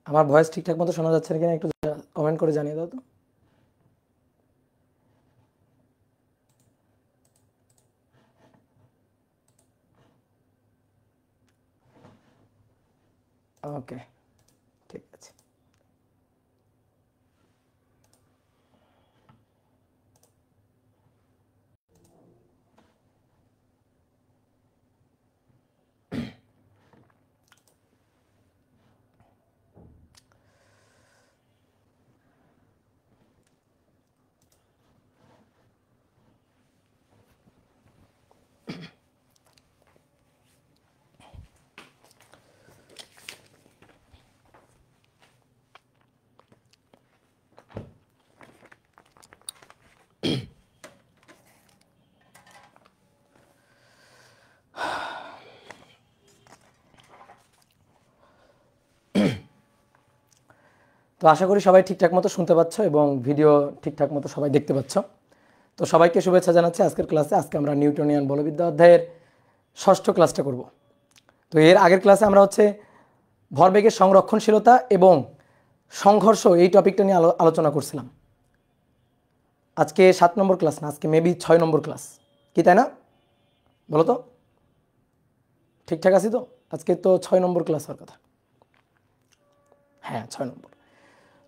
আমার ভয়েস ঠিকঠাক মতো শোনা যাচ্ছে কিনা একটু কমেন্ট করে জানিয়ে দাও তো। ওকে, ঠিক আছে। তো আশা করি সবাই ঠিকঠাক মতো শুনতে পাচ্ছ এবং ভিডিও ঠিকঠাক মতো সবাই দেখতে পাচ্ছ। তো সবাইকে শুভেচ্ছা জানাচ্ছি আজকের ক্লাসে। আজকে আমরা নিউটনিয়ান বলবিদ্যা অধ্যায়ের ষষ্ঠ ক্লাসটা করব। তো এর আগের ক্লাসে আমরা হচ্ছে ভরবেগের সংরক্ষণশীলতা এবং সংঘর্ষ এই টপিকটা নিয়ে আলোচনা করছিলাম। আজকে 7 নম্বর ক্লাস না, আজকে মেবি 6 নম্বর ক্লাস, কি তাই না? বলো তো, ঠিকঠাক আছি তো? আজকে তো 6 নম্বর ক্লাস হওয়ার কথা। হ্যাঁ, 6 নম্বর।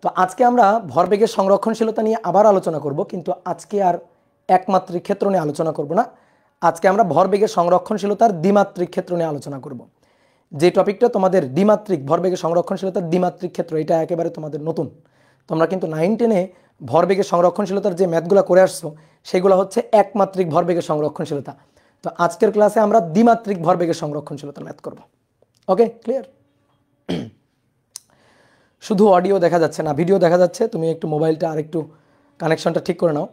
তো আজকে আমরা ভরবেগের সংরক্ষণশীলতা নিয়ে আবার আলোচনা করব, কিন্তু আজকে আর একমাত্রিক ক্ষেত্র নিয়ে আলোচনা করব না। আজকে আমরা ভরবেগের সংরক্ষণশীলতার দ্বিমাত্রিক ক্ষেত্র নিয়ে আলোচনা করব। যে টপিকটা তোমাদের দ্বিমাত্রিক ভরবেগের সংরক্ষণশীলতার দ্বিমাত্রিক ক্ষেত্র, এটা একেবারে তোমাদের নতুন। তোমরা কিন্তু 9-10-এ ভরবেগের সংরক্ষণশীলতার যে ম্যাথগুলো করে আসছো সেগুলো হচ্ছে একমাত্রিক ভরবেগের সংরক্ষণশীলতা। তো আজকের ক্লাসে আমরা দ্বিমাত্রিক ভরবেগের সংরক্ষণশীলতার ম্যাথ করব। ওকে, ক্লিয়ার? শুধু অডিও দেখা যাচ্ছে না, ভিডিও দেখা যাচ্ছে। তুমি একটু মোবাইলটা আর একটু কানেকশনটা ঠিক করে নাও,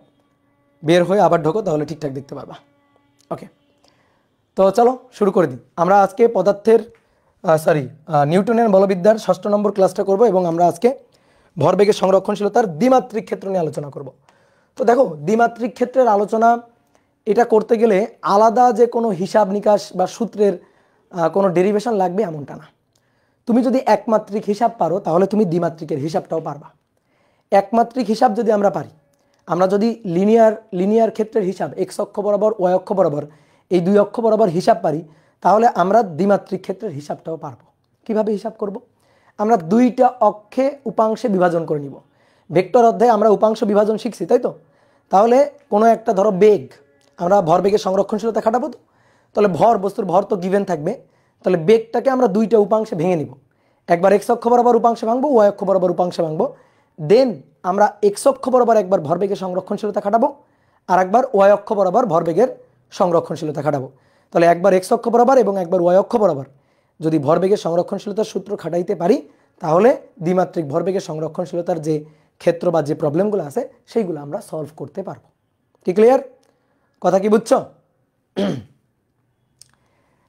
বের হয়ে আবার ঢোকো, তাহলে ঠিকঠাক দেখতে পারবা। ওকে, তো চলো শুরু করে দিই। আমরা আজকে নিউটনিয়ান বলবিদ্যার 6 নম্বর ক্লাসটা করব এবং আমরা আজকে ভরবেগের সংরক্ষণশীলতার দ্বিমাত্রিক ক্ষেত্র নিয়ে আলোচনা করব। তো দেখো, দ্বিমাত্রিক ক্ষেত্রের আলোচনা এটা করতে গেলে আলাদা যে কোনো হিসাব নিকাশ বা সূত্রের কোনো ডেরিভেশন লাগবে এমনটা না। তুমি যদি একমাত্রিক হিসাব পারো তাহলে তুমি দ্বিমাত্রিকের হিসাবটাও পারবা। একমাত্রিক হিসাব যদি আমরা পারি, আমরা যদি লিনিয়ার ক্ষেত্রের হিসাব এক্স অক্ষ বরাবর ওয়াই অক্ষ বরাবর এই দুই অক্ষ বরাবর হিসাব পারি, তাহলে আমরা দ্বিমাত্রিক ক্ষেত্রের হিসাবটাও পারবো। কিভাবে হিসাব করব? আমরা দুইটা অক্ষে উপাংশে বিভাজন করে নিব। ভেক্টর অধ্যায়ে আমরা উপাংশ বিভাজন শিখছি, তাই তো? তাহলে কোনো একটা ধরো বেগ, আমরা ভরবেগের সংরক্ষণশীলতা খাটাবো। তো তাহলে বস্তুর ভর তো গিভেন থাকবে। তাহলে বেগটাকে আমরা দুইটা উপাংশে ভেঙে নিব। একবার এক্স অক্ষ বরাবর উপাংশে ভাঙবো, ওয়াই অক্ষ বরাবর উপাংশে ভাঙবো। দেন আমরা এক্স অক্ষ বরাবর একবার ভরবেগের সংরক্ষণশীলতা খাটাবো, আর একবার ওয়াই অক্ষ বরাবর ভরবেগের সংরক্ষণশীলতা খাটাবো। তাহলে একবার এক্স অক্ষ বরাবর এবং একবার ওয়াই অক্ষ বরাবর যদি ভরবেগের সংরক্ষণশীলতার সূত্র খাটাইতে পারি, তাহলে দ্বিমাত্রিক ভরবেগের সংরক্ষণশীলতার যে ক্ষেত্র বা যে প্রবলেমগুলো আছে সেইগুলো আমরা সলভ করতে পারবো। কি ক্লিয়ার? কথা কি বুঝছো?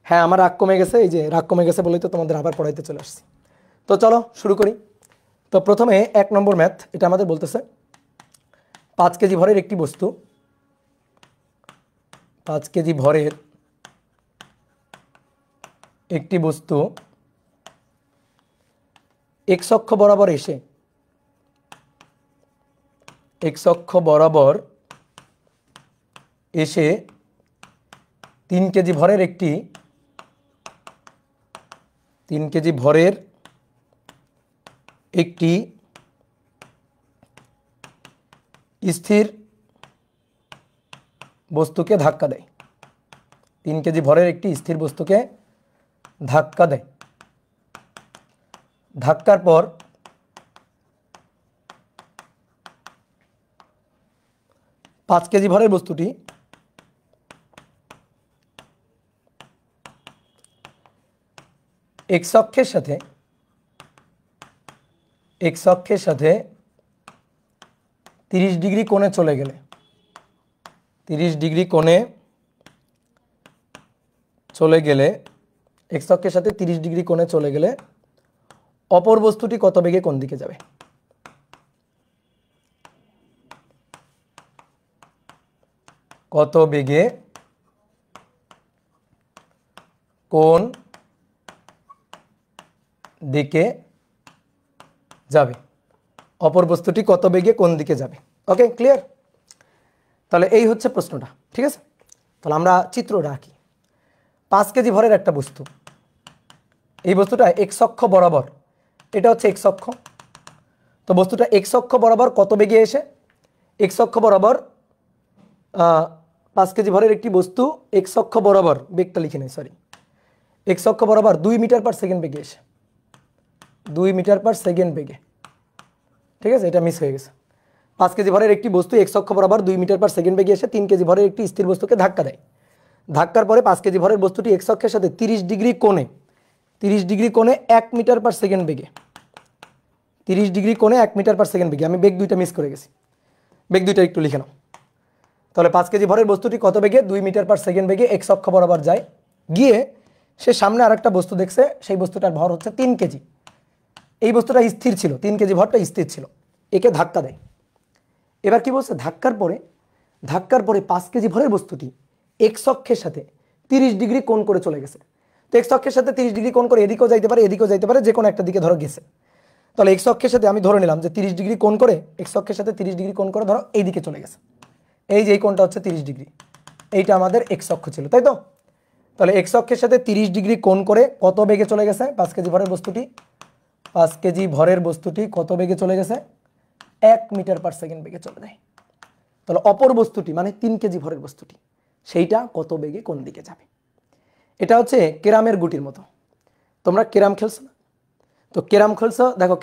হ্যাঁ, আমার রাগ কমে গেছে। এই যে রাগ কমে গেছে বলেই তো তোমাদের আবার পড়াইতে চলে আসছি। তো চলো শুরু করি। তো প্রথমে 1 নম্বর ম্যাথ, এটা আমাদের বলতেছে 5 কেজি ভরের একটি বস্তু, 5 কেজি ভরের একটি বস্তু এক্স অক্ষ বরাবর এসে 3 কেজি ভরের একটি 3 কেজি ভরের একটি স্থির বস্তুকে ধাক্কা দেয়। 3 কেজি ভরের একটি স্থির বস্তুকে ধাক্কা দেয়। ধাক্কার পর 5 কেজি ভরের বস্তুটি এক্স অক্ষের সাথে 30 ডিগ্রি কোণে চলে গেলে 30 ডিগ্রি কোণে চলে গেলে এক্স অক্ষের সাথে 30 ডিগ্রি কোণে চলে গেলে অপর বস্তুটি কত বেগে কোন দিকে যাবে? কত বেগে কোন দিকে যাবে, অপর বস্তুটি কত বেগে কোন দিকে যাবে। ওকে, ক্লিয়ার? তাহলে এই হচ্ছে প্রশ্নটা, ঠিক আছে? তাহলে আমরা চিত্রটা আঁকি। 5 কেজি ভরের একটা বস্তু, এই বস্তুটা এক্স অক্ষ বরাবর, এটা হচ্ছে এক্স অক্ষ। তো বস্তুটা এক্স অক্ষ বরাবর কত বেগে এসে, এক্স অক্ষ বরাবর 5 কেজি ভরের একটি বস্তু এক্স অক্ষ বরাবর, বেগটা লিখে নেই সরি, এক্স অক্ষ বরাবর 2 মিটার পার সেকেন্ড বেগে এসে, 2 মিটার পার সেকেন্ড বেগে, ঠিক আছে? এটা মিস হয়ে গেছে। 5 কেজি ভরের একটি বস্তু এক্স অক্ষ বরাবর 2 মিটার পার সেকেন্ড বেগে এসে 3 কেজি ভরের একটি স্থির বস্তুকে ধাক্কা দেয়। ধাক্কার পরে 5 কেজি ভরের বস্তুটি এক্স অক্ষের সাথে 30 ডিগ্রি কোণে 1 মিটার পার সেকেন্ড বেগে, 30 ডিগ্রি কোণে 1 মিটার পার সেকেন্ড বেগে, আমি বেগ দুইটা মিস করে গেছি, বেগ দুইটা একটু লিখে নাও। তাহলে 5 কেজি ভরের বস্তুটি কত বেগে, 2 মিটার পার সেকেন্ড বেগে এক্স অক্ষ বরাবর যায়, গিয়ে সে সামনে আরেকটা বস্তু দেখছে, সেই বস্তুটার ভর হচ্ছে 3 কেজি। এই বস্তুটা স্থির ছিল, 3 কেজি ভরটা স্থির ছিল, একে ধাক্কা দেয়। এবার কি বলছে, ধাক্কার পরে 5 কেজি ভরের বস্তুটি এক্স অক্ষের সাথে 30 ডিগ্রি কোণ করে চলে গেছে। তো এক্স অক্ষের সাথে 30 ডিগ্রি কোণ করে এদিকেও যাইতে পারে এদিকেও যাইতে পারে, যে কোনো একটা দিকে ধরো গেছে। তাহলে এক্স অক্ষের সাথে আমি ধরে নিলাম যে 30 ডিগ্রি কোণ করে, এক্স অক্ষের সাথে 30 ডিগ্রি কোণ করে ধরো এই দিকে চলে গেছে, এই যে এই কোণটা হচ্ছে 30 ডিগ্রি, এইটা আমাদের এক্স অক্ষ ছিল, তাই তো? তাহলে এক্স অক্ষের সাথে 30 ডিগ্রি কোণ করে কত বেগে চলে গেছে 5 কেজি ভরের বস্তুটি, 5 কেজি ভরের বস্তুটি কত বেগে চলে গেছে, 1 মিটার পার সেকেন্ড বেগে চলে যায়। তাহলে অপর বস্তুটি মানে 3 কেজি ভরের বস্তুটি, সেইটা কত বেগে কোন দিকে যাবে। এটা হচ্ছে কেরামের গুটির মতো। তোমরা কেরাম খেলছো না? তো কেরাম খেলছো, দেখো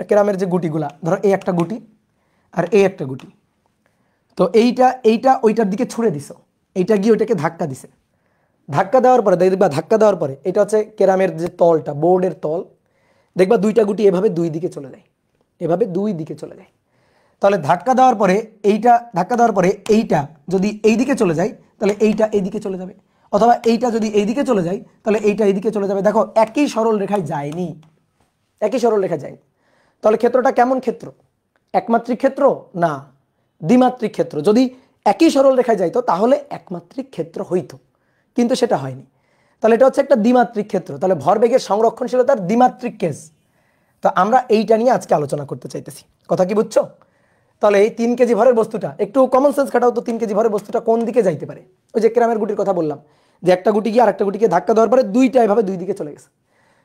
কেরামের যে গুটিগুলা, ধরো এই একটা গুটি আর এই একটা গুটি, তো এইটা ওইটার দিকে ছুঁড়ে দিছো, এইটা গিয়ে ওইটাকে ধাক্কা দিছে। ধাক্কা দেওয়ার পরে দেখবা, ধাক্কা দেওয়ার পরে এটা হচ্ছে কেরামের যে তলটা, বোর্ডের তল, দেখবা দুইটা গুটি এভাবে 2 দিকে চলে যায়, এভাবে 2 দিকে চলে যায়। তাহলে ধাক্কা দেওয়ার পরে এইটা যদি এই দিকে চলে যায়, তাহলে এইটা এইদিকে চলে যাবে, অথবা এইটা যদি এইদিকে চলে যায়, তাহলে এইটা এইদিকে চলে যাবে। দেখো একই সরল রেখায় যায়নি, একই সরল রেখা যায়নি। তাহলে ক্ষেত্রটা কেমন ক্ষেত্র? একমাত্রিক ক্ষেত্র না, দ্বিমাত্রিক ক্ষেত্র। যদি একই সরল রেখায় যাইতো তাহলে একমাত্রিক ক্ষেত্র হইতো, কিন্তু সেটা হয়নি। তাহলে এটা হচ্ছে একটা দ্বিমাত্রিক ক্ষেত্র। তাহলে ভরবেগের সংরক্ষণশীলতার দ্বিমাত্রিক কেস। তো আমরা এইটা নিয়ে আজকে আলোচনা করতে চাইতেছি, কথা কি বুঝছো? তাহলে এই 3 কেজি ভরের বস্তুটা, একটু কমন সেন্স খাটাও তো, 3 কেজি ভরের বস্তুটা কোন দিকে যাইতে পারে? ওই যে কেরামের গুটির কথা বললাম, যে একটা গুটি গিয়ে আরেকটা গুটিকে ধাক্কা দেওয়ার পরে দুইটা এভাবে 2 দিকে চলে গেছে।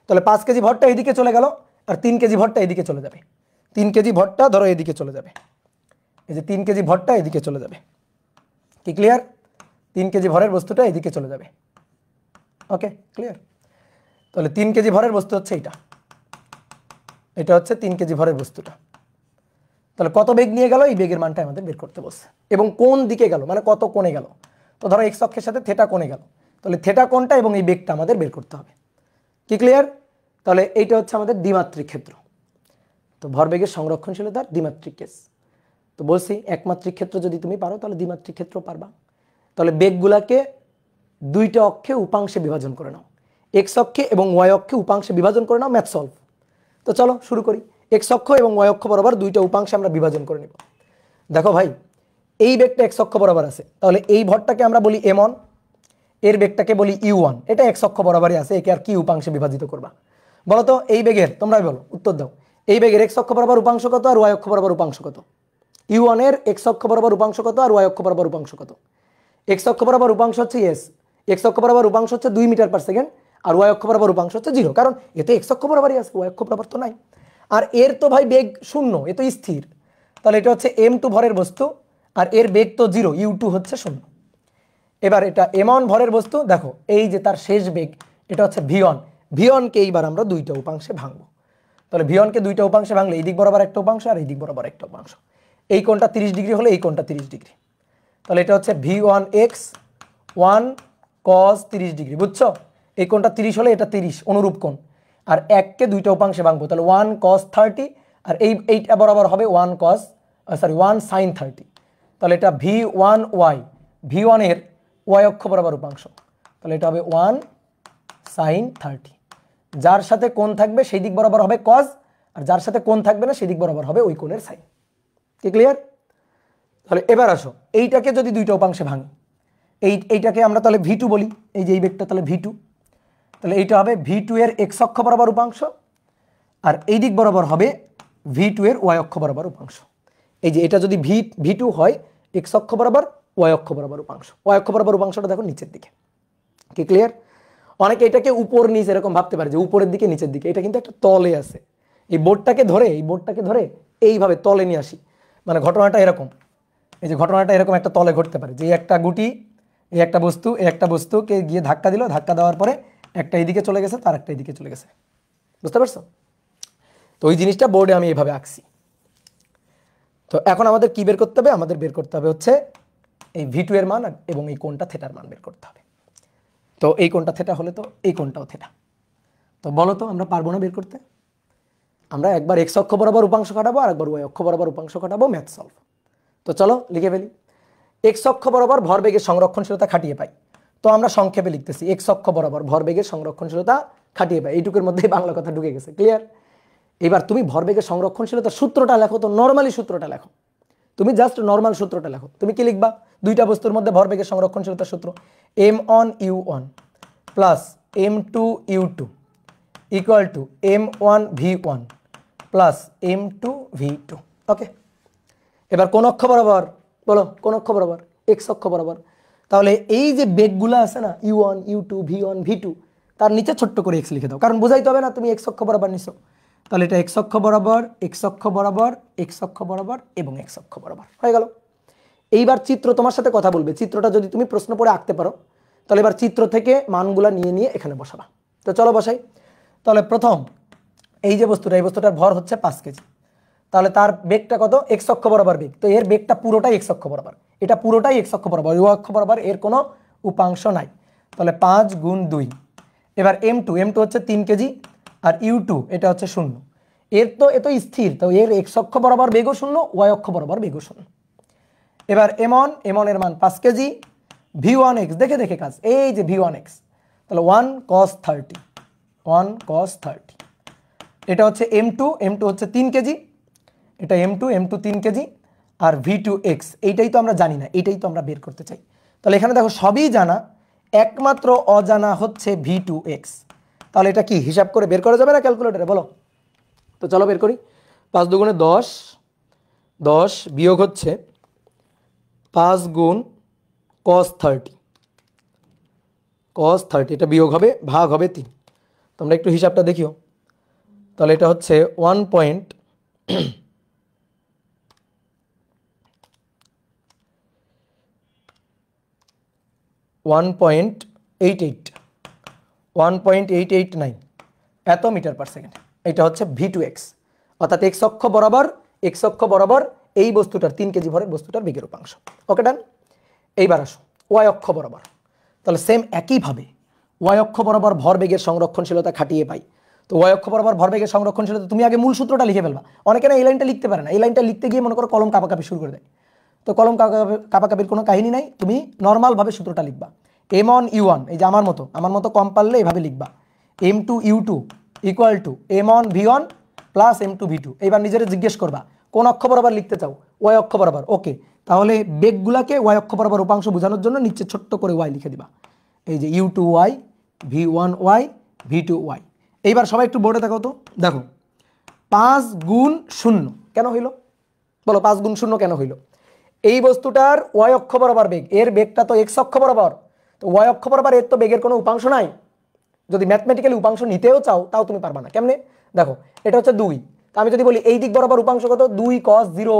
তাহলে 5 কেজি ভরটা এদিকে চলে গেল, আর 3 কেজি ভরটা এদিকে চলে যাবে। 3 কেজি ভরটা ধরো এদিকে চলে যাবে, এই যে 3 কেজি ভরটা এদিকে চলে যাবে। কি ক্লিয়ার? 3 কেজি ভরের বস্তুটা এদিকে চলে যাবে। ওকে, ক্লিয়ার? তাহলে 3 কেজি ভরের বস্তু হচ্ছে এটা হচ্ছে 3 কেজি ভরের বস্তুটা। তাহলে কত বেগ নিয়ে গেল, এই বেগের মানটা আমাদের বের করতে বলছে, এবং কোন দিকে গেল, মানে কত কোণে গেল। তো ধরো এক্স অক্ষের সাথে থেটা কোণে গেল, তাহলে থেটা কোণটা এবং এই বেগটা আমাদের বের করতে হবে। কি ক্লিয়ার? তাহলে এইটা হচ্ছে আমাদের দ্বিমাত্রিক ক্ষেত্র। তো ভরবেগের সংরক্ষণশীলতার দ্বিমাত্রিক কেস। তো বলছি একমাত্রিক ক্ষেত্র যদি তুমি পারো তাহলে দ্বিমাত্রিক ক্ষেত্র পারবা। তাহলে বেগগুলাকে দুইটা অক্ষে উপাংশে বিভাজন করে নাও, এক্স অক্ষে এবং ওয়াই অক্ষে উপাংশে বিভাজন করে নাও, ম্যাথ সলভ। তো চলো শুরু করি। এক্স অক্ষ এবং ওয়াই অক্ষ বরাবর দুইটা উপাংশে আমরা বিভাজন করে নিব। দেখো ভাই, এই বেগটা এক্স অক্ষ বরাবর আছে, তাহলে এই ভরটাকে আমরা বলি m1, এর বেগটাকে বলি u1। এটা এক্স অক্ষ বরাবরই আছে, একে আর কি উপাংশে বিভাজিত করবা বলো তো? এই বেগের তোমরাই বলো, উত্তর দাও। এই বেগের এক্স অক্ষ বরাবর উপাংশ কত আর ওয়াই অক্ষ বরাবর উপাংশ কত? u1 এর এক্স অক্ষ বরাবর উপাংশ কত আর ওয়াই অক্ষ বরাবর উপাংশ কত? এক্স অক্ষ বরাবর উপাংশ হচ্ছে এক্স অক্ষ বরাবর উপাংশ হচ্ছে 2 মিটার পার সেকেন্ড, আর ওয়াই অক্ষ বরাবর উপাংশ হচ্ছে 0, কারণ এতে এক্স অক্ষ বরাবরই আছে, ওয়াই অক্ষ বরাবর তো নাই। আর এর তো ভাই বেগ 0, এ তো স্থির। তাহলে এটা হচ্ছে m2 ভরের বস্তু, আর এর বেগ তো 0, u2 হচ্ছে 0। এবার এটা m1 ভরের বস্তু, দেখো এই যে তার শেষ বেগ, এটা হচ্ছে v1। v1কে এইবার আমরা দুইটা উপাংশে ভাঙবো। তাহলে v1কে দুইটা উপাংশে ভাঙলে এই দিক বরাবর একটা উপাংশ আর এই দিক বরাবর একটা উপাংশ। এই কোণটা 30 ডিগ্রি হলে এই কোণটা 30 ডিগ্রি। তাহলে এটা হচ্ছে v1x 1 cos 30 ডিগ্রি, বুঝছো? এই কোণটা 30 হলে এটা 30 অনুরূপ কোণ। আর 1কে দুইটা উপাংশে ভাঙবো, তাহলে 1 cos 30, আর এইটা বরাবর হবে 1 sin 30। তাহলে এটা v1y, v1 এর y অক্ষ বরাবর উপাংশ, তাহলে এটা হবে 1 sin 30। যার সাথে কোণ থাকবে সেই দিক বরাবর হবে cos, আর যার সাথে কোণ থাকবে না সেই দিক বরাবর হবে ওই কোণের সাইন। কি ক্লিয়ার? তাহলে এবার আসো, এইটাকে যদি দুইটা উপাংশে ভাঙি, এইটাকে আমরা তাহলে v2 বলি, এই যে এই বেগটা তাহলে v2, তাহলে এইটা হবে v2 এর x অক্ষ বরাবর উপাংশ, আর এই দিক বরাবর হবে v2 এর y অক্ষ বরাবর উপাংশ। এই যে এটা যদি v2 হয় x অক্ষ বরাবর y অক্ষ বরাবর উপাংশ, y অক্ষ বরাবর উপাংশটা দেখো নিচের দিকে। কি ক্লিয়ার? অনেকে এটাকে উপর নিচ এরকম ভাবতে পারে যে উপরের দিকে নিচের দিকে, এটা কিন্তু একটা তলে আছে। এই বোর্ডটাকে ধরে এইভাবে তলে নিয়ে আসি, মানে ঘটনাটা এরকম, এই যে ঘটনাটা এরকম একটা তলে ঘটতে পারে যে একটা গুটি, এই একটা বস্তুকে গিয়ে ধাক্কা দিল, ধাক্কা দেওয়ার পরে একটা এইদিকে চলে গেছে, তার একটা এইদিকে চলে গেছে। বুঝতে পারছো? তো ওই জিনিসটা বোর্ডে আমি এইভাবে আঁকছি। তো এখন আমাদের কি বের করতে হবে? আমাদের বের করতে হবে হচ্ছে এই v2 এর মান এবং এই কোণটা থিটার মান বের করতে হবে। তো এই কোণটা থিটা হলে তো এই কোণটাও থিটা। তো বলো তো আমরা পারবো না বের করতে? আমরা একবার x অক্ষ বরাবর উপাংশ কাটাবো আর একবার y অক্ষ বরাবর উপাংশ কাটাবো, ম্যাথ সলভ। তো চলো লিখে ফেলি। x অক্ষ বরাবর ভরবেগের সংরক্ষণশীলতা খাটিয়ে পাই। তো আমরা সংক্ষেপে লিখতেছি x অক্ষ বরাবর ভরবেগের সংরক্ষণশীলতা খাটিয়ে পাই। এইটুকুর মধ্যেই বাংলা কথা ঢুকে গেছে। ক্লিয়ার? এবার তুমি ভরবেগের সংরক্ষণশীলতার সূত্রটা লেখো, তো নরমালি সূত্রটা লেখো, তুমি জাস্ট নরমাল সূত্রটা লেখো। তুমি কি লিখবা? দুইটা বস্তুর মধ্যে ভরবেগের সংরক্ষণশীলতার সূত্র m1u1 plus m2u2 equal to m1v1 plus m2v2। ওকে, এবার কোন অক্ষ বরাবর বলো? কোন অক্ষ বরাবর? x অক্ষ বরাবর। তাহলে এই যে বেগগুলো আছে না, u1 u2 v1 v2, তার নিচে ছোট্ট করে x লিখে দাও, কারণ বোঝাইতে হবে না তুমি x অক্ষ বরাবর নিছো। তাহলে এটা x অক্ষ বরাবর, x অক্ষ বরাবর, x অক্ষ বরাবর এবং x অক্ষ বরাবর হয়ে গেল। এইবার চিত্র তোমার সাথে কথা বলবে। চিত্রটা যদি তুমি প্রশ্ন পড়ে আঁকতে পারো, তাহলে এবার চিত্র থেকে মানগুলা নিয়ে এখানে বসাবা। তো চলো বসাই। তাহলে প্রথম এই যে বস্তুটা, এই বস্তুটার ভর হচ্ছে 5 কেজি। তাহলে তার বেগটা কত? x অক্ষ বরাবর বেগ। তো এর বেগটা পুরোটাই x অক্ষ বরাবর, এটা পুরোটাই x অক্ষ বরাবর, y অক্ষ বরাবর এর কোনো উপাংশ নাই। তাহলে 5 গুণ 2। এবার m2 হচ্ছে 3 কেজি আর u2 এটা হচ্ছে 0। এর তো এত স্থির, তো এর x অক্ষ বরাবর বেগও 0, y অক্ষ বরাবর বেগও 0। এবার m1 এর মান 5 কেজি, v1x দেখে কাজ, এই যে v1x, তাহলে 1 cos 30, এটা হচ্ছে m2 হচ্ছে 3 কেজি, এটা m2 3 কেজি আর v2x এইটাই তো আমরা জানি না, এইটাই তো আমরা বের করতে চাই। তাহলে এখানে দেখো সবই জানা, একমাত্র অজানা হচ্ছে v2x। তাহলে এটা কি হিসাব করে বের করা যাবে না ক্যালকুলেটরে? বলো তো, চলো বের করি। 5 দুগুণে 10, 10 বিয়োগ হচ্ছে 5 গুণ cos 30, এটা বিয়োগ হবে, ভাগ হবে 3। তোমরা একটু হিসাবটা দেখিও। তাহলে এটা হচ্ছে 1.889 এত মিটার পার সেকেন্ড। এটা হচ্ছে v2x, অর্থাৎ x অক্ষ বরাবর এই বস্তুটার 3 কেজি ভরের বস্তুটার বেগের উপাংশ। ওকে ডান। এইবার আসো y অক্ষ বরাবর। তাহলে সেম একইভাবে y অক্ষ বরাবর ভরবেগের সংরক্ষণশীলতা খাটিয়ে পাই। তো y অক্ষ বরাবর ভরবেগের সংরক্ষণশীলতা তুমি আগে মূল সূত্রটা লিখে ফেলবা। অনেকে না এই লাইনটা লিখতে পারে না, এই লাইনটা লিখতে গিয়ে মনে করো কলম কাঁপাকাঁপি শুরু করে দেয়। তো কলম কাঁপাকাঁপির কোনো কাহিনী নাই, তুমি নর্মালভাবে সূত্রটা লিখবা। m1u1 এই যে আমার মতো কম পারলে এভাবে লিখবা, m2u2 equal to m1v1 plus m2v2। এইবার নিজের জিজ্ঞেস করবা কোন অক্ষ বরাবর লিখতে চাও? y অক্ষ বরাবর। ওকে, তাহলে বেগগুলাকে y অক্ষ বরাবর উপাংশ বোঝানোর জন্য নিচে ছোট্ট করে y লিখে দিবা, এই যে u2y v1y v2y। এইবার সবাই একটু বোর্ডে দেখো তো, দেখো 5 গুণ 0 কেন হইল? বলো 5 গুণ 0 কেন হইল? এই বস্তুটার y অক্ষ বরাবর বেগ, এর বেগটা তো x অক্ষ বরাবর, তো y অক্ষ বরাবর এর তো বেগের কোনো উপাংশ নাই। যদি ম্যাথমেটিক্যালি উপাংশ নিতেও চাও তাও তুমি পারবা না। কেমনে? দেখো এটা হচ্ছে 2, তো আমি যদি বলি এই দিক বরাবর উপাংশ কত? 2 cos 0,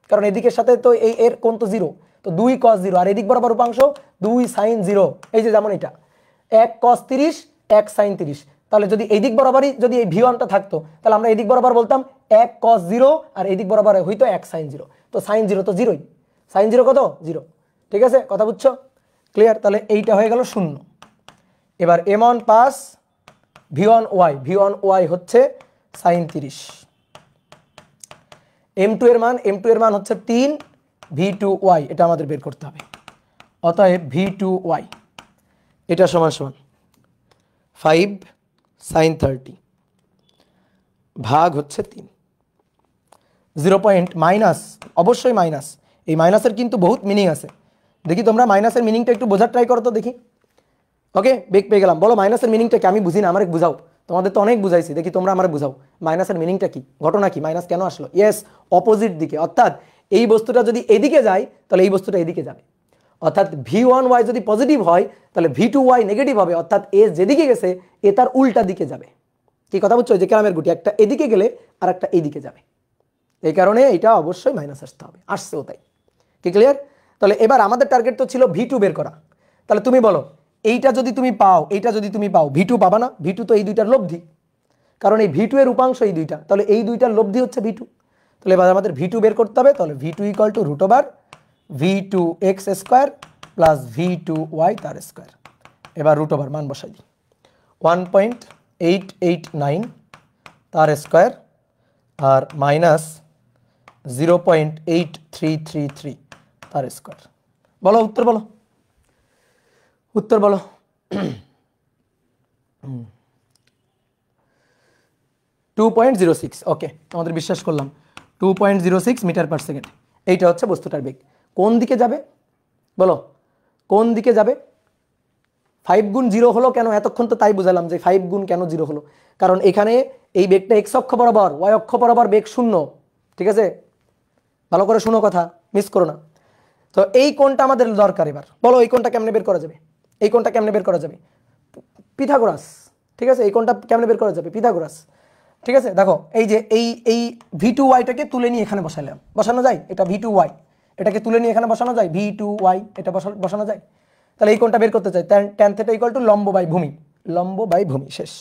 কারণ এদিকের সাথে তো এর কোণ তো 0, তো 2 cos 0, আর এদিক বরাবর উপাংশ 2 sin 0। এই যে যেমন এটা 1 cos 30 1 sin 30, তাহলে যদি এই দিক বরাবরই যদি এই v1টা থাকতো, তাহলে আমরা এই দিক বরাবর বলতাম 1 cos 0 আর এই দিক বরাবর হইতো 1 sin 0। তো sin 0 তো 0ই, sin 0 কত? 0। ঠিক আছে, কথা বুঝছো? ক্লিয়ার? তাহলে এইটা হয়ে গেল 0। এবার m1 পাস v1y হচ্ছে sin 30। m2 এর মান হচ্ছে 3 v2y, এটা আমাদের বের করতে হবে। অতএব v2y এটা সমান 5 sin 30 ভাগ হচ্ছে 3। 0 পয়েন্ট মাইনাস, অবশ্যই মাইনাস, এই মাইনাসের কিন্তু বহুত মিনিং আছে। দেখি তোমরা মাইনাসের মিনিংটা একটু বোঝার ট্রাই করো তো দেখি। ওকে, বেগ পেয়ে গেলাম। বলো মাইনাসের মিনিংটা কি? আমি বুঝি না, আমার বুঝাও। তোমাদের তো অনেক বুঝাইছি, দেখি তোমরা আমার বুঝাও মাইনাসের মিনিংটা কি, ঘটনা কি, মাইনাস কেন আসলো। ইয়েস, অপোজিট দিকে, অর্থাৎ এই বস্তুটা যদি এদিকে যায় তাহলে এই বস্তুটা এদিকে যাবে। অর্থাৎ v1y যদি পজিটিভ হয় তাহলে v2y নেগেটিভ হবে, অর্থাৎ এ যেদিকে গেছে এ তার উল্টা দিকে যাবে। কি কথা বুঝছো? যে ক্যারামের গুটি একটা এদিকে গেলে আর একটা এইদিকে যাবে, এই কারণে এটা অবশ্যই মাইনাস আসতে হবে, আসছেও তাই। কি ক্লিয়ার? তাহলে এবার আমাদের টার্গেট তো ছিল v2 বের করা। তাহলে তুমি বলো এইটা যদি তুমি পাও, এইটা যদি তুমি পাও, v2 পাবা না? v2 তো এই দুইটার লব্ধি, কারণ এই v2 এর উপাংশ এই দুইটা, তাহলে এই দুইটার লব্ধি হচ্ছে v2। তাহলে এবার আমাদের v2 বের করতে হবে। তাহলে v2 equal to root over v2x square plus v2y তার স্কোয়ার। এবার রুট ওভার মান বসাই দিই, 1.889 তার স্কোয়ার আর মাইনাস 0.8333 তার স্কোয়ার। বলো উত্তর, বলো উত্তর বলো। 2.06, ওকে, আমাদের বিশ্বাস করলাম 2.06 মিটার পার সেকেন্ড। এইটা হচ্ছে বস্তুটার বেগ। কোন দিকে যাবে বলো, কোন দিকে যাবে? 5 গুণ 0 হলো কেন? এতক্ষণ তো তাই বুঝালাম যে 5 গুণ কেন 0 হলো, কারণ এখানে এই বেগটা এক্স অক্ষ বরাবর, ওয়াই অক্ষ বরাবর বেগ 0। ঠিক আছে, ভালো করে শুনো কথা, মিস করো না। তো এই কোণটা আমাদের দরকার। এবার বলো এই কোণটা কেমনে বের করা যাবে? এই কোণটা কেমনে বের করা যাবে? পিথাগোরাস। ঠিক আছে, এই কোণটা কেমনে বের করা যাবে? পিথাগোরাস। ঠিক আছে, দেখো এই যে এই v2y-টাকে তুলে নিয়ে এখানে বসালাম, বসানো যায়? এটা v2y, এটাকে তুলে নিয়ে এখানে বসানো যায়, v2y এটা বসানো যায়। তাহলে এই কোণটা বের করতে চাই, tan θ ইকুয়াল টু লম্ব বাই ভূমি, লম্ব বাই ভূমি, শেষ।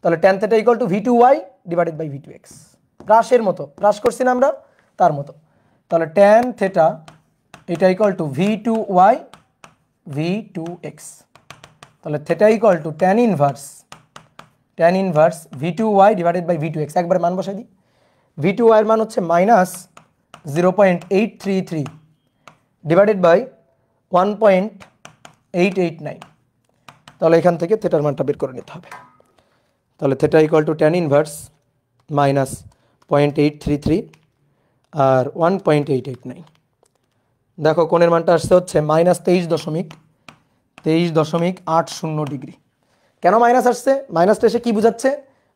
তাহলে tan θ equal to v2y divided by v2x, হ্রাসের মতো, হ্রাস করছি না আমরা, তার মতো। তাহলে tan θ এটা ইকুয়াল টু v2y v2x, তাহলে θ equal to tan inverse v2y divided by v2x। একবার মান বসাই দিই, v2y এর মান হচ্ছে মাইনাস 0.833 ডিভাইডেড বাই 1.889। তাহলে এখান থেকে থেটার মানটা বের করে নিতে হবে। তাহলে theta equal to tan inverse minus 0.833 আর 1.889। দেখো কোণের মানটা আসছে হচ্ছে মাইনাস 23.80 ডিগ্রি। কেন মাইনাস আসছে? মাইনাসটা এসে কি বুঝাচ্ছে?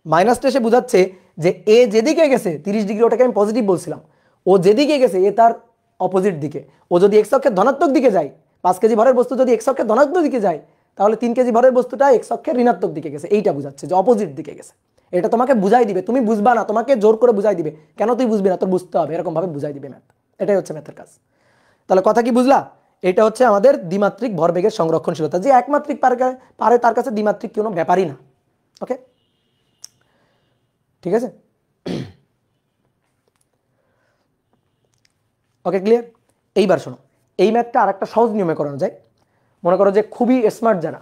মাইনাসটা এসে বুঝাচ্ছে যে এ যেদিকে গেছে 30 ডিগ্রি, ওটাকে আমি পজিটিভ বলছিলাম, ও যেদিকে গেছে এ তার অপোজিট দিকে। ও যদি এক্স অক্ষের ধনাত্মক দিকে যায়, 5 কেজি ভরের বস্তু যদি এক্স অক্ষের ধনাত্মক দিকে যায়, তাহলে 3 কেজি ভরের বস্তুটা এক্স অক্ষের ঋণাত্মক দিকে গেছে, এইটা বুঝাচ্ছে যে অপোজিট দিকে গেছে। এটা তোমাকে বুঝাই দিবে, তুমি বুঝবা না, তোমাকে জোর করে বুঝাই দিবে। কেন তুই বুঝবি না? তোর বুঝতে হবে, এরকম ভাবে বুঝাই দিবে ম্যাথ। এটাই হচ্ছে ম্যাথের কাজ। তাহলে কথা কি বুঝলা? এটা হচ্ছে আমাদের দ্বিমাত্রিক ভরবেগের সংরক্ষণশীলতা। যে একমাত্রিক পারে তার কাছে দ্বিমাত্রিক কোনো ব্যাপারই না। ওকে, ঠিক আছে, ওকে, ক্লিয়ার? এইবার শোনো, এই ম্যাথটা আর একটা সহজ নিয়মে করানো যায়। মনে করো যে খুবই স্মার্ট যারা,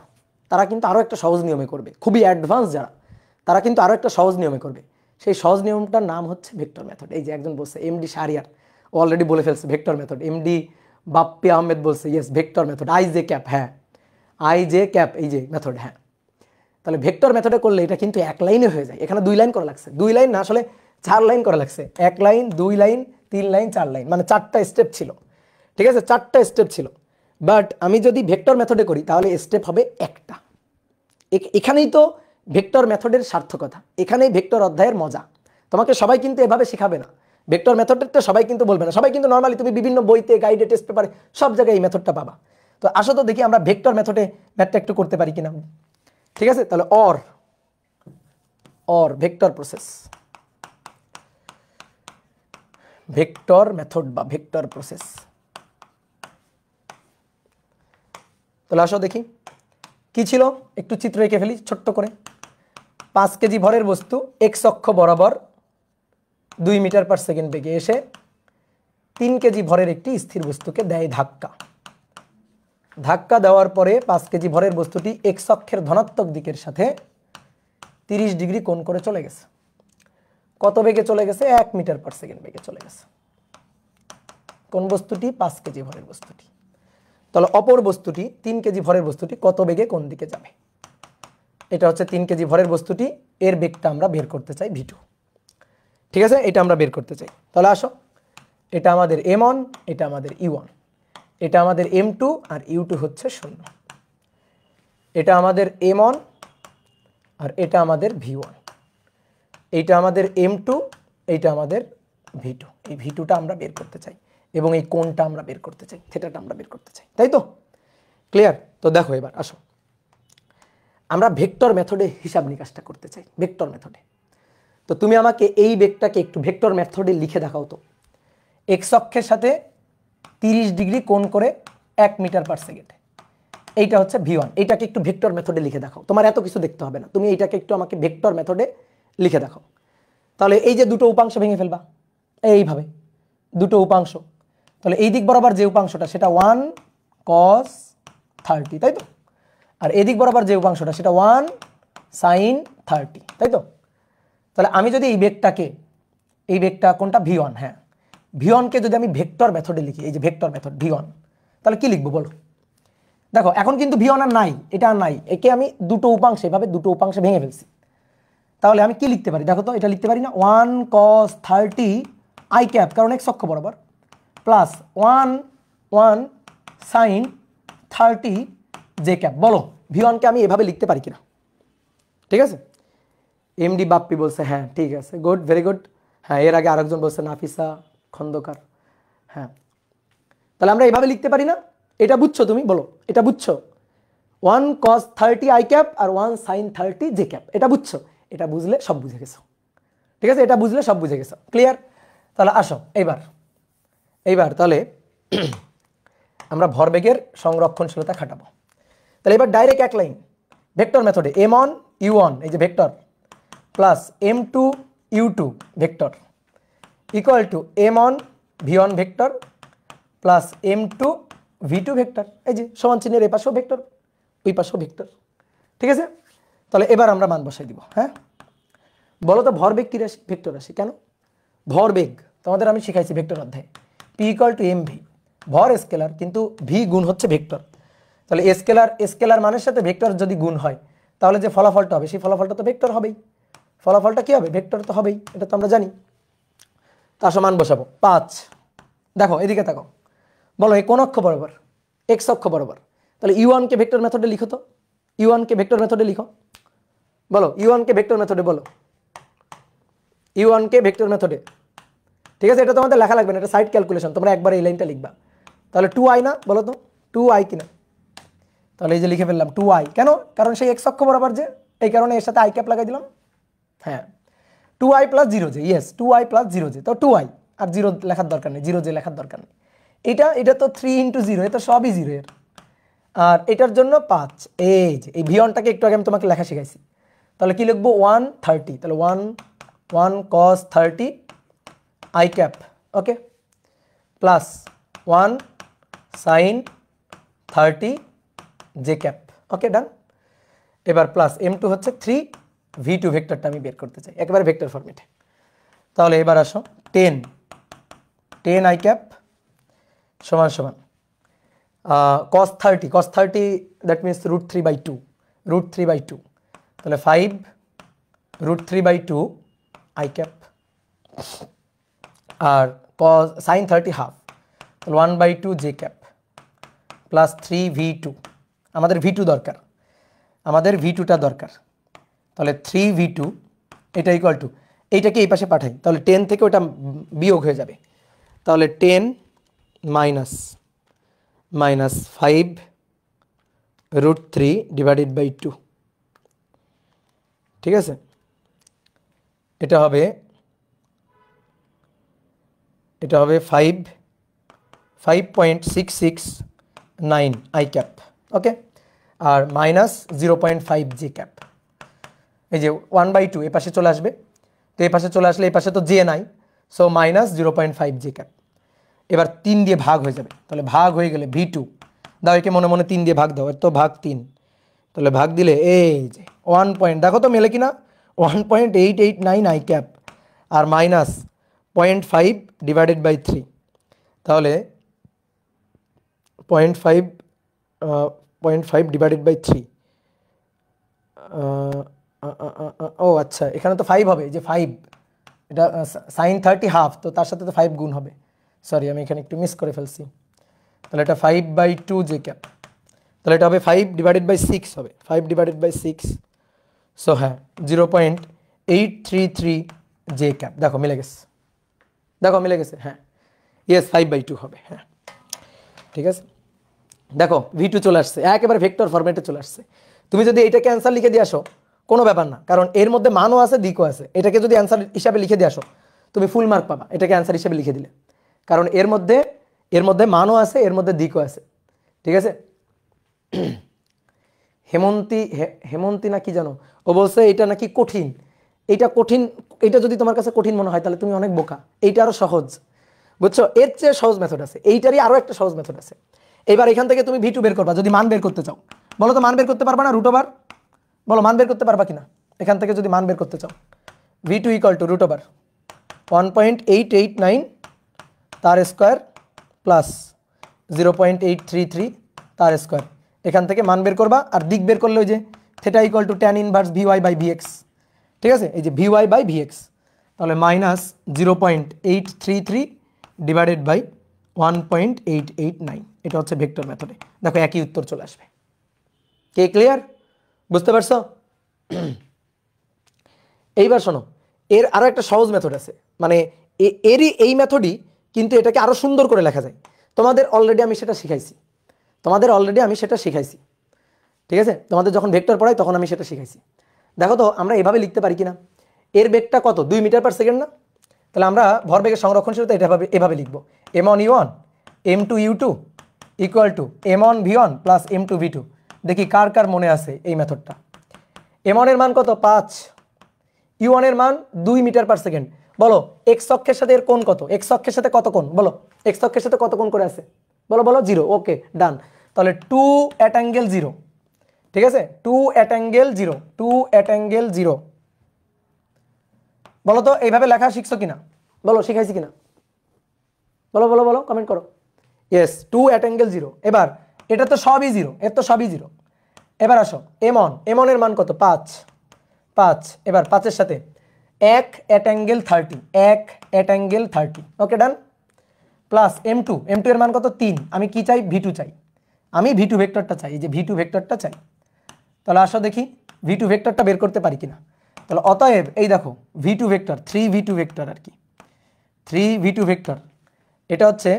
তারা কিন্তু আরও একটা সহজ নিয়মে করবে। খুবই অ্যাডভান্স যারা, তারা কিন্তু আরও একটা সহজ নিয়মে করবে। সেই সহজ নিয়মটার নাম হচ্ছে ভেক্টর মেথড। এই যে একজন বলছে, এমডি শাহরিয়ার, অলরেডি বলে ফেলছে vector method. M D Bappi Ahmed বলছে yes vector method, i j cap, হ্যাঁ আই জে ক্যাপ, এই যে মেথড, হ্যাঁ। তাহলে ভেক্টর মেথডে করলে এটা কিন্তু এক লাইনে হয়ে যায়। এখানে 2 লাইন করা লাগছে, 2 লাইন না, আসলে 4 লাইন করা লাগছে। 1 লাইন, 2 লাইন, 3 লাইন, 4 লাইন, মানে 4টা স্টেপ ছিল। ঠিক আছে, 4টা স্টেপ ছিল। বাট আমি যদি ভেক্টর মেথডে করি তাহলে স্টেপ হবে একটা। এখানেই তো ভেক্টর মেথডের সার্থকতা, এখানেই ভেক্টর অধ্যায়ের মজা। তোমাকে সবাই কিন্তু এভাবে শেখাবে না, ভেক্টর মেথডটা সবাই কিন্তু বলবে না। সবাই কিন্তু নর্মালি তুমি বিভিন্ন বইতে, গাইডে, টেস্ট পেপারে সব জায়গায় এই মেথডটা পাবা। তো আসো তো দেখি আমরা ভেক্টর মেথডে ম্যাথটা একটু করতে পারি কিনা। ঠিক আছে, তাহলে or vector process, vector method বা ভেক্টর প্রসেস। তাহলে আসো দেখি কি ছিল, একটু চিত্র এঁকে ফেলি ছোট্ট করে। 5 কেজি ভরের বস্তু এক্স অক্ষ বরাবর 2 মিটার পার সেকেন্ড বেগে এসে 3 কেজি ভরের একটি স্থির বস্তুকে দেয় ধাক্কা। ধাক্কা দেওয়ার পরে 5 কেজি ভরের বস্তুটি এক্স অক্ষের ধনাত্মক দিকের সাথে 30 ডিগ্রি কোণ করে চলে গেছে। কত বেগে চলে গেছে? 1 মিটার পার সেকেন্ড বেগে চলে গেছে। কোন বস্তুটি? 5 কেজি ভরের বস্তুটি। তাহলে অপর বস্তুটি 3 কেজি ভরের বস্তুটি কত বেগে কোন দিকে যাবে? এটা হচ্ছে 3 কেজি ভরের বস্তুটি, এর বেগটা আমরা বের করতে চাই v2। ঠিক আছে, এটা আমরা বের করতে চাই। তাহলে আসো, এটা আমাদের m1, এটা আমাদের u1, এটা আমাদের m2 আর u2 হচ্ছে 0। এটা আমাদের m1 আর এটা আমাদের V1, এইটা আমাদের M2, এইটা আমাদের V2। এই V2টা আমরা বের করতে চাই এবং এই কোণটা আমরা বের করতে চাই, থিটাটা আমরা বের করতে চাই, তাই তো? ক্লিয়ার? তো দেখো এবার আসো, আমরা ভেক্টর মেথডে হিসাব নিকাশটা করতে চাই, ভেক্টর মেথডে। তো তুমি আমাকে এই বেগটাকে একটু ভেক্টর মেথডে লিখে দেখাও তো। এক্স অক্ষের সাথে 30 ডিগ্রি কোণ করে 1 মিটার পার সেকেন্ডে, এইটা হচ্ছে V1। এইটাকে একটু ভেক্টর মেথডে লিখে দেখাও, তোমার এত কিছু দেখতে হবে না, তুমি এইটাকে একটু আমাকে ভেক্টর মেথডে লিখে দেখাও। তাহলে এই যে দুটো উপাংশ ভেঙে ফেলবা এইভাবে, দুটো উপাংশ, তাহলে এই দিক বরাবর যে উপাংশটা সেটা 1 cos 30, তাই তো? আর এই দিক বরাবর যে উপাংশটা সেটা 1 sin 30, তাই তো? তাহলে আমি যদি এই বেগটা কোনটা V1, হ্যাঁ V1 কে যদি আমি ভেক্টর মেথডে লিখি, এই যে ভেক্টর মেথড V1, তাহলে কি লিখবো বলো? দেখো এখন কিন্তু V1 আর নাই, এটা আর নাই, একে আমি দুটো উপাংশে এভাবে দুটো উপাংশে ভেঙে ফেলছি। তাহলে আমি কি লিখতে পারি দেখো তো, এটা লিখতে পারি না 1 cos 30 i ক্যাপ, কারণ x অক্ষ বরাবর, প্লাস 1 sin 30 j ক্যাপ। বলো V1 কে আমি এভাবে লিখতে পারি কিনা? ঠিক আছে, এমডি বাপ্পি বলছে হ্যাঁ ঠিক আছে, গুড, ভেরি গুড। হ্যাঁ, এর আগে আরেকজন বলছে নাফিসা খন্দকার। হ্যাঁ, তাহলে আমরা এভাবে লিখতে পারি না? এটা বুঝছো তুমি? বলো এটা বুঝছো? 1 cos 30 i ক্যাপ আর 1 sin 30 j ক্যাপ, এটা বুঝছো? এটা বুঝলে সব বুঝে গেছো, ঠিক আছে? এটা বুঝলে সব বুঝে গেছো, ক্লিয়ার? তাহলে আসো এইবার তাহলে আমরা ভরবেগের সংরক্ষণশীলতা খাটাবো। তাহলে এবার ডাইরেক্ট এক লাইন ভেক্টর মেথডে m1 u1, এই যে vector, plus m2 u2 vector equal to m1 v1 vector plus m2 v2 vector, এই যে সমান চিহ্নের এই পাশেও ভেক্টর ওই পাশেও ভেক্টর, ঠিক আছে? তাহলে এবার আমরা মান বসাই দিব। হ্যাঁ, বলো তো ভরবেগ কি রাশি? ভেক্টর রাশি। কেন? ভরবেগ তোমাদের আমি শিখাইছি ভেক্টর অধ্যায়ে, p ইকুয়াল টু mv, ভর স্কেলার কিন্তু v গুণ হচ্ছে ভেক্টর। তাহলে স্কেলার মানের সাথে ভেক্টর যদি গুণ হয় তাহলে যে ফলাফলটা হবে সেই ফলাফলটা তো ভেক্টর হবেই, ফলাফলটা কি হবে? ভেক্টর তো হবেই, এটা তো আমরা জানি। তার সমান বসাবো 5। দেখো এদিকে তাকাও, বলো এই কোন অক্ষ বরাবর? এক্স অক্ষ বরাবর। তাহলে u1 কে ভেক্টর মেথডে লিখো তো, u1 কে ভেক্টর মেথডে লিখো, বলো u1 কে ভেক্টর মেথডে, বলো u1 কে ভেক্টর মেথডে। ঠিক আছে, এটা তোমাদের লেখা লাগবে না, এটা সাইড ক্যালকুলেশন, তোমরা একবার এই লাইনটা লিখবা। তাহলে 2i না, বলো তো 2i কিনা? তাহলে এই যে লিখে ফেললাম 2i, কেন? কারণ সেই এক্স অক্ষ বরাবর যে, এই কারণে এর সাথে i ক্যাপ লাগাই দিলাম। হ্যাঁ, 2i plus 0j, yes 2i plus 0j, তো 2i, আর 0 লেখার দরকার নেই, 0j লেখার দরকার নেই। এটা তো 3 × 0, এটা সবই 0 এর, আর এটার জন্য 5। এই যে এই v1টাকে একটু আগে আমি তোমাকে লেখা শিখাইছি, তাহলে কি লিখবো? 130, তাহলে 1 cos 30 i cap, okay, plus 1 sin 30 j cap, okay done. এবার প্লাস m2 হচ্ছে 3 v2 ভেক্টরটা আমি বের করতে চাই একেবারে ভেক্টর ফরম্যাটে। তাহলে এবার আসো 10 i ক্যাপ সমান সমান cos 30 দ্যাট মিনস √3/2, √3/2, তাহলে 5 √3/2 i ক্যাপ, আর cos sin 30 হাফ, তাহলে 1/2 j ক্যাপ, প্লাস 3 v2, আমাদের v2 দরকার, আমাদের v2টা দরকার, তাহলে 3 v2 এটা ইকুয়াল টু, এইটাকে এই পাশে পাঠাই, তাহলে 10 থেকে ওটা বিয়োগ হয়ে যাবে, তাহলে 10 মাইনাস 5 √3/2, ঠিক আছে? এটা হবে 5.669 i ক্যাপ, ওকে, আর মাইনাস 0.5 j ক্যাপ। এই যে 1/2 এই পাশে চলে আসবে, তো এই পাশে চলে আসলে এই পাশে তো j নাই, সো মাইনাস 0.5 j ক্যাপ। এবার 3 দিয়ে ভাগ হয়ে যাবে, তাহলে ভাগ হয়ে গেলে v2, দাও একে মনে মনে 3 দিয়ে ভাগ দাও, এর তো ভাগ 3, তাহলে ভাগ দিলে এই যে 1 পয়েন্ট, দেখো তো মেলে কিনা, 1.889 i ক্যাপ আর মাইনাস 0.5/3, তাহলে 0.5/3, ও আচ্ছা, এখানে তো 5 হবে, যে 5, এটা sin 30 হাফ, তো তার সাথে তো 5 গুণ হবে, সরি আমি এখানে একটু মিস করে ফেলছি, তাহলে এটা 5/2 j ক্যাপ, তাহলে এটা হবে 5/6 হবে, 5/6, সো হ্যাঁ 0.833 জে ক্যাপ, দেখো মিলে গেছে, দেখো মিলে গেছে, হ্যাঁ ইয়েস 5/2 হবে, হ্যাঁ ঠিক আছে। দেখো V2 চলে আসছে, একেবারে ভেক্টর ফরম্যাটে চলে আসছে। তুমি যদি এটাকে অ্যান্সার লিখে দিয়ে আসো কোনো ব্যাপার না, কারণ এর মধ্যে মানও আছে দিকও আছে। এটাকে যদি অ্যান্সার হিসাবে লিখে দিয়ে আসো তুমি ফুল মার্ক পাবা, এটাকে অ্যান্সার হিসাবে লিখে দিলে, কারণ এর মধ্যে মানও আছে, এর মধ্যে দিকও আছে, ঠিক আছে। হেমন্তী না কি জানো, ও বলছে এটা নাকি কঠিন, এইটা কঠিন, এটা যদি তোমার কাছে কঠিন মনে হয় তাহলে তুমি অনেক বোকা, এইটা আরো সহজ, বুঝছো, এর চেয়ে সহজ মেথড আছে, এইটারই আরো একটা সহজ মেথড আছে। এবার এখান থেকে তুমি V2 বের করবা, যদি মান বের করতে চাও, বলো তো মান বের করতে পারবা না রুট ওভার, বলো মান বের করতে পারবা কিনা, এখান থেকে যদি মান বের করতে চাও V2 equal to root over 1.889 তার স্কোয়ার প্লাস 0.833 তার স্কোয়ার, এখান থেকে মান বের করবা, আর দিক বের করলে ওই যে theta equal to tan inverse VY/VX, ঠিক আছে, এই যে VY/VX, তাহলে মাইনাস 0.833 ডিভাইডেড বাই 1.889, এটা হচ্ছে ভেক্টর মেথডে। দেখো একই উত্তর চলে আসবে। কে ক্লিয়ার, বুঝতে পারছো? এইবার শোনো, এর আরো একটা সহজ মেথড আছে, মানে এরই এই মেথডই, কিন্তু এটাকে আরো সুন্দর করে লেখা যায়। তোমাদের অলরেডি আমি সেটা শিখাইছি, ঠিক আছে, তোমাদের যখন ভেক্টর পড়াই তখন আমি সেটা শিখাইছি। দেখো তো আমরা এভাবে লিখতে পারি কিনা, এর বেগটা কত 2 মিটার পার সেকেন্ড না, তাহলে আমরা ভরবেগের সংরক্ষণশীলতা এভাবে লিখবো m1u1 m2u2 equal to m1v1 plus m2v2। দেখি কার কার মনে আছে এই মেথডটা। m1 এর মান কত 5, u1 এর মান 2 মিটার পার সেকেন্ড। বলো এক্স অক্ষের সাথে এর কোণ কত, এক্স অক্ষের সাথে কত কোণ, বলো এক্স অক্ষের সাথে কত কোণ করে আছে, বলো 0, ওকে ডান। তাহলে 2 at angle 0, ঠিক আছে, 2 at angle 0, বলো তো এইভাবে লেখা শিখছো কিনা, বলো শিখাইছি কিনা, বলো কমেন্ট করো। Yes 2 at angle 0। এবার এটা তো সবই 0, এর তো সবই 0। এবার আসো m1 এর মান কত 5, এবার 5 এর সাথে 1 at angle 30, okay done, plus m2 এর মান কত 3, আমি কি চাই V2 চাই, আমি V2 ভেক্টরটা চাই, এই যে V2 ভেক্টরটা চাই। তাহলে আসো দেখি V2 ভেক্টরটা বের করতে পারি কিনা। তাহলে অতএব এই দেখো V2 ভেক্টর 3V2 ভেক্টর আর কি, 3V2 ভেক্টর এটা হচ্ছে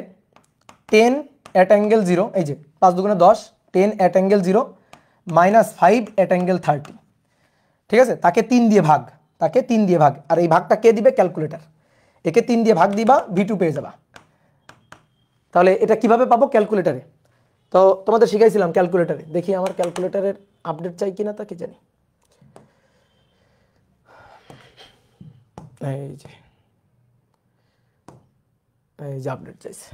10 at angle 0, এই যে 5 দুগুণে 10, 10 at angle 0 minus 5 at angle 30, ঠিক আছে, তাকে 3 দিয়ে ভাগ, আর এই ভাগটা কে দিবে, ক্যালকুলেটর, একে 3 দিয়ে ভাগ দিবা V2 পেয়ে যাবা। তাহলে এটা কিভাবে পাবো, ক্যালকুলেটরে, তো তোমাদের শিখাইছিলাম ক্যালকুলেটরে, দেখি আমার ক্যালকুলেটরের আপডেট চাই কিনা তা কি জানি, এই যে আপডেট চাইছে,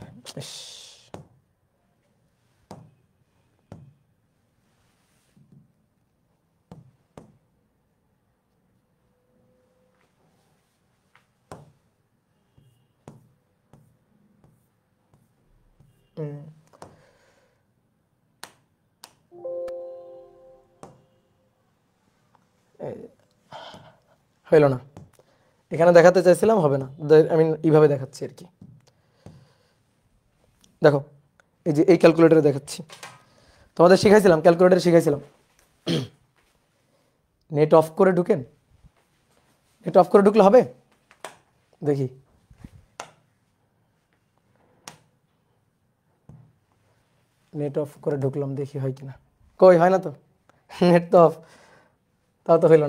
হইল না, এখানে দেখাতে চাইছিলাম হবে না, আমি এইভাবে দেখাচ্ছি আর কি। দেখো এই যে এই ক্যালকুলেটরে দেখাচ্ছি, তোমাদের শিখাইছিলাম ক্যালকুলেটরে শিখাইছিলাম। নেট অফ করে ঢুকেন, নেট অফ করে ঢুকলে হবে, দেখি নেট অফ করে ঢুকলাম, দেখি হয় কিনা, কই হয় না তো, নেট তো অফ, তাও তো হইল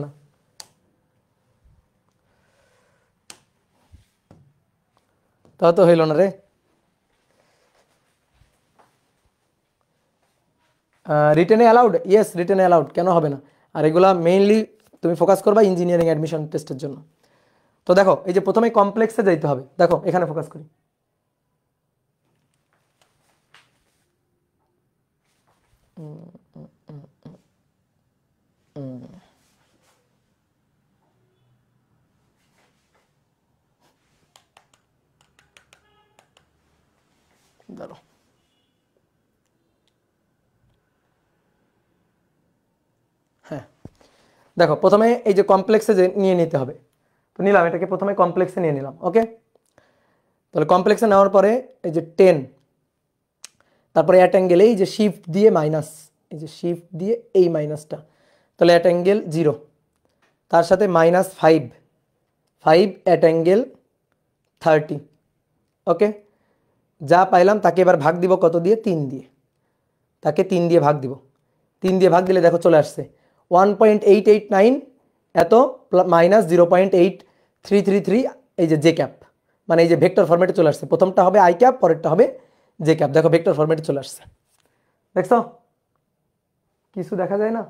না, রে। রিটেনে অ্যালাউড, ইয়েস রিটেনে অ্যালাউড, কেন হবে না। আর এগুলা মেইনলি তুমি ফোকাস করবা ইঞ্জিনিয়ারিং অ্যাডমিশন টেস্টের জন্য। তো দেখো এই যে প্রথমে কমপ্লেক্সে যাইতে হবে, দেখো এখানে ফোকাস করি, দাঁড়ো হ্যাঁ, দেখো প্রথমে এই যে কমপ্লেক্সে নিয়ে নিতে হবে, তো নিলাম এটাকে, প্রথমে কমপ্লেক্সে নিয়ে নিলাম, ওকে। তাহলে কমপ্লেক্সে নেওয়ার পরে এই যে 10, তারপরে অ্যাট অ্যাঙ্গেল এই যে শিফট দিয়ে মাইনাস, এই যে শিফট দিয়ে এই মাইনাসটা, তাহলে অ্যাট অ্যাঙ্গেল 0, তার সাথে -5 অ্যাট অ্যাঙ্গেল 30। ওকে, যা পাইলাম তাকে এবার ভাগ দিব কত দিয়ে? 3 দিয়ে। তাকে 3 দিয়ে ভাগ দিব। 3 দিয়ে ভাগ দিলে দেখো চলে আসছে 1.889 এত -0.8333, এই যে জে ক্যাপ, মানে এই যে ভেক্টর ফরম্যাটে চলে আসছে। প্রথমটা হবে আই ক্যাপ, পরেরটা হবে জে ক্যাপ। দেখো ভেক্টর ফরম্যাটে চলে আসছে, দেখছো কিছু দেখা যায় না?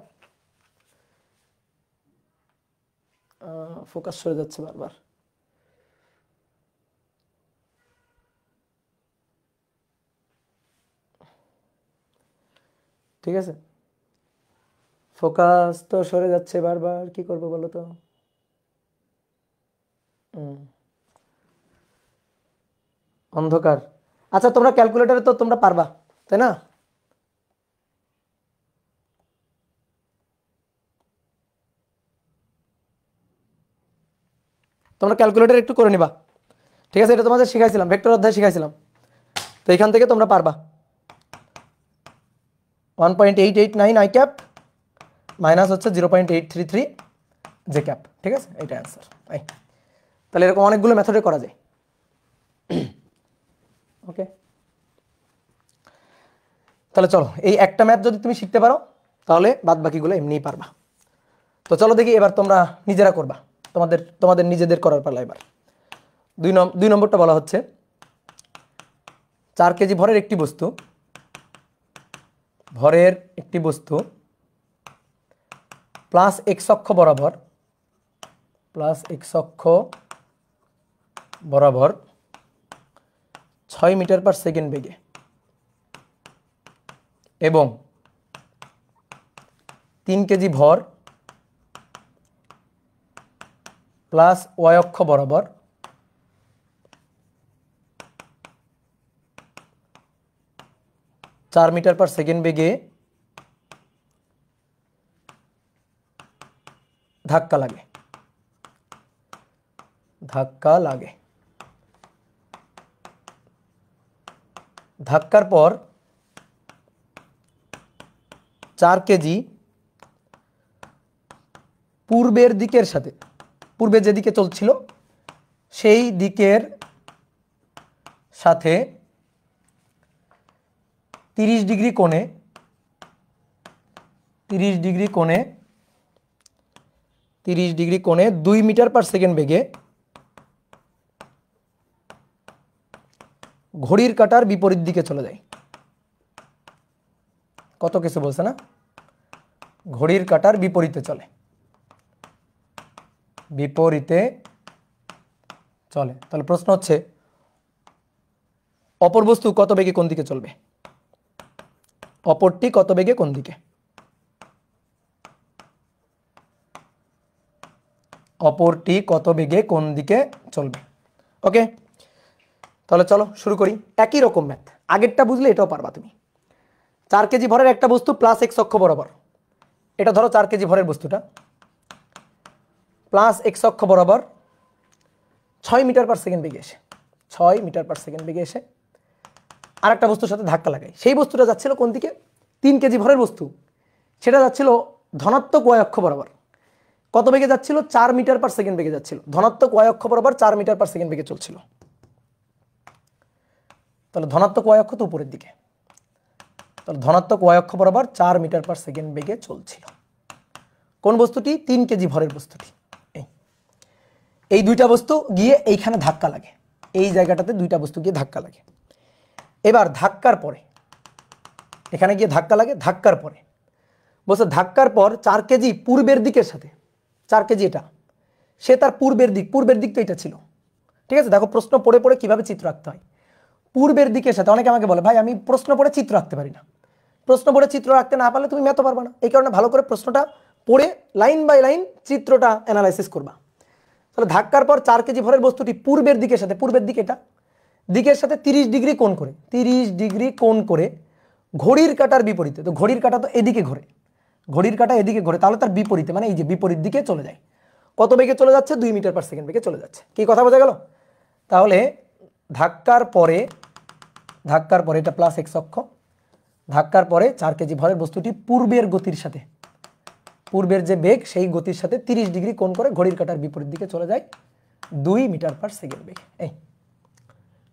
ফোকাস সরে যাচ্ছে বারবার। ঠিক আছে, ফোকাস তো সরে যাচ্ছে বারবার, কি করবো বলো তো? অন্ধকার। আচ্ছা, তোমরা ক্যালকুলেটরে তো তোমরা পারবা, তাই না? তোমরা ক্যালকুলেটর একটু করে নিবা, ঠিক আছে? এটা তোমাদের শিখাইছিলাম, ভেক্টর অধ্যায় শিখাইছিলাম, তো এখান থেকে তোমরা পারবা। 1.889 আই ক্যাপ মাইনাস হচ্ছে 0.833 জে ক্যাপ। ঠিক আছে, এটা অ্যান্সার। তাহলে এরকম অনেকগুলো মেথডে করা যায়। ওকে, তাহলে চলো, এই একটা ম্যাথ যদি তুমি শিখতে পারো তাহলে বাদ বাকিগুলো এমনিই পারবা। তো চলো দেখি এবার তোমরা নিজেরা করবা, তোমাদের নিজেদের করার পালা। এবার 2 নম্বরটা বলা হচ্ছে 4 কেজি ভরের একটি বস্তু প্লাস এক্স অক্ষ বরাবর 6 মিটার পার সেকেন্ড বেগে এবং 3 কেজি ভর প্লাস ওয়াই অক্ষ বরাবর 4 মিটার পার সেকেন্ড বেগে ধাক্কা লাগে। ধাক্কার পর 4 কেজি পূর্বে যেদিকে চলছিল সেই দিকের সাথে 30 ডিগ্রি কোণে 2 মিটার পার সেকেন্ড বেগে ঘড়ির কাঁটার বিপরীত দিকে চলে যায়। কত কিছু বলছে না? ঘড়ির কাঁটার বিপরীতে চলে। তাহলে প্রশ্ন হচ্ছে অপর বস্তু কত বেগে কোন দিকে চলবে? অপরটি কত বেগে কোন দিকে? চলবে। ওকে, তাহলে চলো শুরু করি। একই রকম ম্যাথ, আগেরটা বুঝলে এটাও পারবা তুমি। 4 কেজি ভরের একটা বস্তু প্লাস এক্স অক্ষ বরাবর, এটা ধরো 4 কেজি ভরের বস্তুটা প্লাস এক্স অক্ষ বরাবর 6 মিটার পার সেকেন্ড বেগে এসে আর একটা বস্তুর সাথে ধাক্কা লাগায়। সেই বস্তুটা যাচ্ছিল কোন দিকে? 3 কেজি ভরের বস্তু, সেটা যাচ্ছিল ধনাত্মক ওয়াই অক্ষ বরাবর। কত বেগে যাচ্ছিল? 4 মিটার পার সেকেন্ড বেগে যাচ্ছিল। ধনাত্মক ওয়াই অক্ষ বরাবর 4 মিটার পার সেকেন্ড বেগে চলছিল। তাহলে ধনাত্মক ওয়াই অক্ষ তো উপরের দিকে, তাহলে ধনাত্মক ওয়াই অক্ষ বরাবর 4 মিটার পার সেকেন্ড বেগে চলছিল। কোন বস্তুটি? 3 কেজি ভরের বস্তুটি। এই দুইটা বস্তু গিয়ে এইখানে ধাক্কা লাগে, এই জায়গাটাতে দুইটা বস্তু গিয়ে ধাক্কা লাগে। এবার ধাক্কার পরে এখানে গিয়ে ধাক্কা লাগে। ধাক্কার পর 4 কেজি পূর্বের দিকের সাথে, 4 কেজি এটা, সে তার পূর্বের দিক তো এটা ছিল। ঠিক আছে, দেখো প্রশ্ন পড়ে কিভাবে চিত্র আঁকতে হয়। পূর্বের দিকের সাথে, অনেকে আমাকে বলে ভাই আমি প্রশ্ন পড়ে চিত্র আঁকতে পারি না। প্রশ্ন পড়ে চিত্র আঁকতে না পারলে তুমি ম্যাথও পারবা না। এই কারণে ভালো করে প্রশ্নটা পড়ে লাইন বাই লাইন চিত্রটা অ্যানালাইসিস করবা। তাহলে ধাক্কার পর 4 কেজি ভরের বস্তুটি পূর্বের দিক এটা, দিকের সাথে 30 ডিগ্রি কোণ করে ঘড়ির কাঁটার বিপরীতে, তো ঘড়ির কাঁটা তো এদিকে ঘোরে, তাহলে তার বিপরীতে, মানে এই যে বিপরীত দিকে চলে যায়। কত বেগে চলে যাচ্ছে? 2 মিটার পার সেকেন্ড বেগে চলে যাচ্ছে। কি কথা বোঝা গেল? তাহলে ধাক্কার পরে এটা প্লাস এক্স অক্ষ, ধাক্কার পরে 4 কেজি ভরের বস্তুটি পূর্বের গতির সাথে পূর্বের যে বেগ সেই গতির সাথে 30 ডিগ্রি কোণ করে ঘড়ির কাঁটার বিপরীত দিকে চলে যায় 2 মিটার পার সেকেন্ড বেগে। এই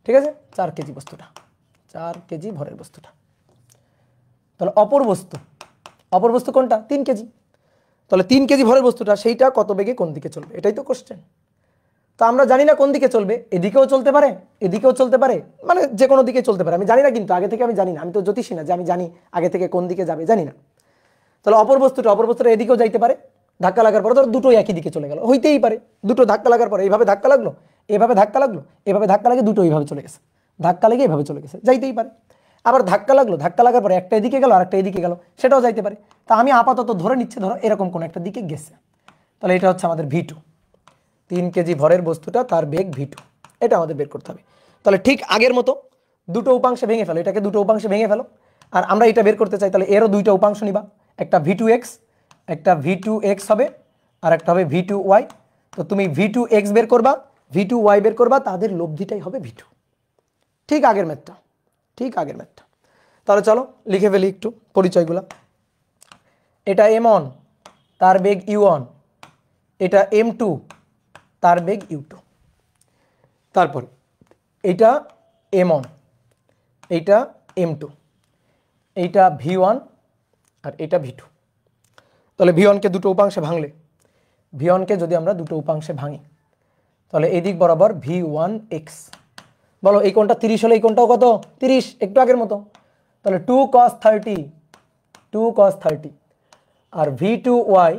ঠিক আছে, 4 কেজি বস্তুটা, 4 কেজি ভরের বস্তুটা। তাহলে অপর বস্তু কোনটা? 3 কেজি। তাহলে 3 কেজি ভরের বস্তুটা সেইটা কত বেগে কোন দিকে চলবে, এটাই তো কোশ্চেন। তো আমরা জানি না কোন দিকে চলবে, এদিকেও চলতে পারে এদিকেও চলতে পারে, মানে যে কোনো দিকে চলতে পারে, আমি জানি না, কিন্তু আগে থেকে আমি জানি না, আমি তো জ্যোতিষী না যে আমি জানি আগে থেকে কোন দিকে যাবে, জানি না। তাহলে অপর বস্তুটা এদিকেও যাইতে পারে, ধাক্কা লাগার পরে ধরো দুটোই একই দিকে চলে গেল, হইতেই পারে। দুটো ধাক্কা লাগার পরে এইভাবে ধাক্কা লাগলো, এভাবে ধাক্কা লাগলো, এভাবে ধাক্কা লাগে, দুটো এইভাবে চলে গেছে, ধাক্কা লেগে এভাবে চলে গেছে, যাইতেই পারে। আবার ধাক্কা লাগার পরে একটা এদিকে গেল আর একটা এদিকে গেল, সেটাও যাইতে পারে। তা আমি আপাতত ধরে নিচ্ছি ধরো এরকম কোন একটা দিকে গেছে, তাহলে এটা হচ্ছে আমাদের V2। 3 কেজি ভরের বস্তুটা তার বেগ V2, এটা আমাদের বের করতে হবে। তাহলে ঠিক আগের মতো দুটো উপাংশে ভেঙে ফেলো, এটাকে দুটো উপাংশে ভেঙে ফেলো। আর আমরা এটা বের করতে চাই, তাহলে এরও দুইটা উপাংশ নিবা, একটা V2x, একটা V2x হবে, আর একটা হবে V2y। তো তুমি V2x বের করবা, V2y বের করবা, তাদের লব্ধিটাই হবে V2। ঠিক আগের ম্যাথটা। তাহলে চলো লিখে ফেলি একটু পরিচয়গুলো। এটা M1, তার বেগ U1, এটা M2, তার বেগ U2। তারপর এটা M1, এইটা M2, এইটা V1 আর এটা V2। তাহলে V1কে দুটো উপাংশে ভাঙলে, V1কে যদি আমরা দুটো উপাংশে ভাঙি, তাহলে এই দিক বরাবর V1x, বলো এই কোণটা 30 হলে এই কোণটাও কত? 30, একটু আগের মতো। তাহলে 2 cos 30, আর V2y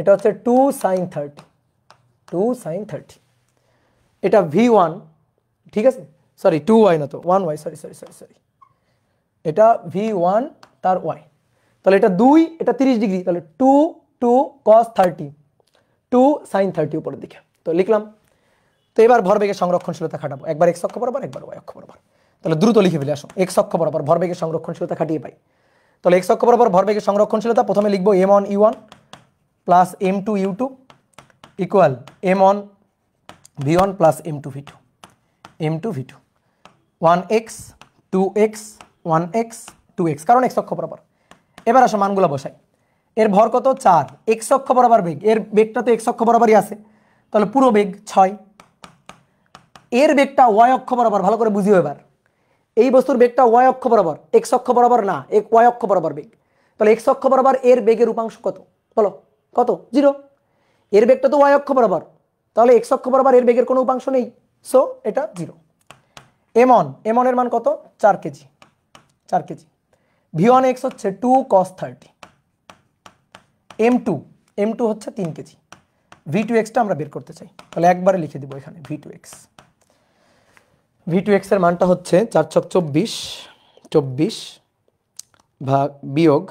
এটা হচ্ছে 2 sin 30, এটা V1, ঠিক আছে, সরি 2y না তো 1y, সরি, এটা V1 তার y। তাহলে এটা 2, এটা 30 ডিগ্রি, তাহলে 2 cos 30, 2 sin 30 উপরের দিকে, তো লিখলাম। তো এবার ভরবেগের সংরক্ষণশীলতা খাটাবো, একবার x অক্ষ বরাবর, একবার y অক্ষ বরাবর। তাহলে দ্রুত লিখে ফেলে আসো, x অক্ষ বরাবর ভরবেগের সংরক্ষণশীলতা খাটিয়ে পাই। তাহলে x অক্ষ বরাবর ভরবেগের সংরক্ষণশীলতা প্রথমে লিখবো M1 U1 plus M2 U2 equal M1 V1 plus M2 V2, 1x 2x 1x 2x, কারণ x অক্ষ বরাবর। এবার আসো মানগুলো বসাই। এর ভর কত? 4, x অক্ষ বরাবর বেগ, এর বেগটা তো x অক্ষ বরাবরই আছে, তাহলে পুরো বেগ 6। এর বেগটা y অক্ষ বরাবর, ভালো করে বুঝিও এবার, এই বস্তুর বেগটা y অক্ষ বরাবর, x অক্ষ বরাবর না, y অক্ষ বরাবর বেগ। তাহলে x অক্ষ বরাবর এর বেগের উপাংশ কত? বলো কত? 0। এর বেগটা তো y অক্ষ বরাবর, তাহলে x অক্ষ বরাবর এর বেগের কোনো উপাংশ নেই, সো এটা 0। M1 এর মান কত? 4 কেজি। V1x হচ্ছে 2 cos 30, M2 হচ্ছে 3 কেজি। V2x টা আমরা বের করতে চাই, তাহলে একবারে লিখে দিব এখানে V2x এর মানটা হচ্ছে 4 ছক 24 ভাগ বিয়োগ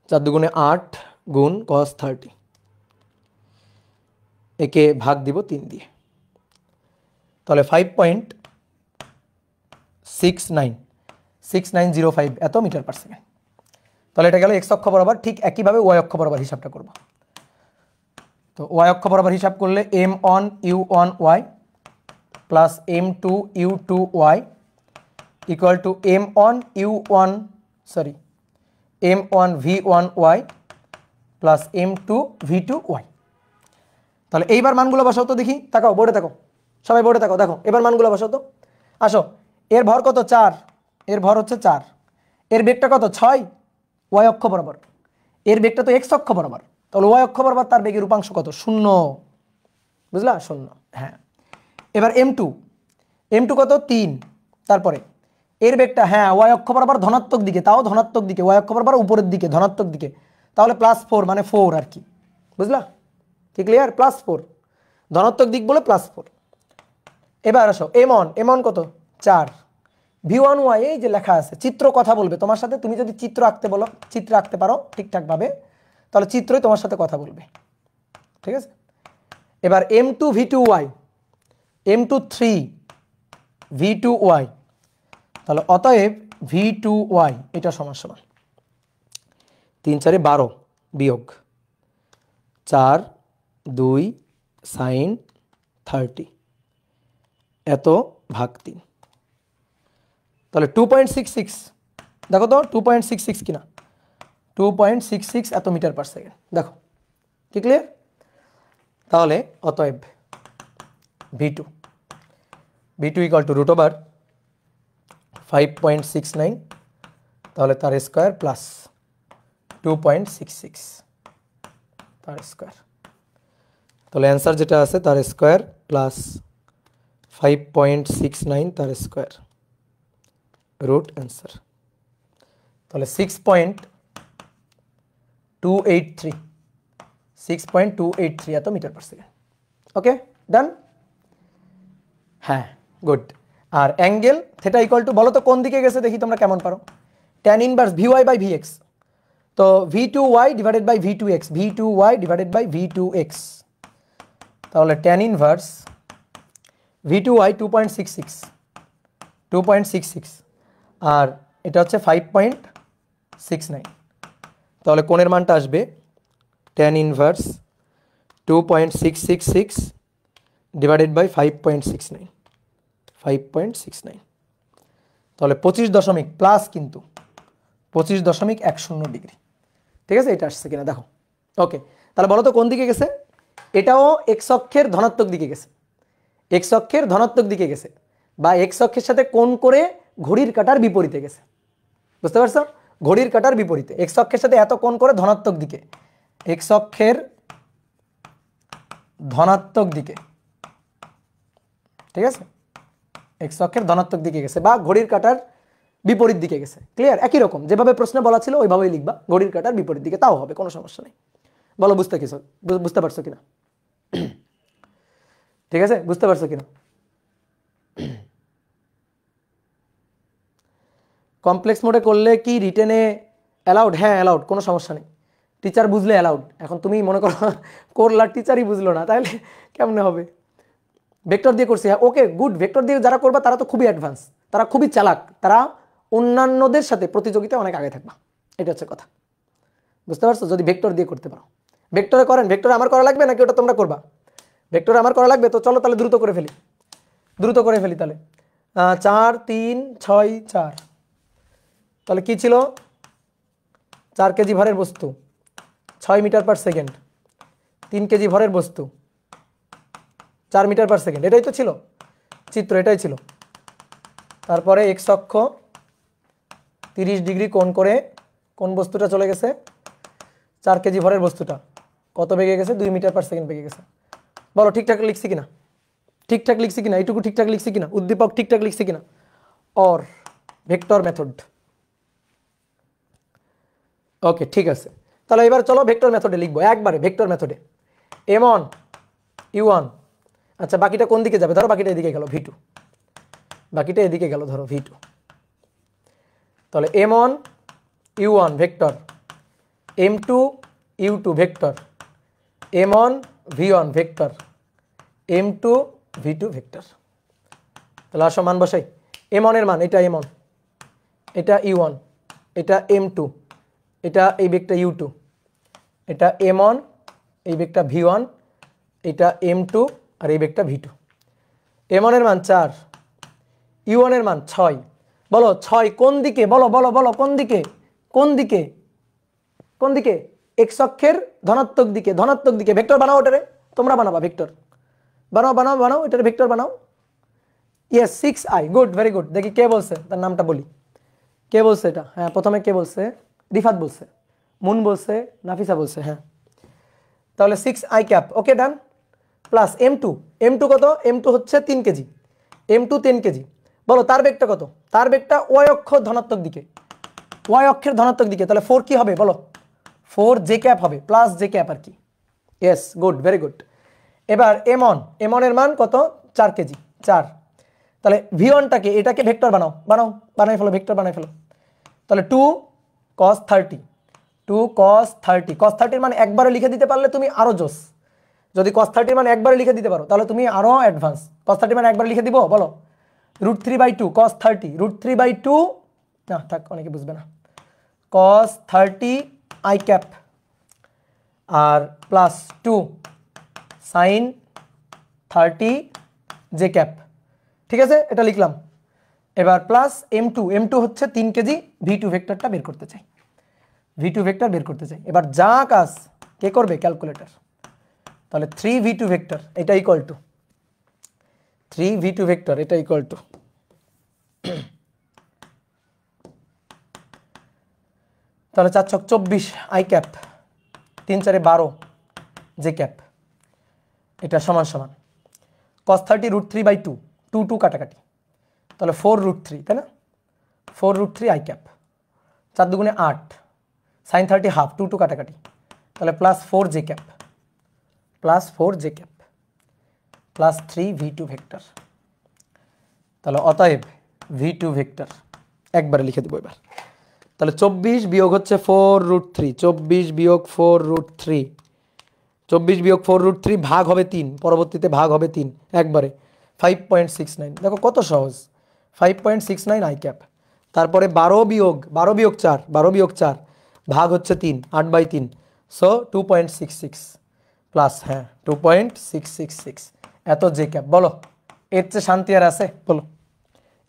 4 দুগুণে 8 গুণ cos 30, একে ভাগ দিব 3 দিয়ে, তাহলে 5.6905 এত মিটার পার সেকেন্ড। তাহলে এটা গেল x অক্ষ বরাবর। ঠিক একইভাবে y অক্ষ বরাবর হিসাবটা করব। তো y অক্ষ বরাবর হিসাব করলে M1 U1y plus M2 U2y equal to M1 V1y plus M2 V2y। তাহলে এইবার মানগুলো বসাও তো দেখি, তাকাও বোর্ডে, তাকাও সবাই বোর্ডে, তাকাও, দেখো এবার মানগুলো বসাও তো। আসো, এর ভর কত? 4, এর ভর হচ্ছে 4, এর বেগটা কত? 6 y অক্ষ বরাবর, এর বেগটা তো x অক্ষ বরাবর, তাহলে y অক্ষ বরাবর তার বেগের উপাংশ কত? 0, বুঝলা? 0, হ্যাঁ। এবার M2 কত? 3, তারপরে এর বেগটা, হ্যাঁ, y অক্ষ বরাবর ধনাত্মক দিকে, তাও ধনাত্মক দিকে, y অক্ষ বরাবর উপরের দিকে ধনাত্মক দিকে, তাহলে +4, মানে 4 আর কি, বুঝলা? কি ক্লিয়ার? +4, ধনাত্মক দিক বলে +4। এবার আসো M1 কত? 4, V1y এই যে লেখা আছে, চিত্র কথা বলবে তোমার সাথে, তুমি যদি চিত্র আঁকতে বলো, চিত্র আঁকতে পারো ঠিকঠাক ভাবে, তাহলে চিত্রই তোমার সাথে কথা বলবে, ঠিক আছে? এবার M2 V2y, M2 3 V2y, তাহলে অতএব V2y এটা সমান 3 4 12 বিয়োগ 4 2 sin 30 এত ভাগ 3, তাহলে 2.66, দেখো তো 2.66 কিনা, 2.66 এত মিটার পার সেকেন্ড। দেখো কি ক্লিয়ার? তাহলে অতএব v2 ইকুয়াল টু √5.69, তাহলে তার স্কোয়ার প্লাস 2.66 তার স্কোয়ার। তাহলে অ্যান্সার যেটা আছে তার স্কোয়ার প্লাস 5.69 তার স্কোয়ার রুট অ্যান্সার। তাহলে 6.283 এত metre per second. Okay done. হ্যাঁ গুড। আর অ্যাঙ্গেল থেটা ইকুয়াল টু, বলো তো কোন দিকে গেছে দেখি তোমরা কেমন পারো। Tan inverse VY by VX, তো V2Y divided by V2X, V2Y divided by V2X। তাহলে ট্যান ইনভার্স V2Y 2.66 আর এটা হচ্ছে 5.69, তাহলে কোণের মানটা আসবে ট্যান ইনভার্স 2.666 ডিভাইডেড বাই 5.69, তাহলে 25 প্লাস কিন্তু 25.10 ডিগ্রি। ঠিক আছে, এটা আসছে কিনা দেখো। ওকে, তাহলে বলো তো কোন দিকে গেছে? এটাও এক্স অক্ষের ধনাত্মক দিকে গেছে, এক্স অক্ষের ধনাত্মক দিকে গেছে, বা এক্স অক্ষের সাথে কোণ করে ঘড়ির কাঁটার বিপরীতে গেছে। বুঝতে পারছো? ঘড়ির কাঁটার বিপরীতে, এক্স অক্ষের সাথে এত কোণ করে ধনাত্মক দিকে, এক্স অক্ষের ধনাত্মক দিকে। ঠিক আছে, এক্স অক্ষের ধনাত্মক দিকে গেছে বা ঘড়ির কাঁটার বিপরীত দিকে গেছে। ক্লিয়ার? একই রকম যেভাবে প্রশ্নে বলা ছিল ওইভাবেই লিখবা, ঘড়ির কাঁটার বিপরীত দিকে, তাও হবে, কোনো সমস্যা নেই। বলো বুঝতে পারছো কিনা? ঠিক আছে, বুঝতে পারছো কিনা? কমপ্লেক্স মোডে করলে কি রিটেনে অ্যালাউড? হ্যাঁ অ্যালাউড, কোনো সমস্যা নেই। টিচার বুঝলে অ্যালাউড। এখন তুমি মনে করো করলার টিচারই বুঝলো না, তাহলে কেমনে হবে? ভেক্টর দিয়ে করছি, হ্যাঁ ওকে গুড। ভেক্টর দিয়ে যারা করবা তারা তো খুবই অ্যাডভান্স, তারা খুবই চালাক, তারা অন্যান্যদের সাথে প্রতিযোগিতায় অনেক আগে থাকবা, এটা হচ্ছে কথা। বুঝতে পারছো? যদি ভেক্টর দিয়ে করতে পারো। ভেক্টরে করেন, ভেক্টরে আমার করা লাগবে নাকি ওটা তোমরা করবা? ভেক্টরে আমার করা লাগবে, তো চলো তাহলে দ্রুত করে ফেলি তাহলে 4 3 6 4। তাহলে কি ছিল? 4 কেজি ভরের বস্তু 6 মিটার পার সেকেন্ড, 3 কেজি ভরের বস্তু 4 মিটার পার সেকেন্ড, এটাই তো ছিল চিত্র, এটাই ছিল। তারপরে এক্স অক্ষ 30 ডিগ্রি কোণ করে কোন বস্তুটা চলে গেছে? 4 কেজি ভরের বস্তুটা কত বেগে গেছে? 2 মিটার পার সেকেন্ড বেগে গেছে। বলো ঠিকঠাক লিখছি কিনা? এইটুকু ঠিকঠাক লিখছি কিনা? উদ্দীপক ঠিকঠাক লিখছি কিনা? Or vector method. ওকে ঠিক আছে, তাহলে এবার চলো ভেক্টর মেথডে লিখবো একবারে। ভেক্টর মেথডে m1 u1, আচ্ছা বাকিটা কোন দিকে যাবে? ধরো বাকিটা এদিকে গেল v2, বাকিটা এদিকে গেল ধরো v2। তাহলে m1 u1 vector, m2 u2 vector, m1 v1 vector, m2 v2 vector. তাহলে আসো মান বসাই। m1 এর মান এটা m1, এটা u1, এটা m2, এটা এই বেগটা u2, এটা m1, এই বেগটা v1, এটা m2 আর এই বেগটা v2। m1 এর মান 4, u1 এর মান 6। বলো 6 কোন দিকে? বলো বলো বলো কোন দিকে? কোন দিকে? কোন দিকে? এক্স অক্ষের ধনাত্মক দিকে, ধনাত্মক দিকে। ভেক্টর বানাও ওটারে, তোমরা বানাবা ভেক্টর, বানাও এটারে ভেক্টর বানাও। Yes 6i, good, very good. দেখি কে বলছে, তার নামটা বলি। কে বলছে এটা? হ্যাঁ প্রথমে কে বলছে? রিফাত বলছে, মুন বলছে, নাফিসা বলছে। হ্যাঁ তাহলে 6i ক্যাপ। ওকে ডান। প্লাস m2 কত? m2 হচ্ছে 3 কেজি, m2 10 কেজি। বলো তার বেগটা কত? তার বেগটা y অক্ষ ধনাত্মক দিকে, y অক্ষের ধনাত্মক দিকে। তাহলে 4 কি হবে বলো? 4 j ক্যাপ হবে, প্লাস j ক্যাপ আর কি। Yes good, very good. এবার m1 এর মান কত? 4 কেজি, 4। তাহলে v1টাকে, এটাকে ভেক্টর বানাই ফেলো, ভেক্টর বানাই ফেলো। তাহলে 2 cos 30, 2 cos 30। cos 30 মান একবারে লিখে দিতে পারলে তুমি আরো জোস। যদি cos 30 মান একবারে লিখে দিতে পারো তাহলে তুমি আরো অ্যাডভান্স। cos 30 মান একবারে লিখে দিব, বলো √3/2 cos 30, √3/2 না থাক, অনেকে বুঝবে না। cos 30 i ক্যাপ আর প্লাস 2 sin 30 j ক্যাপ। ঠিক আছে, এটা লিখলাম। এবার প্লাস m2 হচ্ছে 3 কেজি, v2 ভেক্টরটা বের করতে চাই। v2 ভেক্টর বের করতে চাই। এবার যা কাজ কে করবে? ক্যালকুলেটর। তাহলে 3v2 ভেক্টর এটা ইকুয়াল টু 3v2 ভেক্টর এটা ইকুয়াল টু তাহলে 4 ছক 24 আই ক্যাপ 3 4 12 জে ক্যাপ এটা সমান সমান cos 30 √3/2 2 2 কাটাকাটি তাহলে 4 √3 তাই না 4 √3 আই ক্যাপ 4 দুগুণে 8 sin 30 হাফ 2 2 কাটাকাটি তাহলে plus 4 J cap plus 4 J cap plus 3v2 vector. তাহলে অতএব v2 ভেক্টর একবারে লিখে দেবো এবার। তাহলে 24 বিয়োগ হচ্ছে 4 √3 24 বিয়োগ 4 √3 24 বিয়োগ 4 √3 ভাগ হবে 3 পরবর্তীতে ভাগ হবে 3 একবারে 5.69 দেখো কত সহজ 5.69 আই ক্যাপ। তারপরে 12 বিয়োগ 4 ভাগ হচ্ছে 3 8/3 সো 2.66 প্লাস 2.666 এত জে ক্যাপ। বলো এর চেয়ে শান্তি আর আছে? বলো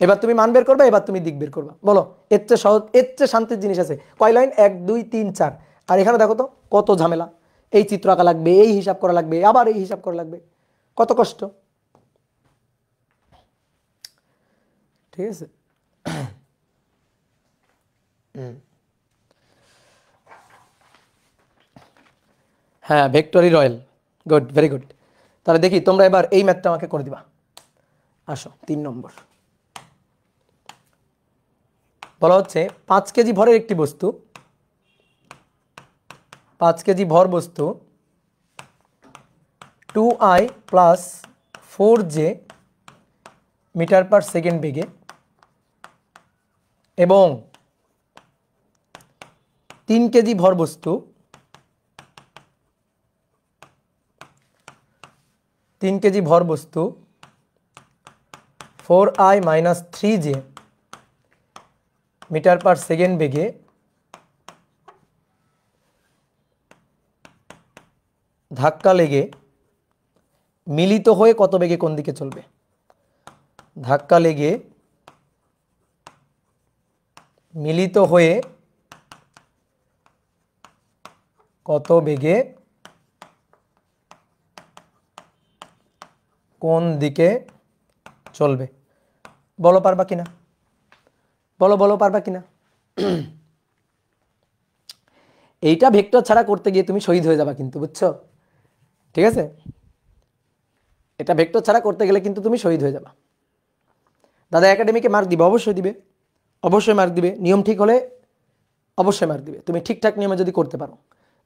এবার তুমি মান বের করবে, এবার তুমি দিক বের করবা। বলো এর চেয়ে সহজ এর চেয়ে শান্তির জিনিস আছে? কয় লাইন? 1 2 3 4। আর এখানে দেখো তো কত ঝামেলা, এই চিত্র আঁকা লাগবে, এই হিসাব করা লাগবে, আবার এই হিসাব করা লাগবে, কত কষ্ট। ঠিক আছে হ্যাঁ victory royal good very good. তাহলে দেখি তোমরা এবার এই ম্যাথটা আমাকে করে দিবা। আসো 3 নম্বর বলা হচ্ছে 5 কেজি ভরের একটি বস্তু 5 কেজি ভর বস্তু 2i plus 4j metre per second বেগে এবং 3 কেজি ভর বস্তু 3 কেজি ভর বস্তু 4i minus 3j metre per second বেগে ধাক্কা লেগে মিলিত হয়ে কত বেগে কোন দিকে চলবে? ধাক্কা লেগে মিলিত হয়ে কত বেগে কোন দিকে চলবে? বলো পারবা কিনা? বলো পারবা কিনা? এইটা ভেক্টর ছাড়া করতে গিয়ে তুমি শহীদ হয়ে যাবা কিন্তু, বুঝছো? ঠিক আছে, এটা ভেক্টর ছাড়া করতে গেলে কিন্তু তুমি শহীদ হয়ে যাবা। দাদা একাডেমিকে মার্ক দিবে? অবশ্যই দিবে, অবশ্যই মার্ক দিবে। নিয়ম ঠিক হলে অবশ্যই মার্ক দিবে, তুমি ঠিকঠাক নিয়মে যদি করতে পারো।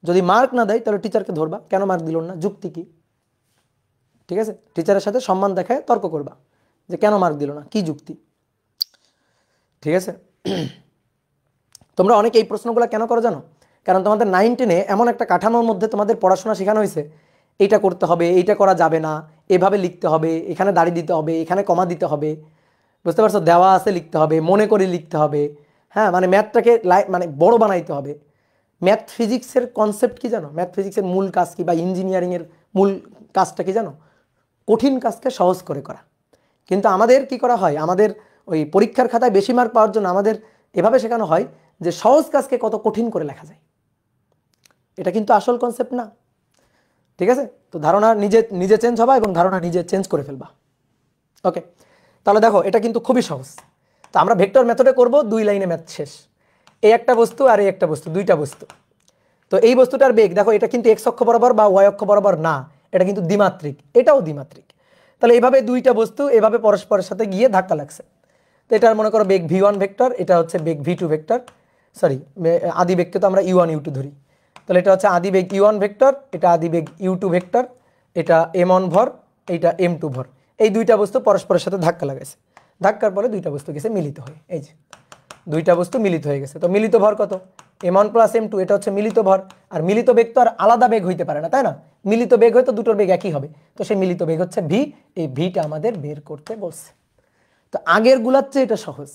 যদি মার্ক না দেয় তাহলে টিচারকে ধরবা, কেন মার্ক দিল না, যুক্তি কি? ঠিক আছে, টিচারের সাথে সম্মান দেখায় তর্ক করবা যে কেন মার্ক দিল না, কি যুক্তি। ঠিক আছে, তোমরা অনেকে এই প্রশ্নগুলো কেন করো জানো? কারণ তোমাদের 9 10-এ এমন একটা কাঠামোর মধ্যে তোমাদের পড়াশোনা শেখানো হয়েছে, এইটা করতে হবে, এইটা করা যাবে না, এভাবে লিখতে হবে, এখানে দাড়ি দিতে হবে, এখানে কমা দিতে হবে, বুঝতে পারছো? দেওয়া আছে লিখতে হবে, মনে করে লিখতে হবে। হ্যাঁ, মানে ম্যাথটাকে মানে বড় বানাইতে হবে। ম্যাথ ফিজিক্সের কনসেপ্ট কি জানো? ম্যাথ ফিজিক্সের মূল কাজ কি, বা ইঞ্জিনিয়ারিংয়ের মূল কাজটা কি জানো? কঠিন কাজকে সহজ করে করা। কিন্তু আমাদের কি করা হয়, আমাদের ওই পরীক্ষার খাতায় বেশি মার্ক পাওয়ার জন্য আমাদের এভাবে শেখানো হয় যে সহজ কাজকে কত কঠিন করে লেখা যায়। এটা কিন্তু আসল কনসেপ্ট না। ঠিক আছে, তো ধারণা নিজে নিজে চেঞ্জ হবা এবং ধারণা নিজে চেঞ্জ করে ফেলবা। ওকে, তাহলে দেখো এটা কিন্তু খুবই সহজ। তো আমরা ভেক্টর মেথডে করব, 2 লাইনে ম্যাথ শেষ। এই একটা বস্তু আর এই একটা বস্তু, দুইটা বস্তু। তো এই বস্তুটার বেগ দেখো, এটা কিন্তু এক্স অক্ষ বরাবর বা ওয়াই অক্ষ বরাবর না, এটা কিন্তু দ্বিমাত্রিক, এটাও দ্বিমাত্রিক। তাহলে এইভাবে দুইটা বস্তু এভাবে পরস্পরের সাথে গিয়ে ধাক্কা লাগছে। তো এটার মনে করো বেগ v1 ভেক্টর, এটা হচ্ছে বেগ v2 ভেক্টর, সরি আদি বেগকে তো আমরা u1 u2 ধরি। তাহলে এটা হচ্ছে আদি বেগ u1 ভেক্টর, এটা আদি বেগ u2 ভেক্টর, এটা m1 ভর, এইটা m2 ভর। এই দুইটা বস্তু পরস্পরের সাথে ধাক্কা লাগাইছে, ধাক্কার পরে দুইটা বস্তু গেছে মিলিত হয়ে, এই যে দুইটা বস্তু মিলিত হয়ে গেছে। তো মিলিত ভর কত? m1 প্লাস m2, এটা হচ্ছে মিলিত ভর। আর মিলিত বেগ তো আর আলাদা বেগ হইতে পারে না, তাই না? মিলিত বেগ হয়তো দুটোর বেগ একই হবে, তো সেই মিলিত বেগ হচ্ছে v। এই ভিটা আমাদের বের করতে বলছে। তো আগের গুলার চেয়ে এটা সহজ।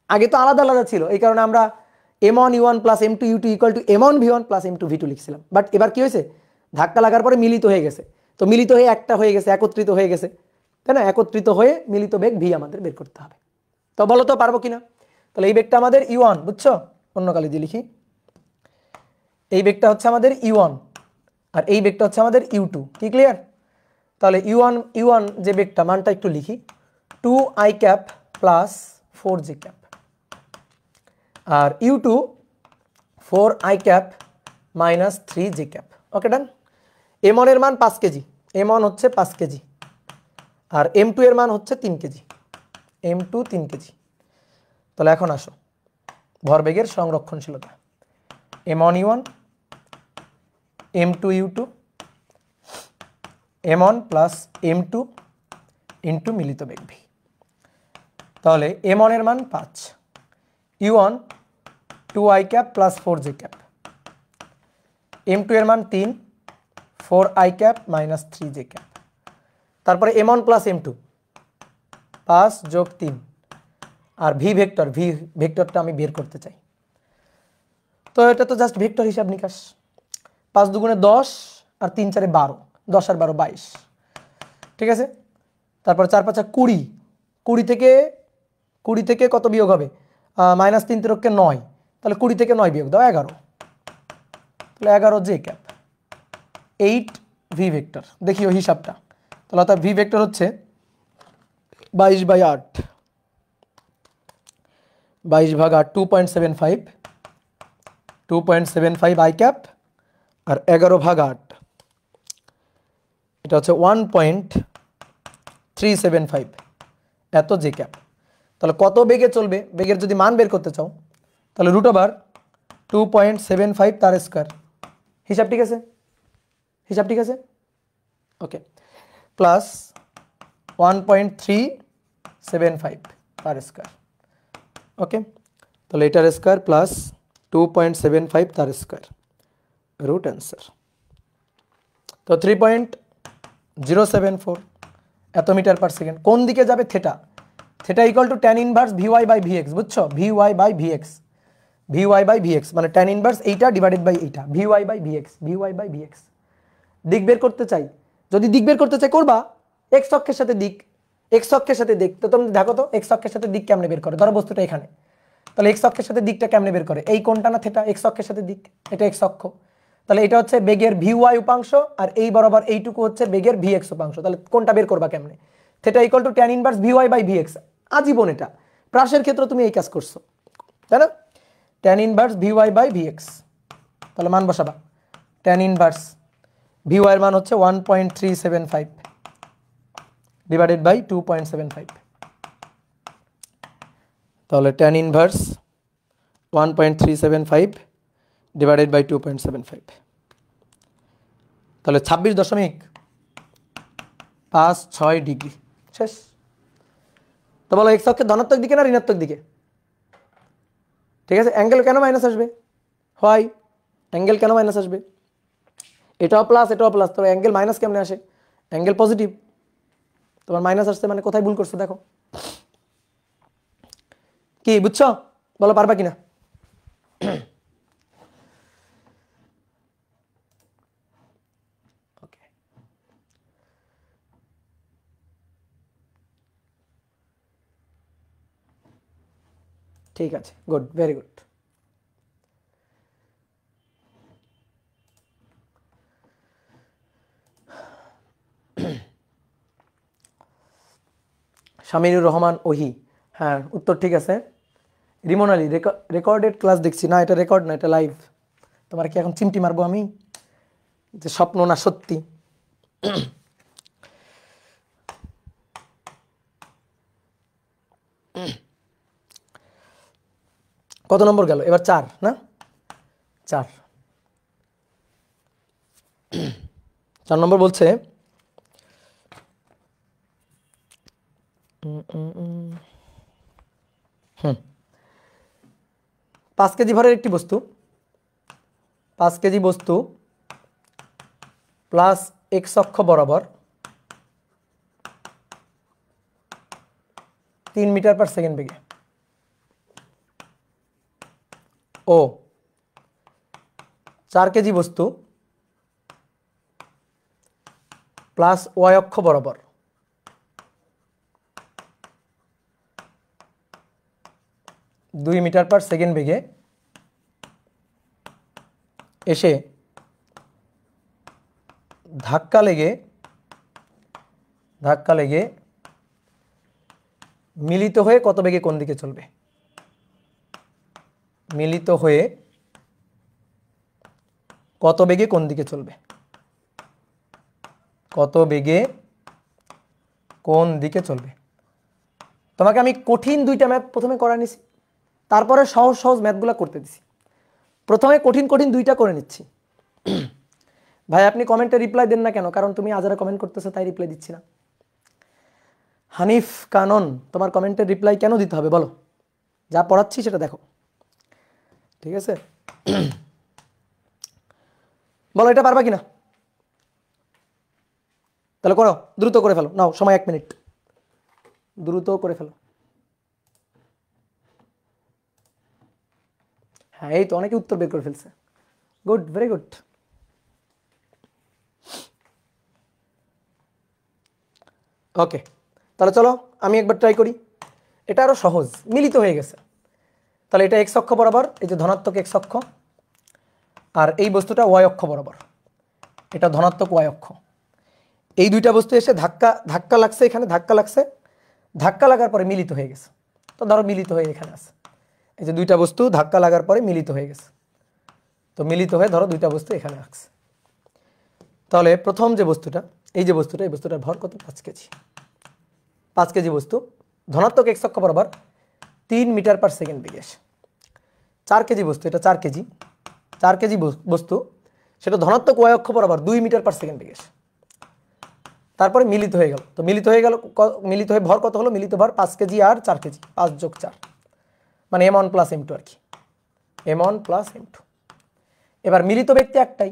আগে তো আলাদা আলাদা ছিল, এই কারণে আমরা m1 u1 plus m2 u2 equal to m1 v1 plus m2 v2 লিখছিলাম। বাট এবার কি হয়েছে, ধাক্কা লাগার পরে মিলিত হয়ে গেছে। তো মিলিত হয়ে একটা হয়ে গেছে, একত্রিত হয়ে গেছে, তাই না? একত্রিত হয়ে মিলিত বেগ v আমাদের বের করতে হবে। তো বলো তো পারবো কিনা? তাহলে এই বেগটা আমাদের u1, বুঝছো? অন্য কালি দিয়ে লিখি, এই বেগটা হচ্ছে আমাদের u1 আর এই বেগটা হচ্ছে আমাদের u2। কি ক্লিয়ার? তাহলে u1 যে বেগটা মানটা একটু লিখি, 2i cap plus 4j cap, আর u2 4i cap minus 3j cap. Okay done. m1 এর মান 5 কেজি, m1 হচ্ছে 5 কেজি, আর m2 এর মান হচ্ছে 3 কেজি, m2 3 কেজি। তাহলে এখন আসো ভরবেগের সংরক্ষণশীলতা, m1 u1 m2 u2 m1 plus m2 into মিলিত বেগ v। তাহলে m1 এর মান 5, u1 2i cap plus 4j cap, m2 এর মান 3, 4i cap minus 3j cap. তারপরে m1 প্লাস m2 5 যোগ 3, আর ভি ভেক্টরটা আমি বের করতে চাই। তো এটা তো জাস্ট ভেক্টর হিসাব নিকাশ। 5 দুগুণে 10 আর 3 4 12, 10 আর 12 22, ঠিক আছে। তারপর 4 5 20, 20 থেকে কত বিয়োগ হবে, মাইনাস 3 তিরককে 9, তাহলে 20 থেকে 9 বিয়োগ দাও 11, তাহলে 11j ক্যাপ 8 ভি ভেক্টর। দেখিও হিসাবটা, তাহলে অর্থাৎ ভি ভেক্টর হচ্ছে 22/8, 22/8 2.75 i ক্যাপ, আর 11/8 এটা হচ্ছে 1.375 এত জে ক্যাপ। তাহলে কত বেগে চলবে, বেগের যদি মান বের করতে চাও তাহলে √2.75 তার স্কয়ার। হিসাব ঠিক আছে? হিসাব ঠিক আছে? ওকে, প্লাস 1.375 তার স্কয়ার। ওকে, তাহলে এটার স্কয়ার প্লাস 2.75 তার স্কয়ার, রুট অ্যান্সার। তো 3.074 এত মিটার পার সেকেন্ড। কোন দিকে যাবে? Theta. Theta equal to tan inverse VY by v x, বুঝছো? V y by v x, v y by v x মানে ট্যান ইনভার্স এইটা ডিভাইডেড বাই এইটা, v y by v x, v y by v x. দিক বের করতে চাই, যদি দিক বের করতে চাই করবা এক্স অক্ষের সাথে দিক, এক্স অক্ষের সাথে দিক। তো তুমি দেখো তো এক্স অক্ষের সাথে দিক কেমনে বের করে, ধরো বস্তুটা এখানে, তাহলে এক্স অক্ষের সাথে দিকটা কেমনে বের করে? এই কোণটা না থেটা, এক্স অক্ষের সাথে দিক, এটা এক্স অক্ষ। তাহলে এটা হচ্ছে বেগের ভিওয়াই উপাংশ, আর এই বরাবর এইটুকু হচ্ছে বেগের ভিএক্স উপাংশ। তাহলে কোনটা বের করবা কেমনে? Theta equal to tan inverse VY by VX. আজীবন এটা প্রাসের ক্ষেত্রে তুমি এই কাজ করছো, তাই না? Tan inverse VY by VX, তাহলে মান বসাবা। ট্যান ইনভার্স ভিওয়াই এর মান হচ্ছে 1.375 ডিভাইডেড বাই 2.75, তাহলে ট্যান ইনভার্স 1.375 ডিভাইডেড বাই 2.75, তাহলে 26.56 ডিগ্রি। শেষ। তো বলো এক্স অক্ষের ধনাত্মক দিকে না ঋণাত্মক দিকে? ঠিক আছে, অ্যাঙ্গেল কেন মাইনাস আসবে? হয়, অ্যাঙ্গেল কেন মাইনাস আসবে? এটাও প্লাস এটাও প্লাস, তবে অ্যাঙ্গেল মাইনাস কেমনে আসে? অ্যাঙ্গেল পজিটিভ, তোমার মাইনাস আসছে মানে কোথায় ভুল করছো দেখো। কি বুঝছো? বলো পারবা কিনা? ওকে, ঠিক আছে, good, very good. Saminur Rahman ওহি, হ্যাঁ উত্তর ঠিক আছে। রিমন আলী, রেকর্ডেড ক্লাস দেখছি না, এটা রেকর্ড না, এটা লাইভ। তোমার কি এখন চিমটি মারবো আমি যে স্বপ্ন না সত্যি? কত নম্বর গেল এবার? 4 না? 4 নম্বর বলছে 5 কেজি ভরের একটি বস্তু, 5 কেজি বস্তু প্লাস এক্স অক্ষ বরাবর 3 মিটার পার সেকেন্ড বেগে ও 4 কেজি বস্তু প্লাস ওয়াই অক্ষ বরাবর 2 মিটার পার সেকেন্ড বেগে এসে ধাক্কা লেগে মিলিত হয়ে কত বেগে কোন দিকে চলবে? মিলিত হয়ে কত বেগে কোন দিকে চলবে? কত বেগে কোন দিকে চলবে? তোমাকে আমি কঠিন দুইটা ম্যাথ প্রথমে করা নিছি, তারপরে সহজ সহজ ম্যাথগুলো করতে দিছি। প্রথমে কঠিন কঠিন দুইটা করে নিচ্ছি। ভাই আপনি কমেন্টে রিপ্লাই দেন না কেন? কারণ তুমি আজারা কমেন্ট করতেছো তাই রিপ্লাই দিচ্ছি না। হানিফ কানন, তোমার কমেন্টের রিপ্লাই কেন দিতে হবে বলো? যা পড়াচ্ছি সেটা দেখো, ঠিক আছে? বলো এটা পারবা কিনা? তাহলে করো, দ্রুত করে ফেলো, নাও সময় 1 মিনিট, দ্রুত করে ফেলো। হ্যাঁ এই তো অনেকে উত্তর বের করে ফেলছে, গুড, ভেরি গুড। ওকে, তাহলে চলো আমি একবার ট্রাই করি। এটা আরো সহজ, মিলিত হয়ে গেছে। তাহলে এটা এক্স অক্ষ বরাবর, এই যে ধনাত্মক এক্স অক্ষ, আর এই বস্তুটা ওয়াই অক্ষ বরাবর, এটা ধনাত্মক ওয়াই অক্ষ। এই দুইটা বস্তু এসে ধাক্কা লাগছে, এখানে ধাক্কা লাগার পরে মিলিত হয়ে গেছে। তো ধরো মিলিত হয়ে এখানে আছে, এই যে দুইটা বস্তু ধাক্কা লাগার পরে মিলিত হয়ে গেছে। তো মিলিত হয়ে ধরো দুইটা বস্তু এখানে রাখছে। তাহলে প্রথম যে বস্তুটা, এই বস্তুটার ভর কত? 5 কেজি। 5 কেজি বস্তু ধনাত্মক এক্স অক্ষ বরাবর 3 মিটার পার সেকেন্ড বেগে আসে। 4 কেজি বস্তু, এটা 4 কেজি, 4 কেজি বস্তু সেটা ধনাত্মক ওয়াই অক্ষ বরাবর 2 মিটার পার সেকেন্ড বেগে আসে। তারপরে মিলিত হয়ে গেল। তো মিলিত হয়ে ভর কত হলো? মিলিত ভর 5 কেজি আর 4 কেজি, 5 যোগ 4 মানে m1 প্লাস m2 আর কি, m1 প্লাস m2। এবার মিলিত বেগ তো একটাই,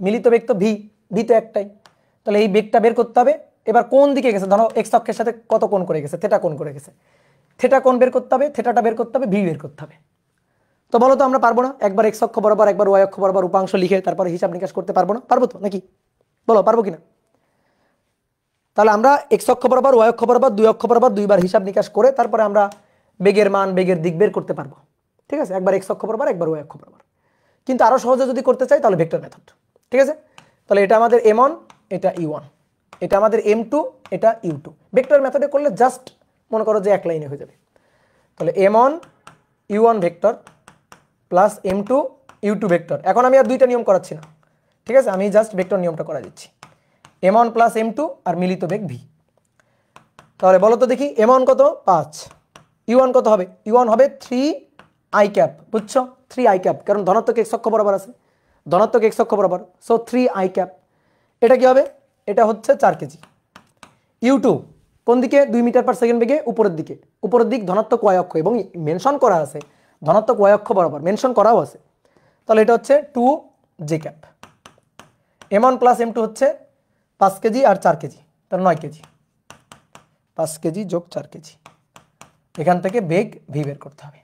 মিলিত বেগ তো ভি তো একটাই, তাহলে এই বেগটা বের করতে হবে। এবার কোন দিকে গেছে? ধরো এক্স অক্ষের সাথে কত কোণ করে গেছে? থেটা কোণ করে গেছে। থেটা কোণ বের করতে হবে, থেটাটা বের করতে হবে, ভি বের করতে হবে। তো বলো তো আমরা পারবো না? একবার এক্স অক্ষ বরাবর একবার ওয়াই অক্ষ বরাবর উপাংশ লিখে তারপরে হিসাব নিকাশ করতে পারবো না? পারবো তো নাকি? বলো পারবো কিনা? তাহলে আমরা এক্স অক্ষ বরাবর ওয়াই অক্ষ বরাবর দুই অক্ষ বরাবর দুইবার হিসাব নিকাশ করে তারপরে আমরা বেগের মান বেগের দিক বের করতে পারবো, ঠিক আছে? একবার এক্স অক্ষ বরাবর একবার ওয়াই অক্ষ বরাবর। কিন্তু আরো সহজে যদি করতে চাই তাহলে ভেক্টর মেথড, ঠিক আছে? তাহলে এটা আমাদের m1, এটা e1, এটা আমাদের m2, এটা u2। ভেক্টর মেথডে করলে জাস্ট মনে করো যে এক লাইনে হয়ে যাবে। তাহলে m1 u1 vector plus m2 u2 vector. এখন আমি আর দুইটা নিয়ম করাচ্ছি না, ঠিক আছে? আমি জাস্ট ভেক্টর নিয়মটা করা দিচ্ছি। m1 প্লাস m2 আর মিলিত বেগ v। তাহলে বলো তো দেখি m1 কত? 5, u1 কত হবে? u1 হবে 3i ক্যাপ, বুঝছো? 3i ক্যাপ, কারণ ধনাত্মক এক্স অক্ষ বরাবর আছে, ধনাত্মক এক্স অক্ষ বরাবর, সো 3i ক্যাপ। এটা কি হবে? এটা হচ্ছে 4 কেজি। u2 কোন দিকে? 2 মিটার পার সেকেন্ড বেগে উপরের দিকে, উপরের দিক ধনাত্মক ওয়াই অক্ষ, এবং মেনশন করা আছে ধনাত্মক ওয়াই অক্ষ বরাবর, মেনশন করাও আছে। তাহলে এটা হচ্ছে 2j cap. m1 plus m2 হচ্ছে 5 কেজি আর 4 কেজি, তাহলে 9 কেজি। 5 কেজি যোগ 4 কেজি, এখান থেকে বেগ ভি বের করতে হবে।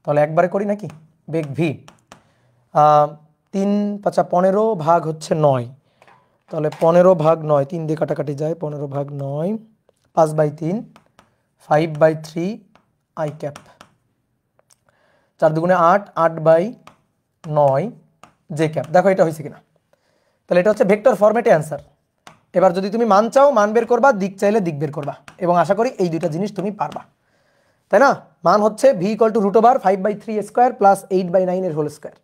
তাহলে একবারে করি নাকি? বেগ ভি 3 5 15 ভাগ হচ্ছে 9, তাহলে 15 ভাগ 9, 3 দিয়ে কাটাকাটি যায়, 15 ভাগ 9, 5/3, 5/3 আই ক্যাপ, 4 দুগুণে 8, 8/9 জে ক্যাপ। দেখো এটা হয়েছে কিনা? তাহলে এটা হচ্ছে ভেক্টর ফরম্যাটে অ্যান্সার। এবার যদি তুমি মান চাও মান বের করবা, দিক চাইলে দিক বের করবা, এবং আশা করি এই দুইটা জিনিস তুমি পারবা, তাই না? মান হচ্ছে v = √5/3 স্কয়ার প্লাস 8/9 এর হোল স্কয়ার,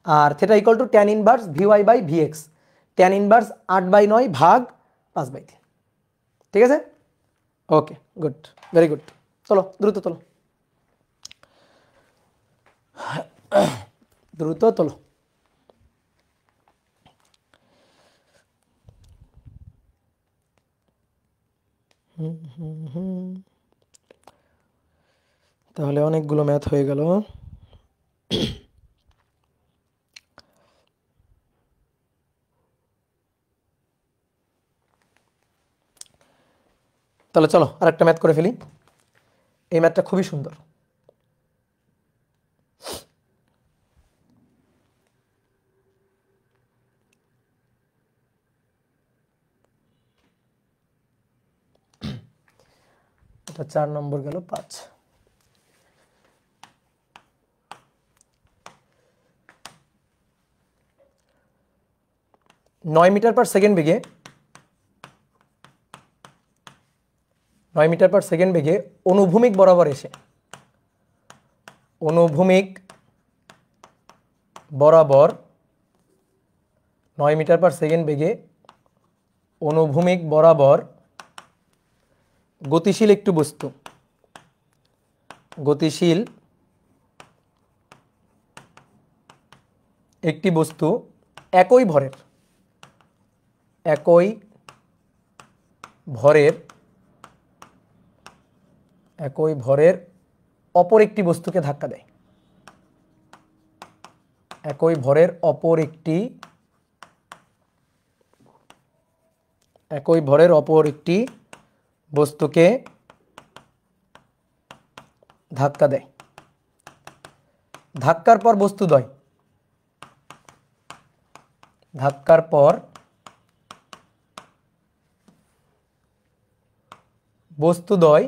আর theta = tan inverse vy/vx, tan inverse 8/9 ভাগ 5/3, ঠিক আছে? Okay, good, very good. চলো দ্রুত তোলো, দ্রুত তোলো। তাহলে অনেকগুলো ম্যাথ হয়ে গেল। তাহলে চলো আরেকটা ম্যাথ করে ফেলি। এই ম্যাথটা খুবই সুন্দর। এটা 4 নম্বর গেল, 5। 9 মিটার পার সেকেন্ড বেগে 9 মিটার পার সেকেন্ড বেগে অনুভূমিক বরাবর এসে অনুভূমিক বরাবর 9 মিটার পার সেকেন্ড বেগে অনুভূমিক বরাবর গতিশীল একটি বস্তু গতিশীল একটি বস্তু একই ভরের অপর একটি বস্তুকে ধাক্কা দেয় একই ভরের অপর একটি বস্তুকে ধাক্কা দেয়। ধাক্কার পর বস্তুদ্বয়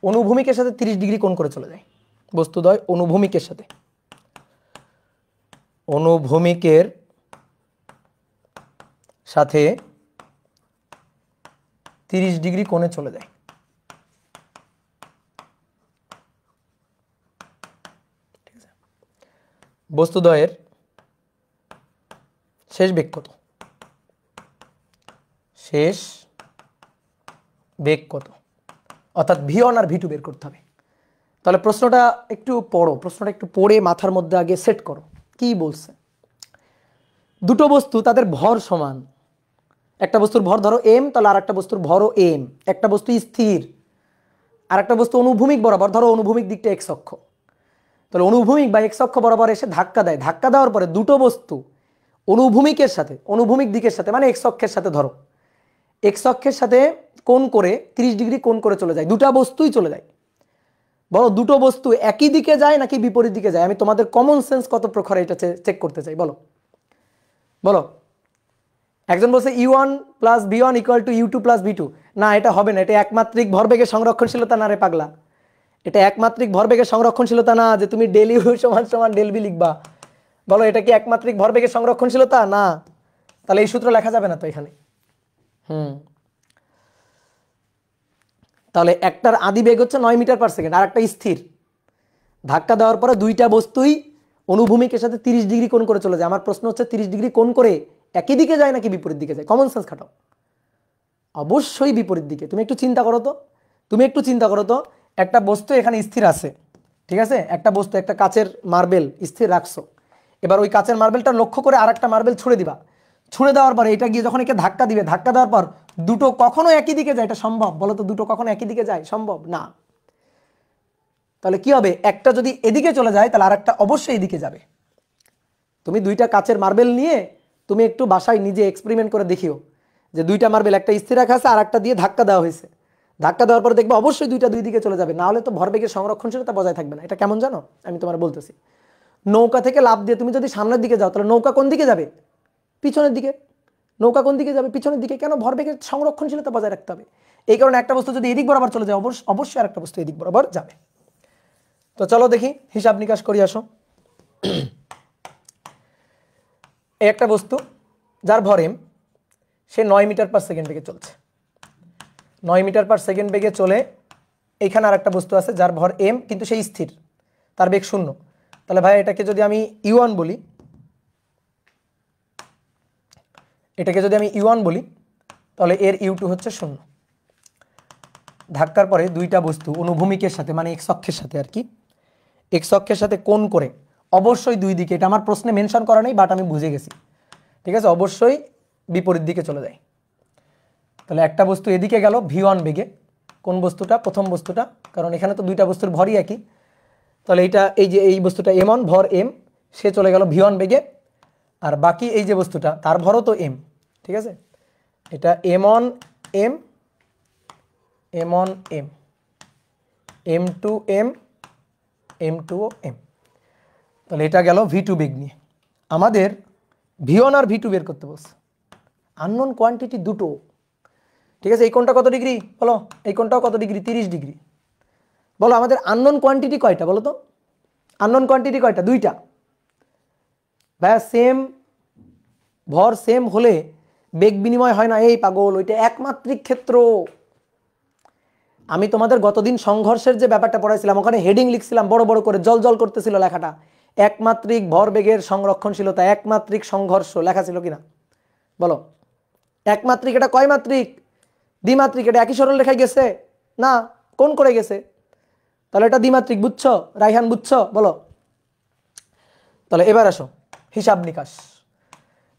অনুভূমিকের সাথে 30 ডিগ্রি কোণ করে চলে যায়। বস্তুদ্বয় অনুভূমিকের সাথে 30 ডিগ্রি কোণে চলে যায়। ঠিক আছে, বস্তুদ্বয়ের শেষ বেগ কত? অর্থাৎ V1 আর V2 বের করতে হবে। তাহলে প্রশ্নটা একটু পড়ে মাথার মধ্যে আগে সেট করো। কি বলছে? দুটো বস্তু তাদের ভর সমান। একটা বস্তুর ভর ধরো m, তাহলে আর একটা বস্তুর ভরও m। একটা বস্তু স্থির, আর একটা বস্তু অনুভূমিক বরাবর, ধরো অনুভূমিক দিকটা x অক্ষ, তাহলে অনুভূমিক বা x অক্ষ বরাবর এসে ধাক্কা দেয়। ধাক্কা দেওয়ার পরে দুটো বস্তু অনুভূমিক দিকের সাথে মানে x অক্ষের সাথে, ধরো x অক্ষের সাথে কোণ করে 30 ডিগ্রি কোণ করে চলে যায়। দুটো বস্তুই চলে যায়। বলো দুটো বস্তু একই দিকে যায় নাকি বিপরীত দিকে যায়? আমি তোমাদের কমন সেন্স কত প্রখর এটা চেক করতে চাই। বলো। একজন বলছে u1 plus v1 equal to u2 plus v2। না, এটা হবে না। এটা একমাত্রিক ভরবেগের সংরক্ষণশীলতা না রে পাগলা। এটা একমাত্রিক ভরবেগের সংরক্ষণশীলতা না যে তুমি ডেল ইউ সমান সমান ডেল বি লিখবা। বলো, এটা কি একমাত্রিক ভরবেগের সংরক্ষণশীলতা? না। তাহলে এই সূত্র লেখা যাবে না তো এখানে। তাহলে একটার আদি বেগ হচ্ছে 9 মিটার পার সেকেন্ড, আর একটা স্থির। ধাক্কা দেওয়ার পরে দুইটা বস্তুই অনুভূমিকের সাথে 30 ডিগ্রি কোণ করে চলে যায়। আমার প্রশ্ন হচ্ছে 30 ডিগ্রি কোণ করে একই দিকে যায় নাকি বিপরীত দিকে যায়? কমন সেন্স খাটাও। অবশ্যই বিপরীত দিকে। তুমি একটু চিন্তা করো তো একটা বস্তু এখানে স্থির আছে, ঠিক আছে? একটা বস্তু, একটা কাচের মার্বেল স্থির রাখছো। এবার ওই কাচের মার্বেলটা লক্ষ্য করে আর একটা মার্বেল ছুঁড়ে দিবা। ছুঁড়ে দেওয়ার পরে এটা গিয়ে যখন একে ধাক্কা দিবে, ধাক্কা দেওয়ার পর দুটো কখনো একই দিকে যায়? এটা সম্ভব? বলো তো, দুটো কখনো একই দিকে যায়? সম্ভব না। তাহলে কি হবে? একটা যদি এদিকে চলে যায় তাহলে আরেকটা অবশ্যই এদিকে যাবে। তুমি দুইটা কাচের মার্বেল নিয়ে তুমি একটু বাসায় নিজে এক্সপেরিমেন্ট করে দেখিও যে দুইটা মার্বেল একটা স্থির রাখা আছে আর একটা দিয়ে ধাক্কা দেওয়া হয়েছে। ধাক্কা দেওয়ার পরে দেখবে অবশ্যই দুইটা দুই দিকে চলে যাবে, না হলে তো ভরবেগের সংরক্ষণশীলতা বজায় থাকবে না। এটা কেমন জানো? আমি তোমার বলতেছি। নৌকা থেকে লাফ দিয়ে তুমি যদি সামনের দিকে যাও তাহলে নৌকা কোন দিকে যাবে? পিছনের দিকে। নৌকা কোন দিকে যাবে? পিছনের দিকে। কেন? ভরবেগের সংরক্ষণশীলতা বজায় রাখতে হবে। এই কারণে একটা বস্তু যদি এদিক বরাবর চলে যায় অবশ্যই আর একটা বস্তু এদিক বরাবর যাবে। তো চলো দেখি, হিসাব নিকাশ করি আসো। একটা বস্তু যার ভর m, সে 9 মিটার পার সেকেন্ড বেগে চলছে। 9 মিটার পার সেকেন্ড বেগে চলে। এইখানে আর একটা বস্তু আছে যার ভর m, কিন্তু সেই স্থির, তার বেগ 0। তাহলে ভাই এটাকে যদি আমি u1 বলি, তাহলে এর u2 হচ্ছে 0। ধাক্কার পরে দুইটা বস্তু অনুভূমিকের সাথে মানে x অক্ষের সাথে আর কি, x অক্ষের সাথে কোণ করে অবশ্যই দুই দিকে, এটা আমার প্রশ্নে মেনশন করা নেই বাট আমি বুঝে গেছি, ঠিক আছে, অবশ্যই বিপরীত দিকে চলে যায়। তাহলে একটা বস্তু এদিকে গেল v1 বেগে। কোন বস্তুটা? প্রথম বস্তুটা, কারণ এখানে তো দুইটা বস্তুর ভরই একই। তাহলে এই বস্তুটা m1 ভর m, সে চলে গেল v1 বেগে। আর বাকি এই যে বস্তুটা তার ভরও তো m, ঠিক আছে, এটা m1 m, m1 m, m2 m, m2 m। তাহলে এটা গেল v2 বেগ নিয়ে। আমাদের v1 আর v2 বের করতে বলছে। আননোন কোয়ান্টিটি দুটো, ঠিক আছে। এই কোণটা কত ডিগ্রি বলো? এই কোণটাও কত ডিগ্রি? 30 ডিগ্রি। বলো আমাদের আননোন কোয়ান্টিটি কয়টা বলো তো? আননোন কোয়ান্টিটি কয়টা? দুইটা। ভাইয়া সেম ভর সেম হলে বেগ বিনিময় হয় না, এই পাগল, ওইটা একমাত্রিক ক্ষেত্র। আমি তোমাদের গতদিন সংঘর্ষের যে ব্যাপারটা পড়াইছিলাম ওখানে হেডিং লিখছিলাম বড় বড় করে, জল জল করতেছিল লেখাটা, একমাত্রিক ভরবেগের সংরক্ষণশীলতা, একমাত্রিক সংঘর্ষ লেখা ছিল কিনা বলো? একমাত্রিক, এটা কয় মাত্রিক? দ্বিমাত্রিক। এটা একই সরল রেখায় গেছে না, কোন করে গেছে? তাহলে এটা দ্বিমাত্রিক, বুঝছো রাইহান, বুঝছো বলো? তাহলে এবার আসো হিসাব নিকাশ।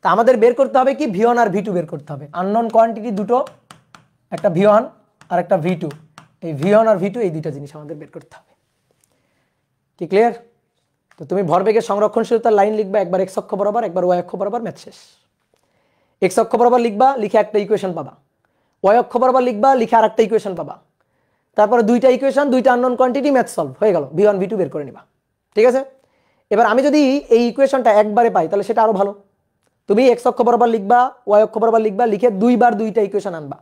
তা আমাদের বের করতে হবে কি, V1 আর V2 বের করতে হবে। আননোন কোয়ান্টিটি দুটো, একটা V1 আর একটা V2। এই V1 আর V2 এই দুইটা জিনিস আমাদের বের করতে হবে। কি ক্লিয়ার? তো তুমি ভরবেগের সংরক্ষণশীলতার লাইন লিখবা, একবার এক্স অক্ষ বরাবর, একবার ওয়াই অক্ষ বরাবর, ম্যাথ শেষ। এক্স অক্ষ বরাবর লিখবা, লিখে একটা ইকুয়েশন পাবা। ওয়াই অক্ষ বরাবর লিখবা, লিখে আর একটা ইকুয়েশন পাবা। তারপরে দুইটা ইকুয়েশন, দুইটা আননোন কোয়ান্টিটি, ম্যাথ সলভ হয়ে গেল, V1 V2 বের করে নিবা। ঠিক আছে? এবার আমি যদি এই ইকুয়েশনটা একবারে পাই তাহলে সেটা আরো ভালো। তুমি এক্স অক্ষ বরাবর লিখবা, ওয়াই অক্ষ বরাবর লিখবা, লিখে দুইবার দুইটা ইকুয়েশন আনবা।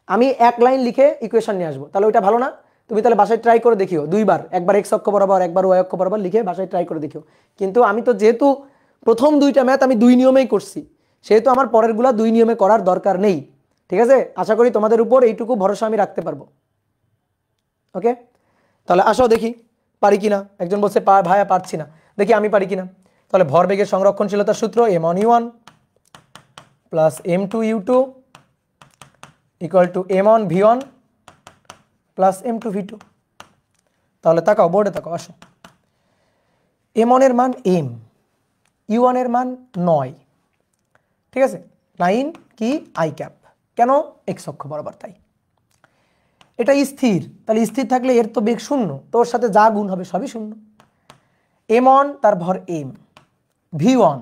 আমি এক লাইন লিখে ইকুয়েশন নিয়ে আসবো, তাহলে ওইটা ভালো না? তুমি তাহলে বাসায় ট্রাই করে দেখিও দুইবার, একবার এক্স অক্ষ বরাবর, একবার ওয়াই অক্ষ বরাবর লিখে বাসায় ট্রাই করে দেখিও। কিন্তু আমি তো যেহেতু প্রথম দুইটা ম্যাথ আমি দুই নিয়মেই করছি, সেহেতু আমার পরেরগুলা দুই নিয়মে করার দরকার নেই। ঠিক আছে? আশা করি তোমাদের উপর এইটুকু ভরসা আমি রাখতে পারবো। ওকে, তাহলে আসো দেখি পারি কিনা। একজন বলছে ভাইয়া পারছি না, দেখি আমি পারি কিনা। তাহলে ভরবেগের সংরক্ষণশীলতার সূত্র m1u1 plus m2u2 equal to m1v1 plus m2v2। তাহলে তাকাও, বোর্ডে তাকাও, আসো। m1 এর মান m, u1 এর মান 9। ঠিক আছে? 9 কি আই ক্যাপ, কেন? এক্স অক্ষ বরাবর, তাই। এটা স্থির, তাহলে স্থির থাকলে এর তো বেগ শূন্য, তোর সাথে যা গুণ হবে সবই শূন্য। m1 তার ভর m, v1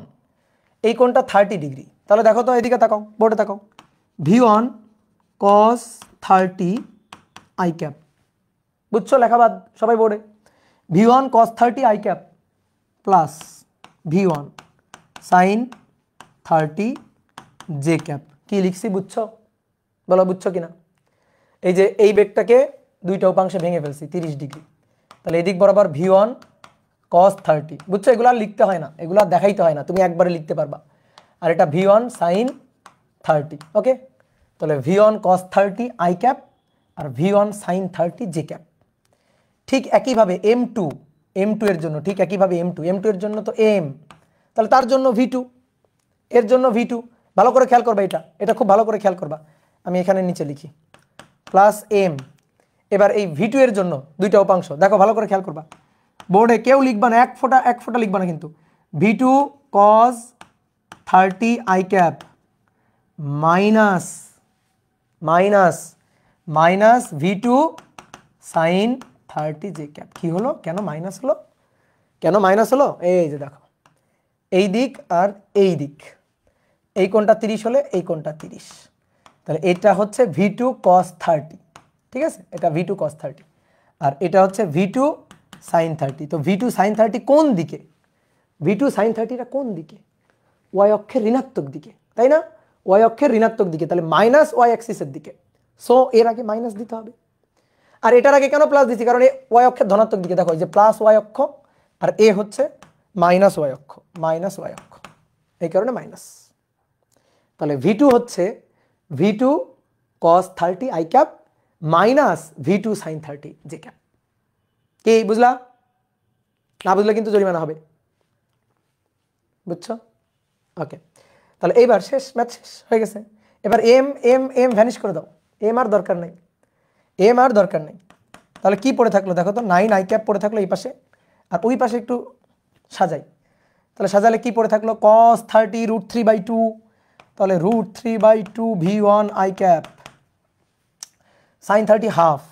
এই কোণটা 30 ডিগ্রি। তাহলে দেখো তো, এদিকে তাকাও, বোর্ডে তাকাও, v1 cos 30 আই ক্যাপ। বুঝছো লেখাবাদ সবাই বোর্ডে? v1 cos 30 i cap plus v1 sin 30 j cap. কি লিখছি বুঝছো বলো, বুঝছো কিনা? এই যে এই বেগটাকে দুইটা উপাংশে ভেঙে ফেলছি 30 ডিগ্রি, তাহলে এদিক বরাবর v1 cos 30, বুঝছো? এগুলো আর লিখতে হয় না, এগুলো আর দেখাইতে হয় না, তুমি একবারে লিখতে পারবা। আর এটা v1 sin 30। ওকে, তাহলে v1 cos 30 আই ক্যাপ আর v1 sin 30 জে ক্যাপ। ঠিক একইভাবে m2 এর জন্য, ঠিক একইভাবে m2 এর জন্য তো m, তাহলে তার জন্য v2, এর জন্য v2। ভালো করে খেয়াল করবা, এটা খুব ভালো করে খেয়াল করবা। আমি এখানে নিচে লিখি প্লাস m। এবার এই v2 এর জন্য দুইটা উপাংশ, দেখো ভালো করে খেয়াল করবা। বোর্ডে কেউ লিখবা না, এক ফোঁটা লিখবা না কিন্তু। v2 cos 30 i cap minus v2 sin 30 j cap. কি হলো, কেন মাইনাস হলো, কেন মাইনাস হলো? এই যে দেখো, এই দিক আর এই দিক, এই কোণটা 30 হলে এই কোণটা 30, তাহলে এটা হচ্ছে v2 cos 30। ঠিক আছে? এটা v2 cos 30 আর এটা হচ্ছে v2 sin 30। তো v2 sin 30 কোন দিকে? v2 sin 30টা কোন দিকে? ওয়াই অক্ষের ঋণাত্মক দিকে, তাই না? ওয়াই অক্ষের ঋণাত্মক দিকে, তাহলে মাইনাস ওয়াই অ্যাক্সিসের দিকে। সো এর আগে মাইনাস দিতে হবে। আর এটার আগে কেন প্লাস দিচ্ছি? কারণ এই ওয়াই অক্ষের ধনাত্মক দিকে, দেখো এই যে প্লাস ওয়াই অক্ষ আর এ হচ্ছে মাইনাস ওয়াই অক্ষ, এই কারণে মাইনাস। তাহলে v2 হচ্ছে v2 cos 30 i cap minus v2 sin 30 j cap. কি বুঝলা? না বুঝলে কিন্তু জরিমানা হবে, বুঝছো? ওকে, তাহলে এইবার শেষ, ম্যাথ শেষ হয়ে গেছে। এবার এম ভ্যানিশ করে দাও, এম আর দরকার নেই, তাহলে কি পড়ে থাকলো দেখো তো, 9 আই ক্যাপ পড়ে থাকলো এই পাশে, আর ওই পাশে একটু সাজাই। তাহলে সাজালে কি পড়ে থাকলো, cos 30 √3/2, তাহলে √3/2 v1 i cap, sin 30 half,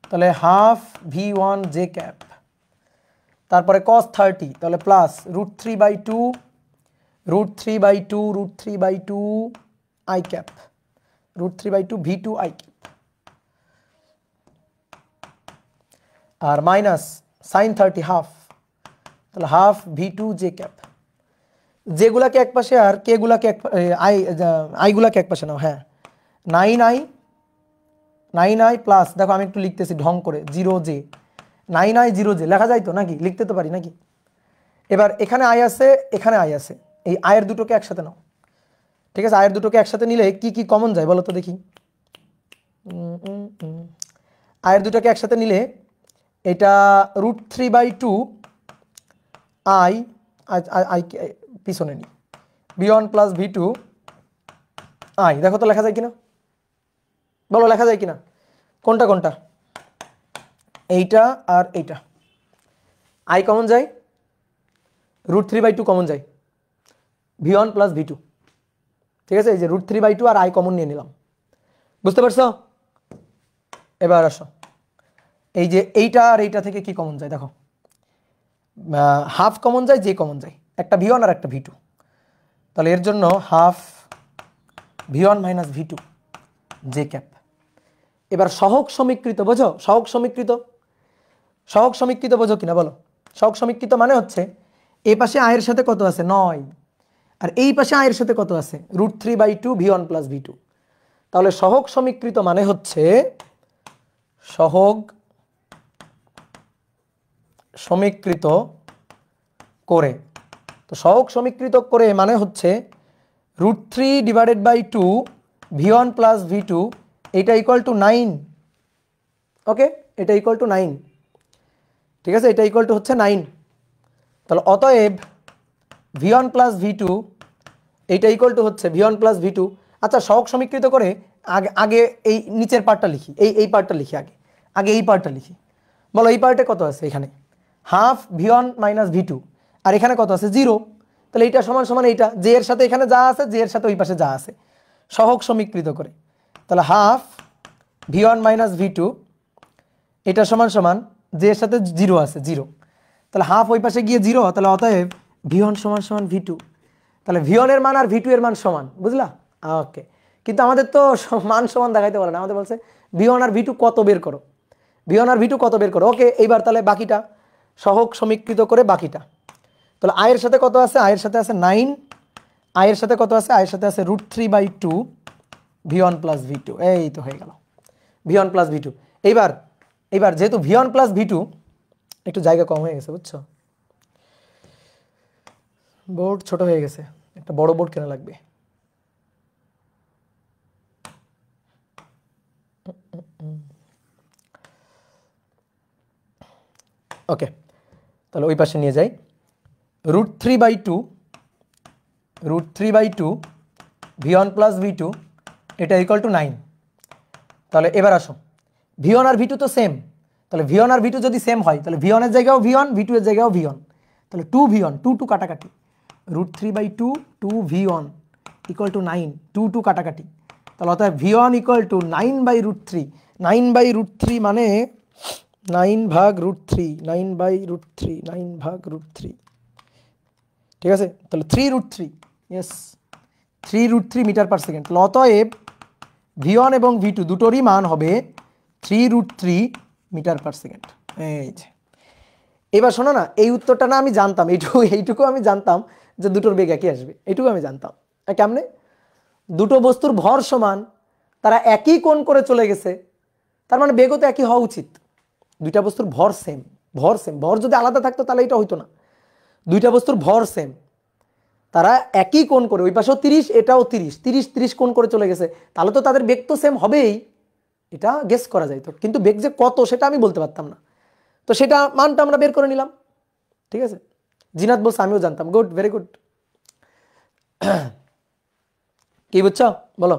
তাহলে হাফ v1 জে ক্যাপ, তারপরে cos 30, তাহলে plus √3/2 i cap, √3/2 v2 i cap, আর মাইনাস sin 30 হাফ, তাহলে হাফ v2 জে ক্যাপ। যেগুলাকে এক পাশে আর কে গুলাকে আইগুলাকে এক পাশে নাও। হ্যাঁ, 9i প্লাস, দেখো আমি একটু লিখতেছি ঢং করে, 0j, 9i 0j লেখা যায় তো নাকি? লিখতে তো পারি নাকি? এবার এখানে আই আছে, এখানে আই আছে, এই আয়ের দুটোকে একসাথে নাও, ঠিক আছে, আয়ের দুটোকে একসাথে নিলে কি কি কমন যায় বলো তো দেখি। আয়ের দুটোকে একসাথে নিলে এটা √3/2 আই আই পিছনে নি v1 প্লাস v2 আই। দেখো তো লেখা যায় কিনা, বলো লেখা যায় কিনা, কোনটা কোনটা, এইটা আর এইটা। আই কমন যায়, √3/2 কমন যায়, v1 প্লাস v2। ঠিক আছে, এই যে √3/2 আর আই কমন নিয়ে নিলাম, বুঝতে পারছো? এবার আসো, এই যে এইটা আর এইটা থেকে কি কমন যায় দেখো, হাফ কমন যায়, যে কমন যায়, একটা v1 আর একটা v2। তাহলে এর জন্য half v1 minus v2 j cap. এবার সহগ সমীকৃত বোঝো, সহগ সমীকৃত, সহগ সমীকৃত বোঝো কিনা বলো। সহগ সমীকৃত মানে হচ্ছে এই পাশে আয়ের সাথে কত আছে 9, আর এই পাশে আয়ের সাথে কত আছে √3/2 v1 প্লাস v2। তাহলে সহগ সমীকৃত মানে হচ্ছে সহগ সমীকৃত করে। তো সহগ সমীকৃত করে মানে হচ্ছে √3/2 v1 প্লাস v2, এটা ইকুয়াল টু 9। ওকে, এটা ইকুয়াল টু 9, ঠিক আছে, এটা ইকুয়াল টু হচ্ছে 9। তাহলে অতএব v1 প্লাস v2 এইটা ইকুয়াল টু হচ্ছে v1 প্লাস v2। আচ্ছা, সহগ সমীকৃত করে আগে আগে এই নিচের পার্টটা লিখি, এই পার্টটা লিখি, আগে আগে এই পার্টটা লিখি। বলো এই পার্টে কত আছে, এখানে হাফ v1 মাইনাস v2, আর এখানে কত আছে 0। তাহলে এইটা সমান সমান এইটা, যে এর সাথে এখানে যা আছে, যে এর সাথে ওই পাশে যা আছে, সহগ সমীকৃত করে। তাহলে হাফ v1 মাইনাস v2 এটা সমান সমান, যে এর সাথে 0 আছে 0, তাহলে হাফ ওই পাশে গিয়ে 0, তাহলে অতএব v1 সমান সমান v2। তাহলে v1 এর মান আর v2 এর মান সমান, বুঝলা? ওকে, কিন্তু আমাদের তো মান সমান দেখাইতে পারে না, আমাদের বলছে v1 আর v2 কত বের করো, v1 আর v2 কত বের করো। ওকে, এইবার তাহলে বাকিটা সহগ সমীকৃত করে বাকিটা। তাহলে আয়ের সাথে কত আছে, আয়ের সাথে আছে 9, আয়ের সাথে কত আছে, আয়ের সাথে আছে √3/2 v1 প্লাস v2। এই তো হয়ে গেল v1 প্লাস v2। এইবার এইবার যেহেতু v1 প্লাস v2 একটু জায়গা কম হয়ে গেছে, বুঝছো, বোর্ড ছোট হয়ে গেছে, একটা বড় বোর্ড কেনা লাগবে। ওকে, তাহলে ওই পাশে নিয়ে যাই, √3/2 v1 প্লাস v2 এটা ইকুয়াল টু 9। তাহলে এবার আসো, v1 আর v2 তো সেম, তাহলে v1 আর v2 যদি সেম হয়, তাহলে v1 এর জায়গাও v1, v2 এর জায়গাও v1, তাহলে 2v1, 2 কাটাকাটি, √3/2 2v1 ইকুয়াল টু 9, 2 কাটাকাটি। তাহলে অর্থাৎ v1 ইকুয়াল টু 9/√3, 9/√3 মানে 9/√3, 9/√3, 9/√3, ঠিক আছে। তাহলে 3√3, ইয়েস 3√3 মিটার পার সেকেন্ড। অতএব v1 এবং v2 দুটোরই মান হবে 3√3 মিটার পার সেকেন্ড। এই যে এবার শোনো না, এই উত্তরটা না আমি জানতাম, এইটুকু আমি জানতাম যে দুটোর বেগ একই আসবে, এইটুকু আমি জানতাম। কেমনে? দুটো বস্তুর ভর সমান, তারা একই কোণ করে চলে গেছে, তার মানে বেগও তো একই হওয়া উচিত। দুইটা বস্তুর ভর সেম, ভর সেম, ভর যদি আলাদা থাকতো তাহলে এটা হইতো না। দুইটা বস্তুর ভর সেম, তারা একই কোণ করে, ওই পাশেও 30 এটাও 30, 30 30 কোণ করে চলে গেছে, তাহলে তো তাদের বেগ তো সেম হবেই, এটা গেস করা যায়। তো কিন্তু বেগ যে কত সেটা আমি বলতে পারতাম না, তো সেটা মানটা আমরা বের করে নিলাম। ঠিক আছে, জিনাত বলছে আমিও জানতাম, গুড, ভেরি গুড। কি বুঝছো বলো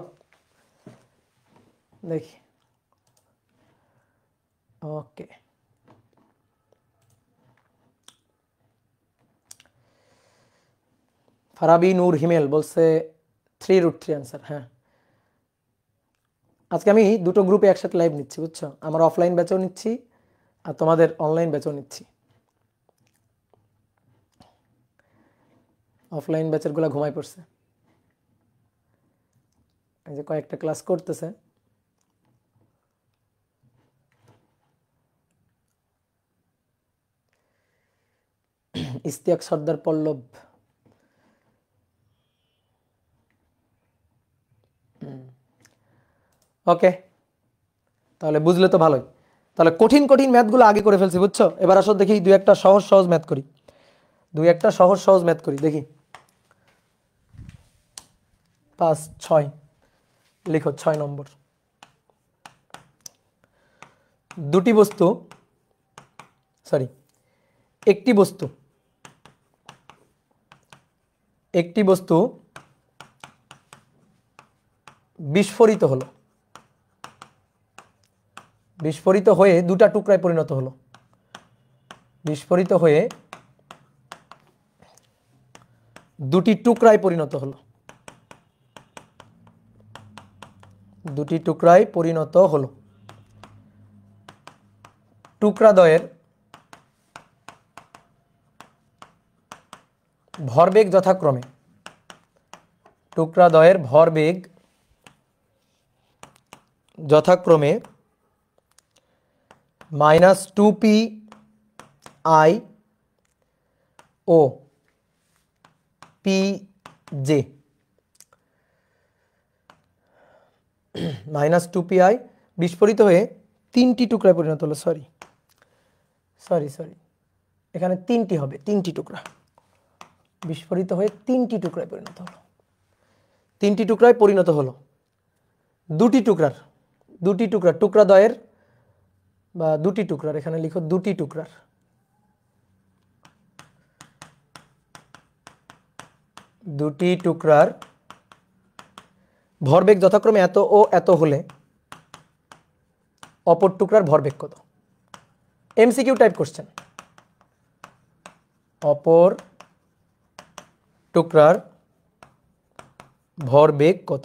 দেখি। ওকে, ফারাবি নূর হিমেল বলছে 3√3 আনসার। হ্যাঁ, আজকে আমি দুটো গ্রুপে একসাথে লাইভ নিচ্ছি, বুঝছো, আমার অফলাইন ব্যাচও নিচ্ছি আর তোমাদের অনলাইন ব্যাচও নিচ্ছি। অফলাইন ব্যাচের গুলা ঘুমাই পড়ছে, এই যে কয়েকটা ক্লাস করতেছে। ইস্তিয়াক সর্দার পল্লব, ওকে, তাহলে বুঝলে তো ভালোই। তাহলে কঠিন কঠিন ম্যাথগুলো আগে করে ফেলছি, বুঝছো। এবার আসো দেখি দুই একটা সহজ সহজ ম্যাথ করি, দুই একটা সহজ সহজ ম্যাথ করি দেখি। 5 6 লিখো 6 নম্বর। দুটি বস্তু একটি বস্তু বিস্ফোরিত হলো, বিস্ফোরিত হয়ে দুটা টুকরায় পরিণত হলো, বিস্ফোরিত হয়ে দুটি টুকরায় পরিণত হলো, দুটি টুকরায় পরিণত হলো। টুকরাদ্বয়ের ভরবেগ যথাক্রমে, টুকরাদ্বয়ের ভরবেগ যথাক্রমে -2p_i ও pj, -2p_i বিস্ফোরিত হয়ে তিনটি টুকরায় পরিণত হলো। সরি এখানে তিনটি হবে, তিনটি টুকরা বিস্ফোরিত হয়ে তিনটি টুকরায় পরিণত হলো, তিনটি টুকরায় পরিণত হলো। দুটি টুকরা টুকরাদ্বয়ের বা দুটি টুকরার, এখানে লিখো দুটি টুকরার, দুটি টুকরার ভরবেগ যথাক্রমে এত ও এত হলে অপর টুকরার ভরবেগ কত? MCQ type question. অপর টুকরার ভরবেগ কত?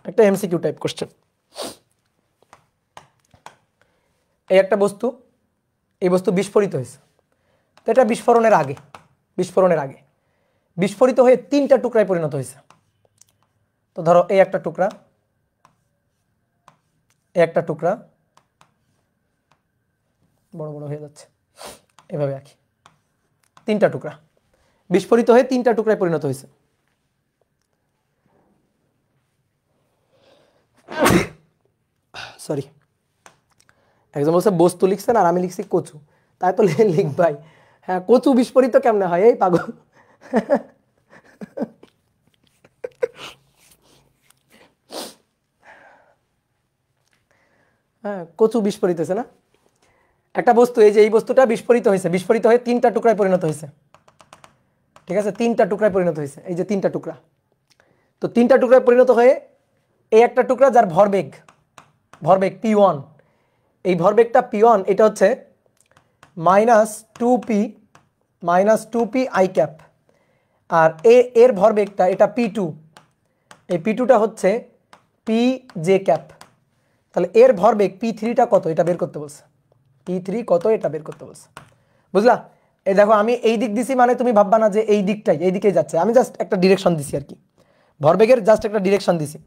একটা এমসিকিউ টাইপ কোশ্চেন। এই একটা বস্তু, এই বস্তু বিস্ফোরিত হয়েছে, তো এটা বিস্ফোরণের আগে বিস্ফোরিত হয়ে তিনটা টুকরায় পরিণত হয়েছে। তো ধরো এই একটা টুকরা, বড় বড় হয়ে যাচ্ছে, এভাবে আঁকি, তিনটা টুকরা বিস্ফোরিত হয়ে তিনটা টুকরায় পরিণত হয়েছে। সরি, একজন বলছে বস্তু লিখছেন আর আমি লিখছি কচু, তাই তো লিখবাই। হ্যাঁ, কচু বিস্ফোরিত কেমনে হয়? এই পাগল। হ্যাঁ, কচু বিস্ফোরিত হয়েছে না একটা বস্তু, এই যে এই বস্তুটা বিস্ফোরিত হয়েছে, বিস্ফোরিত হয়ে তিনটা টুকরায় পরিণত হয়েছে। ঠিক আছে, তিনটা টুকরায় পরিণত হয়েছে, এই যে তিনটা টুকরা। তো তিনটা টুকরায় পরিণত হয়ে এই একটা টুকরা যার ভরবেগ p1, এই ভরবেগটা p1, এটা হচ্ছে -2p i cap, আর এর ভরবেগটা এটা p2, এই p2টা হচ্ছে pj cap। তাহলে এর ভরবেগ p3টা কত এটা বের করতে বলছে, p3 কত এটা বের করতে বলছে। বুঝলা? এই দেখো আমি এই দিক দিছি, মানে তুমি ভাববা না যে এই দিকেই যাচ্ছে, আমি জাস্ট একটা ডিরেকশন দিছি আর কি, ভরবেগের জাস্ট একটা ডিরেকশন দিছি।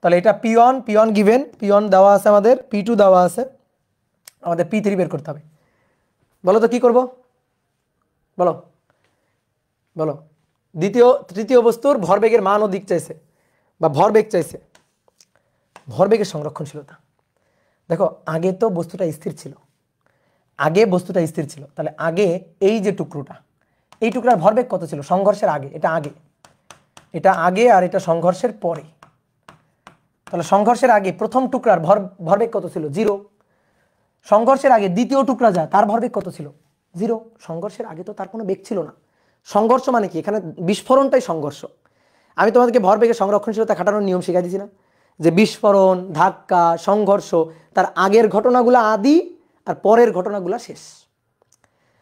তাহলে এটা p1 গিভেন, p1 দেওয়া আছে আমাদের, p2 দেওয়া আছে, আমাদের p3 বের করতে হবে। বলো তো কি করব? বলো। তৃতীয় বস্তুর ভরবেগের মান ও দিক চাইছে বা ভরবেগ চাইছে, ভরবেগের সংরক্ষণশীলতা। দেখো আগে তো বস্তুটা স্থির ছিল, তাহলে আগে এই যে টুকরোটা, এই টুকরার ভরবেগ কত ছিল সংঘর্ষের আগে? এটা আগে আর এটা সংঘর্ষের পরে। তাহলে সংঘর্ষের আগে প্রথম টুকরার ভরবেগ কত ছিল? 0। সংঘর্ষের আগে দ্বিতীয় টুকরা যায়, তার ভরবেগ কত ছিল? 0। সংঘর্ষের আগে তো তার কোনো বেগ ছিল না। সংঘর্ষ মানে কি? এখানে বিস্ফোরণটাই সংঘর্ষ। আমি তোমাদেরকে ভরবেগের সংরক্ষণশীলতা খাটানোর নিয়ম শিখাই দিয়েছি না, যে বিস্ফোরণ, ধাক্কা, সংঘর্ষ, তার আগের ঘটনাগুলো আদি আর পরের ঘটনাগুলো শেষ।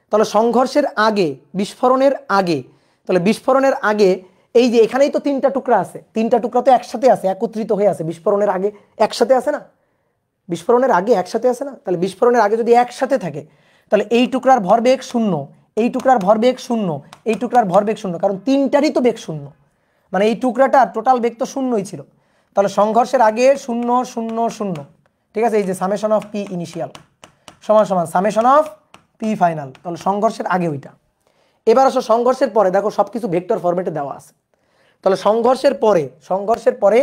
তাহলে সংঘর্ষের আগে, বিস্ফোরণের আগে, তাহলে বিস্ফোরণের আগে এই যে এখানেই তো তিনটা টুকরা আছে, তিনটা টুকরা তো একসাথে আছে, একত্রিত হয়ে আছে, বিস্ফোরণের আগে একসাথে আছে না, বিস্ফোরণের আগে একসাথে আছে না। তাহলে বিস্ফোরণের আগে যদি একসাথে থাকে, তাহলে এই টুকরার ভরবেগ 0, এই টুকরার ভরবেগ 0, এই টুকরার ভরবেগ 0, কারণ তিনটারই তো বেগ 0, মানে এই টুকরাটার টোটাল বেগ তো 0ই ছিল। তাহলে সংঘর্ষের আগে 0 0 0, ঠিক আছে, এই যে সামেশন অফ পি ইনিশিয়াল সমান সামেশন অফ পি ফাইনাল। তাহলে সংঘর্ষের আগে ওইটা। এবার আসো সংঘর্ষের পরে, দেখো সবকিছু ভেক্টর ফরম্যাটে দেওয়া আছে। তাহলে সংঘর্ষের পরে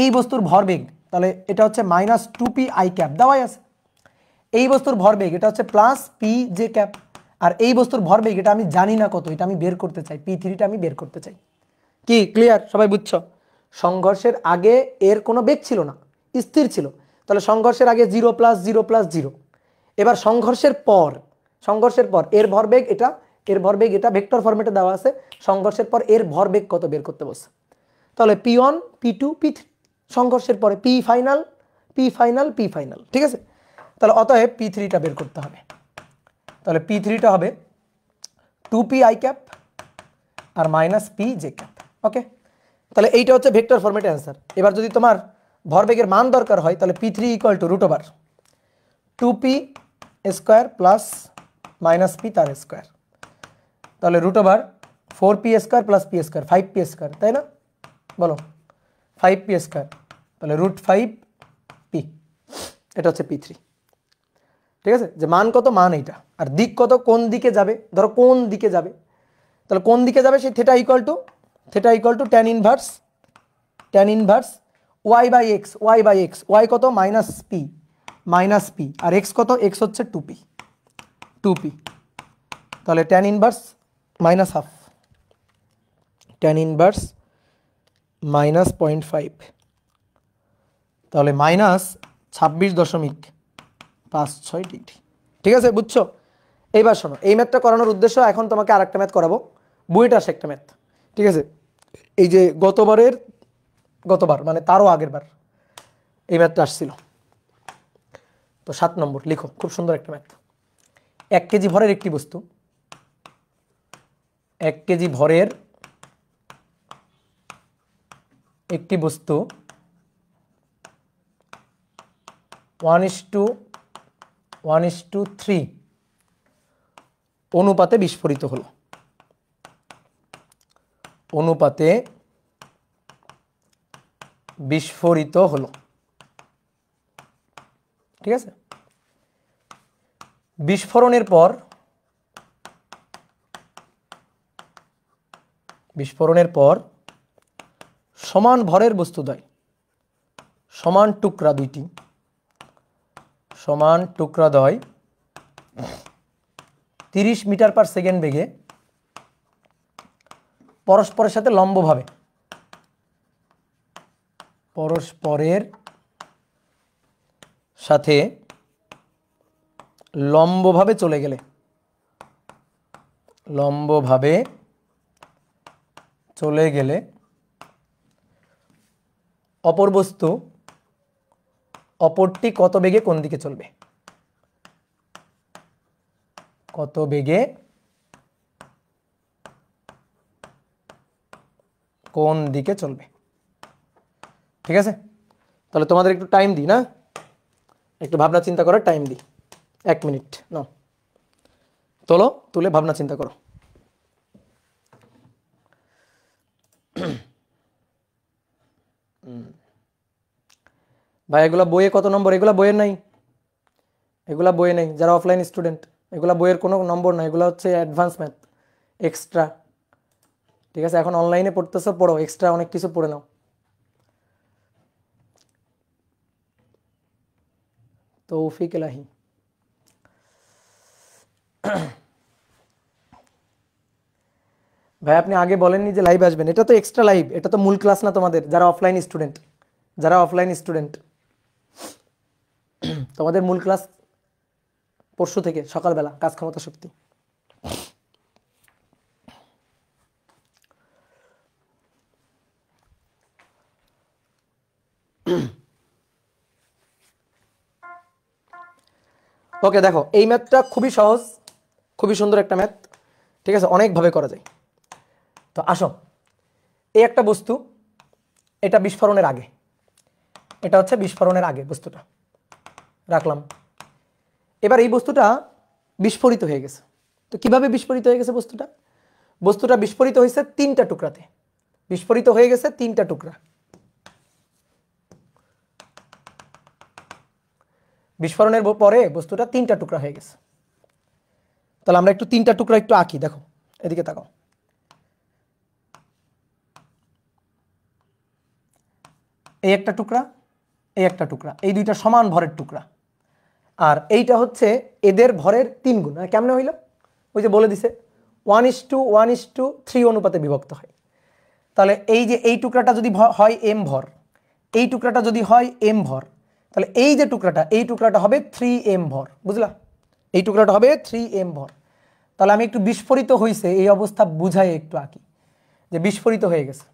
এই বস্তুর ভরবেগ, তাহলে এটা হচ্ছে -2p i cap দেওয়াই আছে। এই বস্তুর ভরবেগ এটা হচ্ছে +pj cap, আর এই বস্তুর ভরবেগ এটা আমি জানি না কত, এটা আমি বের করতে চাই, p3টা আমি বের করতে চাই। কি ক্লিয়ার? সবাই বুঝছো? সংঘর্ষের আগে এর কোনো বেগ ছিল না, স্থির ছিল, তাহলে সংঘর্ষের আগে 0 + 0 + 0। এবার সংঘর্ষের পর এর ভরবেগ এটা, এর ভরবেগ এটা, ভেক্টর ফরম্যাটে দেওয়া আছে। সংঘর্ষের পর এর ভরবেগ কত বের করতে বলছে। তাহলে P1 P2 P3, সংঘর্ষের পরে P final P final P final, ঠিক আছে। তাহলে অতএব P3টা বের করতে হবে। তাহলে P3টা হবে 2P i ক্যাপ আর minus P j cap. Okay, তাহলে এইটা হচ্ছে ভেক্টর ফরম্যাটে অ্যান্সার। এবার যদি তোমার ভরবেগের মান দরকার হয় তাহলে P3 = √2P square plus minus P তার স্কোয়ার, তাহলে √4P square plus P square, 5P square, তাই না? বলো 5P স্কোয়ার, তাহলে √5P, এটা হচ্ছে P3। ঠিক আছে, যে মান কত, মান এইটা, আর দিক কত, কোন দিকে যাবে, ধরো কোন দিকে যাবে, তাহলে কোন দিকে যাবে সেই theta tan inverse y/x, y কত মাইনাস p, আর x কত, x হচ্ছে 2p, তাহলে tan ইনভার্স -1/2, tan ইনভার্স -0.5, তাহলে -26.56 ডিগ্রি। ঠিক আছে, বুঝছো? এইবার শোনো, এই ম্যাথটা করানোর উদ্দেশ্য, এখন তোমাকে আরেকটা ম্যাথ করাবো, বুয়েটে আসে একটা ম্যাথ। ঠিক আছে, এই যে গতবার মানে তারও আগের বার এই ম্যাথটা আসছিল। তো 7 নম্বর লিখো, খুব সুন্দর একটা ম্যাথ। 1 কেজি ভরের একটি বস্তু, 1 কেজি ভরের একটি বস্তু 1:3 অনুপাতে বিস্ফোরিত হলো। ঠিক আছে, বিস্ফোরণের পর সমান ভরের বস্তুদ্বয়, সমান টুকরাদ্বয় 30 মিটার/সেকেন্ড বেগে পরস্পরের সাথে লম্বভাবে চলে গেলে অপরটি কত বেগে কোন দিকে চলবে? ঠিক আছে, তাহলে তোমাদের একটু টাইম দিই না, একটু ভাবনা চিন্তা করার টাইম দিই, 1 মিনিট নাও, তুলে ভাবনা চিন্তা করো। ভাই এগুলা বইয়ে কত নম্বর? এগুলা বইয়ের নাই, যারা অফলাইন স্টুডেন্ট, এগুলা বইয়ের কোনো নম্বর নাই, এগুলা হচ্ছে অ্যাডভান্স ম্যাথ, এক্সট্রা। ঠিক আছে, এখন অনলাইনে পড়তেছো, পড়ো, এক্সট্রা অনেক কিছু পড়ে নাও। তৌফিক এলাহি, ভাই আপনি আগে বলেননি যে লাইভ আসবেন, এটা তো এক্সট্রা লাইভ, এটা তো মূল ক্লাস না তোমাদের, যারা অফলাইন স্টুডেন্ট, তোমাদের মূল ক্লাস পরশু থেকে সকালবেলা, কাজ ক্ষমতা শক্তি। ওকে, দেখো এই ম্যাথটা খুবই সহজ, খুবই সুন্দর একটা ম্যাথ। ঠিক আছে, অনেকভাবে করা যায়। তো আসো, এই একটা বস্তু, এটা বিস্ফোরণের আগে, এটা হচ্ছে বিস্ফোরণের আগে বস্তুটা রাখলাম। এবার এই বস্তুটা বিস্ফোরিত হয়ে গেছে। তো কিভাবে বিস্ফোরিত হয়ে গেছে বস্তুটা বিস্ফোরিত হয়েছে 3টা টুকরাতে, বিস্ফোরিত হয়ে গেছে 3টা টুকরা। বিস্ফোরণের পরে বস্তুটা 3টা টুকরা হয়ে গেছে। তাহলে আমরা একটু 3টা টুকরা একটু আঁকি, দেখো এদিকে তাকাও। এই একটা টুকরা, এই একটা টুকরা, এই দুইটা সমান ভরের টুকরা, আর এইটা হচ্ছে এদের ভরের 3 গুণ। কেমনে হইল? ওই যে বলে দিছে 1:3 অনুপাতে বিভক্ত হয়। তাহলে এই যে এই টুকরাটা যদি হয় এম ভর, এই টুকরাটা যদি হয় এম ভর, তাহলে এই যে টুকরাটা, এই টুকরাটা হবে 3m ভর, বুঝলা? এই টুকরাটা হবে 3m ভর। তাহলে আমি একটু বিস্ফোরিত হয়েছে এই অবস্থা বুঝাই একটু আঁকি, যে বিস্ফোরিত হয়ে গেছে।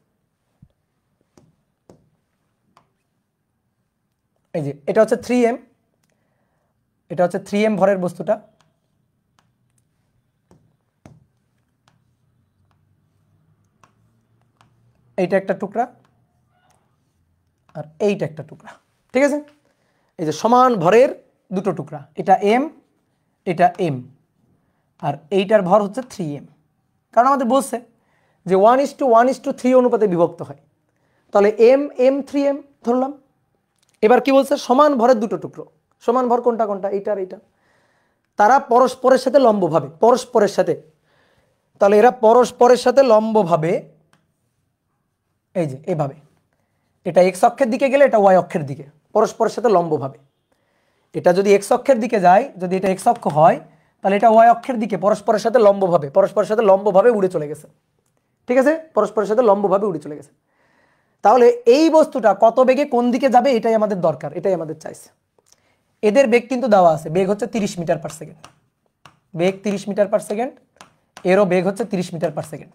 এই যে এটা হচ্ছে 3m, এটা হচ্ছে 3m ভরের বস্তুটা। এইটা একটা টুকরা আর এইটা একটা টুকরা, ঠিক আছে? এই যে সমান ভরের দুটো টুকরা, এটা m, এটা m, আর এইটার ভর হচ্ছে 3m। কারণ আমাদের বলছে যে 1:1:3 অনুপাতে বিভক্ত হয়, তাহলে m m 3m ধরলাম। এবার কি বলছে? সমান ভরের দুটো টুকরো। সমান ভর কোনটা কোনটা? এইটা আর এইটা। তারা পরস্পরের সাথে লম্বভাবে, পরস্পরের সাথে, তাহলে এরা পরস্পরের সাথে লম্বভাবে এই যে এভাবে, এটা এক্স অক্ষের দিকে গেলে এটা ওয়াই অক্ষের দিকে, পরস্পরের সাথে লম্বভাবে। এটা যদি এক্স অক্ষের দিকে যায়, যদি এটা এক্স অক্ষ হয়, তাহলে এটা ওয়াই অক্ষের দিকে পরস্পরের সাথে লম্বভাবে, পরস্পরের সাথে লম্বভাবে উড়ে চলে গেছে, ঠিক আছে? পরস্পরের সাথে লম্বভাবে উড়ে চলে গেছে। তাহলে এই বস্তুটা কত বেগে কোন দিকে যাবে এটাই আমাদের দরকার, এটাই আমাদের চাইছে। এদের বেগ কিন্তু দেওয়া আছে, বেগ হচ্ছে 30 মিটার পার সেকেন্ড, বেগ 30 মিটার পার সেকেন্ড, এরও বেগ হচ্ছে 30 মিটার পার সেকেন্ড।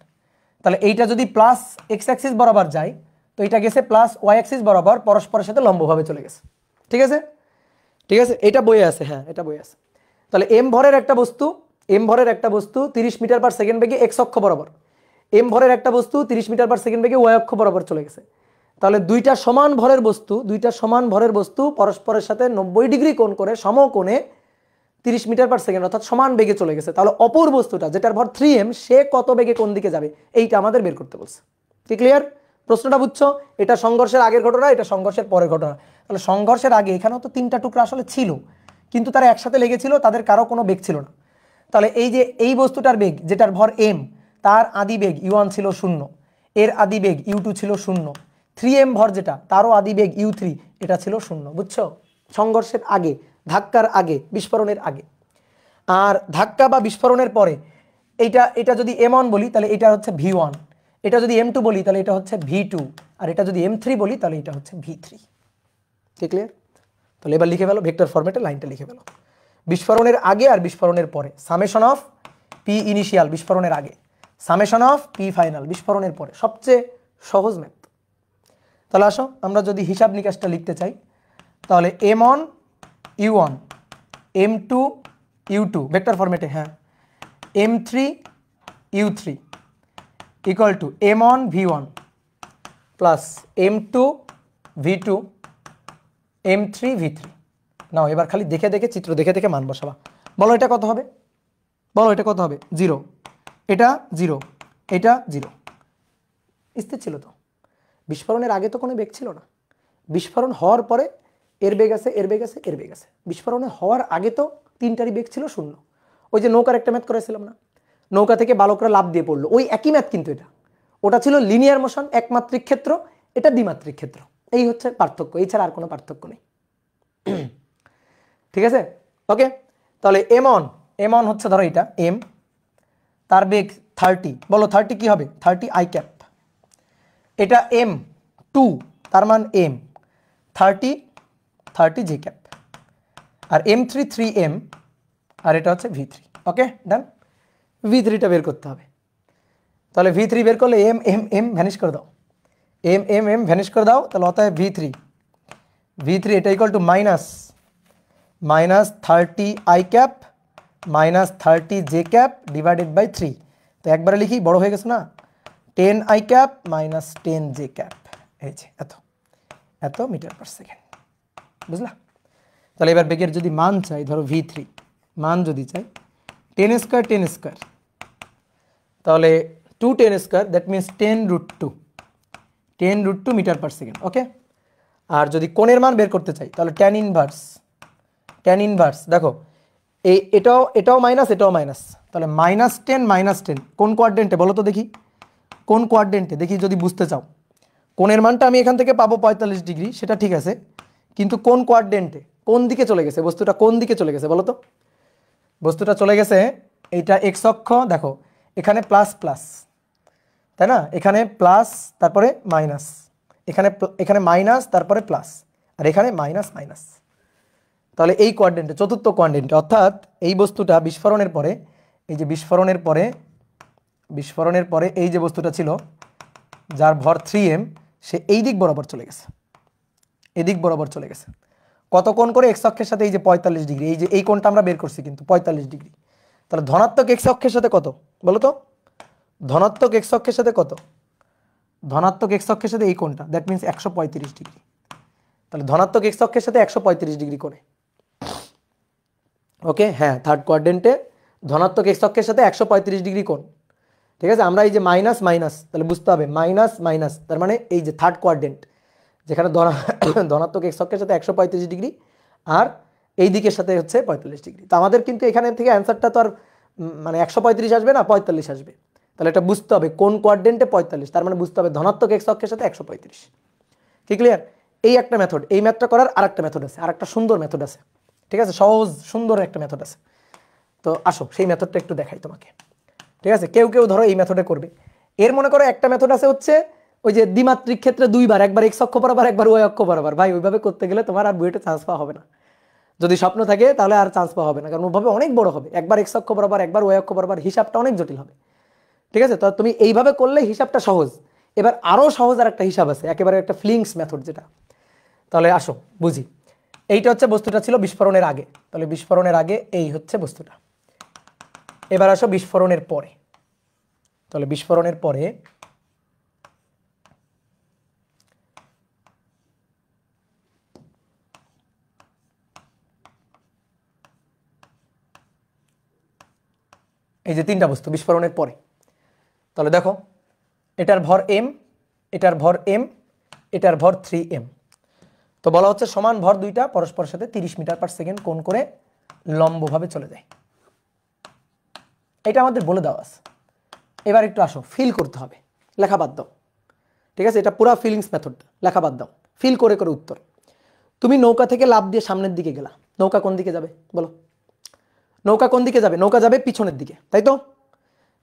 তাহলে এইটা যদি প্লাস এক্স অ্যাক্সিস বরাবর যায়, তো এটা গেছে প্লাস ওয়াই অ্যাক্সিস বরাবর, পরস্পরের সাথে লম্বভাবে চলে গেছে, ঠিক আছে? ঠিক আছে, এটা বইয়ে আছে, হ্যাঁ এটা বইয়ে আছে। তাহলে এম ভরের একটা বস্তু, এম ভরের একটা বস্তু 30 মিটার পার সেকেন্ড বেগে এক্স অক্ষ বরাবর, এম ভরের একটা বস্তু 30 মিটার পার সেকেন্ড বেগে ওয়াই অক্ষ বরাবর চলে গেছে। তাহলে দুইটা সমান ভরের বস্তু, দুইটা সমান ভরের বস্তু পরস্পরের সাথে 90 ডিগ্রি কোণ করে সমকোণে 30 মিটার পার সেকেন্ড অর্থাৎ সমান বেগে চলে গেছে। তাহলে অপর বস্তুটা যেটার ভর 3m, সে কত বেগে কোন দিকে যাবে এইটা আমাদের বের করতে বলছে। কি ক্লিয়ার? প্রশ্নটা বুঝছো? এটা সংঘর্ষের আগের ঘটনা, এটা সংঘর্ষের পরের ঘটনা। তাহলে সংঘর্ষের আগে এখানেও তো তিনটা টুকরা আসলে ছিল, কিন্তু তারা একসাথে লেগেছিল, তাদের কারো কোনো বেগ ছিল না। তাহলে এই যে এই বস্তুটার বেগ যেটার ভর m, তার আদি বেগ u1 ছিল 0, এর আদি বেগ u2 ছিল 0, 3m ভর যেটা তারও আদি বেগ u3 এটা ছিল 0, বুঝছো? সংঘর্ষের আগে, ধাক্কার আগে, বিস্ফোরণের আগে। আর ধাক্কা বা বিস্ফোরণের পরে এইটা, এটা যদি m1 বলি তাহলে এটা হচ্ছে v1, এটা যদি m2 বলি তাহলে এটা হচ্ছে v2, আর এটা যদি m3 বলি তাহলে এটা হচ্ছে v3। ঠিক ক্লিয়ার? তাহলে এবার লিখে ফেলো, ভেক্টর ফরম্যাটে লাইনটা লিখে ফেলো। বিস্ফোরণের আগে আর বিস্ফোরণের পরে, সামেশন অফ পি ইনিশিয়াল বিস্ফোরণের আগে, সামেশন অফ পি ফাইনাল বিস্ফোরণের পরে, সবচেয়ে সহজ ম্যাথ। তাহলে আসো আমরা যদি হিসাব নিকাশটা লিখতে চাই, তাহলে m1 u1, m2 u2 vector ফরম্যাটে, হ্যাঁ, m3 u3 equal to m1 v1 plus m2 v2 m3 v3। নাও এবার খালি দেখে দেখে, চিত্র দেখে দেখে মান বসাবা। বলো এটা কত হবে? বলো এটা কত হবে? 0, এটা 0, এটা 0। স্থির ছিল তো, বিস্ফোরণের আগে তো কোনো বেগ ছিল না, বিস্ফোরণ হওয়ার পরে এর বেগ আছে, এর বেগ আছে, এর বেগ আছে। বিস্ফোরণে হওয়ার আগে তো তিনটারই বেগ ছিল 0। ওই যে নৌকার একটা ম্যাথ করেছিলাম না, নৌকা থেকে বালকরা লাফ দিয়ে পড়লো, ওই একই ম্যাথ কিন্তু এটা। ওটা ছিল লিনিয়ার মোশন, একমাত্রিক ক্ষেত্র, এটা দ্বিমাত্রিক ক্ষেত্র। এই হচ্ছে পার্থক্য, এই ছাড়া আর কোনো পার্থক্য নেই। ঠিক আছে, ওকে। তাহলে m1 হচ্ছে ধরো এটা m, তার বেগ 30, বলো 30 কি হবে? 30 i ক্যাপ। এটা m2, তার মান m, 30 j ক্যাপ। আর m3 3m, আর এটা হচ্ছে v3। ওকে ডান, v3টা বের করতে হবে। তাহলে v3 বের করলে m m m ভ্যানিশ করে দাও, m m m ভ্যানিশ করে দাও। তাহলে অতএব v3 এটা equal to minus 30 i cap minus 30 j cap divided by 3। তো একবারে লিখি, বড় হয়ে গেছে না, 10 i cap minus 10 j cap, এই যে এত মিটার পার সেকেন্ড, বুঝলা? তাহলে এবার বেগের যদি মান চাই, ধরো v3 মান যদি চাই 10 স্কয়ার, তাহলে 2 10 square, that means 10√2 metre per second. Okay. আর যদি কোণের মান বের করতে চাই তাহলে tan ইনভার্স, দেখো এটাও মাইনাস, এটাও মাইনাস, তাহলে -10 কোন কোয়াড্রেন্টে বলো তো দেখি, কোন কোয়াড্রেন্টে দেখি যদি বুঝতে চাও। কোণের মানটা আমি এখান থেকে পাবো 45 ডিগ্রি, সেটা ঠিক আছে, কিন্তু কোন কোয়াড্রেন্টে, কোন দিকে চলে গেছে বস্তুটা, কোন দিকে চলে গেছে বলো তো? বস্তুটা চলে গেছে, এইটা এক্স অক্ষ, দেখো এখানে প্লাস প্লাস, তাই না? এখানে প্লাস তারপরে মাইনাস, এখানে মাইনাস তারপরে প্লাস, আর এখানে মাইনাস মাইনাস। তাহলে এই কোয়াড্রেন্টে, চতুর্থ কোয়াড্রেন্টে, অর্থাৎ এই বস্তুটা বিস্ফোরণের পরে, এই যে বিস্ফোরণের পরে এই যে বস্তুটা ছিল যার ভর 3m, সে এই দিক বরাবর চলে গেছে, এদিক বরাবর চলে গেছে। কত কোণ করে? এক্স অক্ষের সাথে এই যে 45 ডিগ্রি, এই যে এই কোণটা আমরা বের করছি কিন্তু 45 ডিগ্রি। তাহলে ধনাত্মক এক্স অক্ষের সাথে কত বলো তো? ধনাত্মক এক্স অক্ষের সাথে কত? ধনাত্মক এক্স অক্ষের সাথে এই কোণটা, দ্যাট মিনস 135 ডিগ্রি। তাহলে ধনাত্মক এক্স অক্ষের সাথে 135 ডিগ্রি কোণে। ওকে, হ্যাঁ, থার্ড কোয়াড্রেন্টে ধনাত্মক এক্স অক্ষের সাথে 135 ডিগ্রি কোণ। ঠিক আছে, আমরা এই যে মাইনাস মাইনাস, তাহলে বুঝতে হবে মাইনাস মাইনাস, তার মানে এই যে থার্ড কোয়াড্রেন্ট যেখানে ধনাত্মক এক্স অক্ষের সাথে 135 ডিগ্রি আর এই দিকের সাথে হচ্ছে 45 ডিগ্রি। তো আমাদের কিন্তু এখানে থেকে অ্যান্সারটা তো আর মানে 135 আসবে না, 45 আসবে। তাহলে এটা বুঝতে হবে কোন কোয়াড্রেন্টে 45, তার মানে বুঝতে হবে ধনাত্মক এক্স অক্ষের সাথে 135। কি ক্লিয়ার? এই একটা মেথড, এই ম্যাথটা করার আরেকটা মেথড আছে, আরেকটা সুন্দর মেথড আছে। ঠিক আছে, সহজ সুন্দর একটা মেথড আছে। তো আসো সেই মেথডটা একটু দেখাই তোমাকে। ঠিক আছে, কেউ কেউ ধরো এই মেথডে করবে। এর মনে করো একটা মেথড আছে হচ্ছে ওই যে দ্বিমাত্রিক ক্ষেত্রে দুইবার, একবার এক্স অক্ষ বরাবর একবার ওয়াই অক্ষ বরাবর। ভাই ওইভাবে করতে গেলে তোমার আর বুয়েটে চান্স পাওয়া হবে না। যদি স্বপ্ন থাকে তাহলে আর চান্স পাওয়া হবে না, কারণ ওইভাবে অনেক বড় হবে। একবার এক্স অক্ষ বরাবর একবার ওয়াই অক্ষ বরাবর, হিসাবটা অনেক জটিল হবে। ঠিক আছে, তো তুমি এইভাবে করলে হিসাবটা সহজ। এবার আরও সহজ আর একটা হিসাব আছে, একেবারে একটা ফ্লিংস মেথড যেটা। তাহলে আসো বুঝি। এইটা হচ্ছে বস্তুটা ছিল বিস্ফোরণের আগে, তাহলে বিস্ফোরণের আগে এই হচ্ছে বস্তুটা। এবার আসো বিস্ফোরণের পরে। তাহলে বিস্ফোরণের পরে এই যে তিনটা বস্তু বিস্ফোরণের পরে, তাহলে দেখো এটার ভর m, এটার ভর m, এটার ভর 3m। তো বলা হচ্ছে সমান ভর দুইটা পরস্পরের সাথে 30 মিটার পার সেকেন্ড কোণ করে লম্বভাবে চলে যায়। এটা আমাদের বলে দেওয়া আছে। এবার একটু আসো, ফিল করতে হবে, লেখা বাদ দাও। ঠিক আছে, এটা পুরো ফিলিংস মেথড, লেখা বাদ দাও, ফিল করে করে উত্তর। তুমি নৌকা থেকে লাফ দিয়ে সামনের দিকে গেলা, নৌকা কোন দিকে যাবে বলো? নৌকা কোন দিকে যাবে? নৌকা যাবে পিছনের দিকে, তাই তো?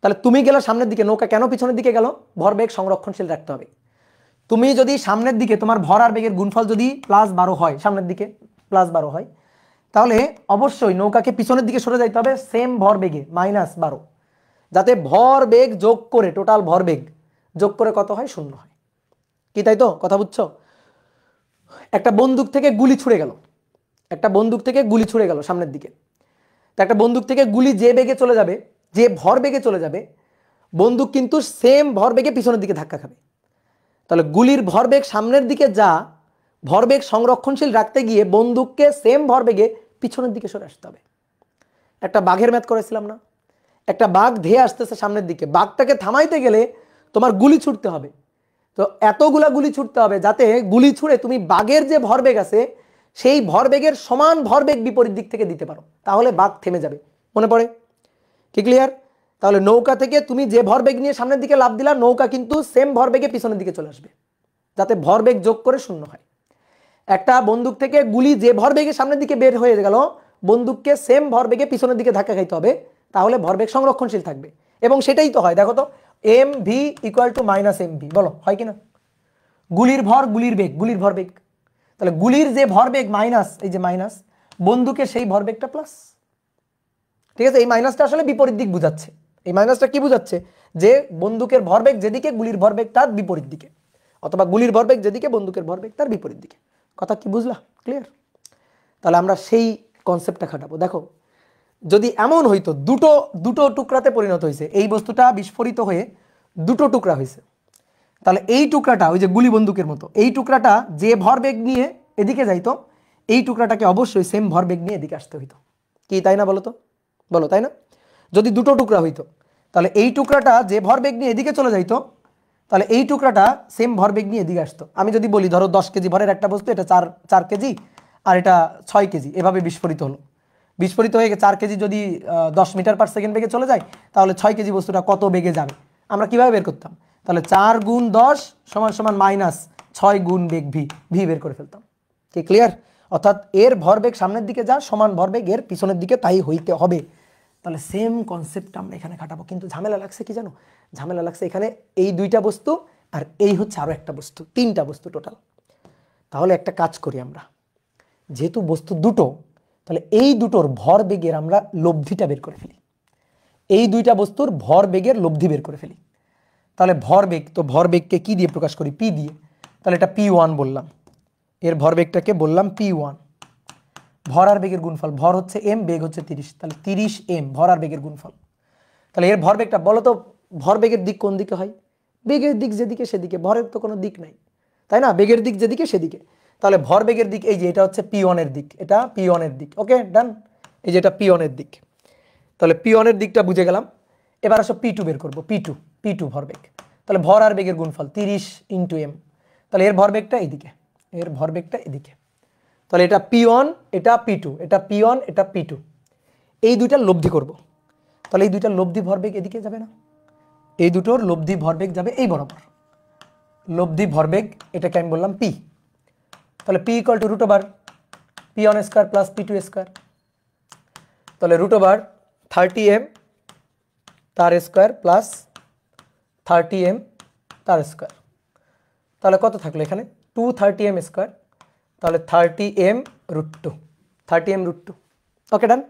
তাহলে তুমি গেলা সামনের দিকে, নৌকা কেন পিছনের দিকে গেল? ভরবেগ সংরক্ষণশীল রাখতে হবে। তুমি যদি সামনের দিকে তোমার ভর আর বেগের গুণফল যদি +12 হয়, সামনের দিকে +12 হয়, তাহলে অবশ্যই নৌকাকে পিছনের দিকে সরে যাইতে হবে সেম ভর বেগে -12, যাতে ভর বেগ যোগ করে টোটাল ভর বেগ যোগ করে কত হয়? 0 হয়। কি তাই তো? কথা বুঝছো? একটা বন্দুক থেকে গুলি ছুড়ে গেল, একটা বন্দুক থেকে গুলি ছুড়ে গেল সামনের দিকে। তো একটা বন্দুক থেকে গুলি যে বেগে চলে যাবে, যে ভর বেগে চলে যাবে, বন্দুক কিন্তু সেম ভর বেগে পিছনের দিকে ধাক্কা খাবে। তাহলে গুলির ভরবেগ সামনের দিকে যা, ভরবেগ সংরক্ষণশীল রাখতে গিয়ে বন্দুককে সেম ভরবেগে পিছনের দিকে সরে আসতে হবে। একটা বাঘের ম্যাথ করেছিলাম না? একটা বাঘ ধেয়ে আসতেছে সামনের দিকে, বাঘটাকে থামাইতে গেলে তোমার গুলি ছুটতে হবে। তো এতগুলা গুলি ছুটতে হবে যাতে গুলি ছুড়ে তুমি বাঘের যে ভরবেগ আছে সেই ভরবেগের সমান ভরবেগ বিপরীত দিক থেকে দিতে পারো, তাহলে বাঘ থেমে যাবে। মনে পড়ে? কি ক্লিয়ার? তাহলে নৌকা থেকে তুমি যে ভরবেগ নিয়ে সামনের দিকে লাফ দিলা, নৌকা কিন্তু সেম ভরবেগে পিছনের দিকে চলে আসবে, যাতে ভরবেগ যোগ করে 0 হয়। একটা বন্দুক থেকে গুলি যে ভরবেগে সামনের দিকে বের হয়ে গেল, বন্দুককে সেম ভরবেগে পিছনের দিকে ধাক্কা খাইতে হবে, তাহলে ভরবেগ সংরক্ষণশীল থাকবে। এবং সেটাই তো হয়, দেখো তো, mv = -mv, বলো হয় কিনা? গুলির ভর, গুলির বেগ, গুলির ভরবেগ। তাহলে গুলির যে ভরবেগ মাইনাস, এই যে মাইনাস, বন্দুকের সেই ভরবেগটা প্লাস। ঠিক আছে, এই মাইনাসটা আসলে বিপরীত দিক বুঝাচ্ছে। এই মাইনাসটা কি বুঝাচ্ছে? যে বন্দুকের ভরবেগ যেদিকে, গুলির ভরবেগ তার বিপরীত দিকে, অথবা গুলির ভরবেগ যেদিকে, বন্দুকের ভরবেগ তার বিপরীত দিকে। কথা কি বুঝলা? ক্লিয়ার? তাহলে আমরা সেই কনসেপ্টটা খাটাবো। দেখো, যদি এমন হইতো দুটো দুটো টুকরাতে পরিণত হয়েছে, এই বস্তুটা বিস্ফোরিত হয়ে দুটো টুকরা হয়েছে, তাহলে এই টুকরাটা ওই যে গুলি বন্দুকের মতো, এই টুকরাটা যে ভরবেগ নিয়ে এদিকে যাইতো, এই টুকরাটাকে অবশ্যই সেম ভরবেগ নিয়ে এদিকে আসতে হইতো। কি তাই না? বলো তো, বলো তাই না? যদি দুটো টুকরা হইতো, তাহলে এই টুকরাটা যে ভরবেগ নিয়ে এদিকে চলে যাইতো, তাহলে এই টুকরাটা সেম ভরবেগ নিয়ে এদিকে আসতো। আমি যদি বলি ধরো 10 কেজি ভরের একটা বস্তু, এটা 4 কেজি আর এটা 6 কেজি, এভাবে বিস্ফোরিত হলো। বিস্ফোরিত হয়ে 4 কেজি যদি 10 মিটার পার সেকেন্ড বেগে চলে যায়, তাহলে 6 কেজি বস্তুটা কত বেগে যাবে আমরা কিভাবে বের করতাম? তাহলে 4 × 10 = -6 গুণ বেগ ভি, ভি বের করে ফেলতাম। কি ক্লিয়ার? অর্থাৎ এর ভরবেগ সামনের দিকে যা, সমান ভরবেগ এর পিছনের দিকে তাই হইতে হবে। তাহলে সেম কনসেপ্ট আমরা এখানে খাটাবো, কিন্তু ঝামেলা লাগছে কি জানো, ঝামেলা লাগছে এখানে এই দুইটা বস্তু আর এই হচ্ছে আরও একটা বস্তু, তিনটা বস্তু টোটাল। তাহলে একটা কাজ করি আমরা, যেহেতু বস্তু দুটো, তাহলে এই দুটোর ভর বেগের আমরা লব্ধিটা বের করে ফেলি, এই দুইটা বস্তুর ভর বেগের লব্ধি বের করে ফেলি। তাহলে ভরবেগ, তো ভরবেগকে কি দিয়ে প্রকাশ করি, পি দিয়ে। তাহলে এটা P1 বললাম, এর ভরবেগটাকে বললাম P1। ভর আর বেগের গুণফল, ভর হচ্ছে m, বেগ হচ্ছে 30, তাহলে 30m ভর আর বেগের গুণফল। তাহলে এর ভরবেগটা বলো তো, ভরবেগের দিক কোন দিকে হয়, বেগের দিক যেদিকে সেদিকে, ভরের তো কোনো দিক নাই, তাই না, বেগের দিক যেদিকে সেদিকে। তাহলে ভরবেগের দিক এই যে এটা হচ্ছে P1 এর দিক, এটা P1 এর দিক, ওকে ডান, এই যে এটা P1 এর দিক। তাহলে P1 এর দিকটা বুঝে গেলাম। এবার আসো P2 বের করবো, P2 ভরবেগ। তাহলে ভর আর বেগের গুণফল 30 × m, তাহলে এর ভরবেগটা এদিকে, এর ভরবেগটা এদিকে। তাহলে এটা P1, এটা P2, এটা P1, এটা P2, এই দুইটার লব্ধি করব। তাহলে এই দুইটার লব্ধি ভরবেগ এদিকে যাবে না, এই দুটোর লব্ধি ভরবেগ যাবে এই বরাবর, লব্ধি ভরবেগ এটাকে আমি বললাম P। তাহলে P = √P1² + P2²। তাহলে √30m তার স্কোয়ার প্লাস 30m তার স্কোয়ার। তাহলে কত থাকলো এখানে 230m², তাহলে 30m√2, ওকে ডান।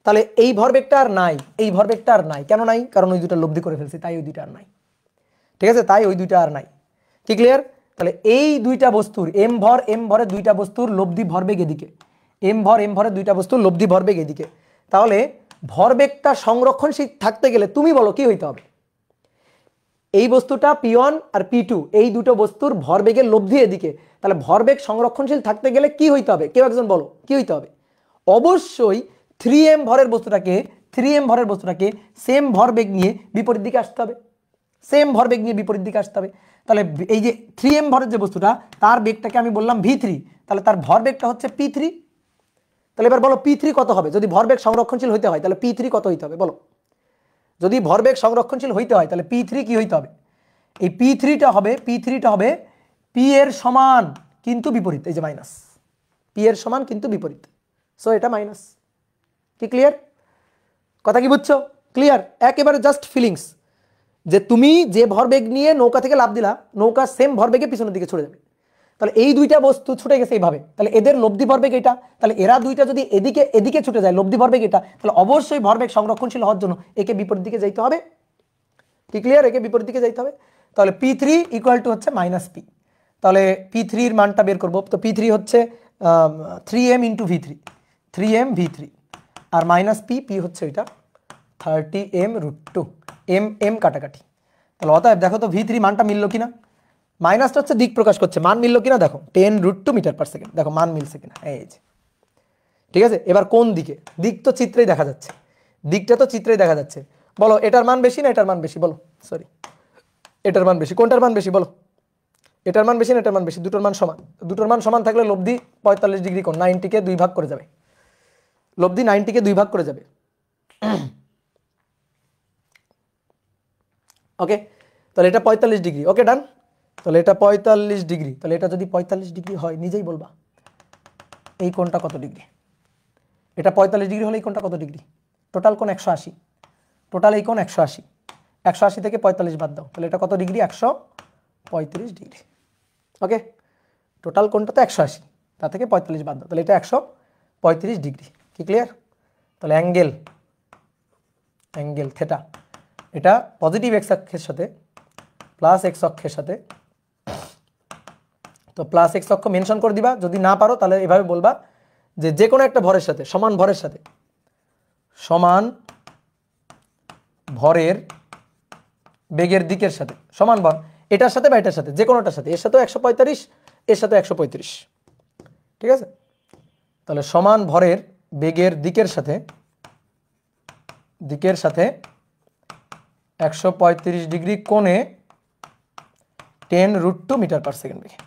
তাহলে এই ভরবেগটা আর নাই, এই ভরবেগটা আর নাই, কেন নাই, কারণ ওই দুটা লব্ধি করে ফেলছি, তাই ওই দুইটা আর নাই, ঠিক আছে, তাই ওই দুইটা আর নাই, কি ক্লিয়ার। তাহলে এই দুইটা বস্তুর m ভরের দুইটা বস্তুর লব্ধি ভরবেগ এদিকে, m ভরের দুইটা বস্তুর লব্ধি ভরবেগ এদিকে। তাহলে ভরবেগটা সংরক্ষণশীল থাকতে গেলে তুমি বলো কি হইতে হবে, এই বস্তুটা P1 আর P2 এই দুটো বস্তুর ভরবেগের লব্ধি এদিকে, তাহলে ভরবেগ সংরক্ষণশীল থাকতে গেলে কি হইতে হবে, কেউ একজন বলো কি হইতে হবে। অবশ্যই 3m ভরের বস্তুটাকে সেম ভরবেগ নিয়ে বিপরীত দিকে আসতে হবে, সেম ভরবেগ নিয়ে বিপরীত দিকে আসতে হবে। তাহলে এই যে 3m ভরের যে বস্তুটা, তার বেগটাকে আমি বললাম V3, তাহলে তার ভরবেগটা হচ্ছে P3। তাহলে এবার বলো P3 কত হবে, যদি ভরবেগ সংরক্ষণশীল হইতে হয় তাহলে P3 কত হইতে হবে বলো, যদি ভরবেগ সংরক্ষণশীল হইতে হয় তাহলে P3 কি হইতে হবে, এই P3টা হবে P এর সমান কিন্তু বিপরীত, এই যে মাইনাস, P এর সমান কিন্তু বিপরীত, সো এটা মাইনাস, কি ক্লিয়ার, কথা কি বুঝছো, ক্লিয়ার, একেবারে জাস্ট ফিলিংস, যে তুমি যে ভরবেগ নিয়ে নৌকা থেকে লাফ দিলা, নৌকা সেম ভরবেগে পিছনের দিকে ছুটে যাবে। তাহলে এই দুইটা বস্তু ছুটে গেছে এইভাবে, তাহলে এদের লব্ধি ভরবেগ এটা, তাহলে এরা দুইটা যদি এদিকে ছুটে যায়, লব্ধি ভরবেগ এটা, তাহলে অবশ্যই ভরবেগ সংরক্ষণশীল হওয়ার জন্য একে বিপরীত দিকে যাইতে হবে, কি ক্লিয়ার, একে বিপরীত দিকে যাইতে হবে। তাহলে P3 = হচ্ছে -P, তাহলে P3 এর মানটা বের করব। তো P3 হচ্ছে 3m × V3, 3m V3 আর -P হচ্ছে এটা 30m√2, m কাটাকাটি। তাহলে অতএব দেখো তো V3 মানটা মিললো কিনা, মাইনাসটা হচ্ছে দিক প্রকাশ করছে, মান মিললো কিনা দেখো 10√2 m/s, দেখো মান মিলছে কিনা, এই যে ঠিক আছে। এবার কোন দিকে, দিক তো চিত্রেই দেখা যাচ্ছে, দিকটা তো চিত্রেই দেখা যাচ্ছে, বলো এটার মান বেশি না এটার মান বেশি, বলো সরি এটার মান বেশি, কোনটার মান বেশি বলো, এটার মান বেশি না এটার মান বেশি, দুটোর মান সমান, দুটোর মান সমান থাকলে লব্ধি 45 ডিগ্রি কোণ 90-কে 2 ভাগ করে যাবে, লব্ধি 90-কে 2 ভাগ করে যাবে, ওকে। তাহলে এটা 45 ডিগ্রি, ওকে ডান। তাহলে এটা 45 ডিগ্রি, তাহলে এটা যদি 45 ডিগ্রি হয় নিজেই বলবা এই কোণটা কত ডিগ্রি, এটা 45 ডিগ্রি হলে এই কোণটা কত ডিগ্রি, টোটাল কোণ 180, টোটাল এই কোণ 180, 180 থেকে 45 বাদ দাও, তাহলে এটা কত ডিগ্রি, 135 ডিগ্রি, ওকে। টোটাল কোণটা তো 180, তা থেকে 45 বাদ দাও, তাহলে এটা 135 ডিগ্রি, কি ক্লিয়ার। তাহলে অ্যাঙ্গেল থেটা, এটা পজিটিভ x অক্ষের সাথে প্লাস x অক্ষের সাথে, তো প্লাস x অক্ষ মেনশন করে দিবা, যদি না পারো তাহলে এভাবে বলবা যে কোনো একটা ভরের সাথে, সমান ভরের সাথে, সমান ভরের বেগের দিকের সাথে, সমান ভর এটার সাথে বা এটার সাথে, যে কোনোটার সাথে, এর সাথেও 135, এর সাথে 135, ঠিক আছে। তাহলে সমান ভরের বেগের দিকের সাথে 135 ডিগ্রি কোণে 10√2 m/s বেগে,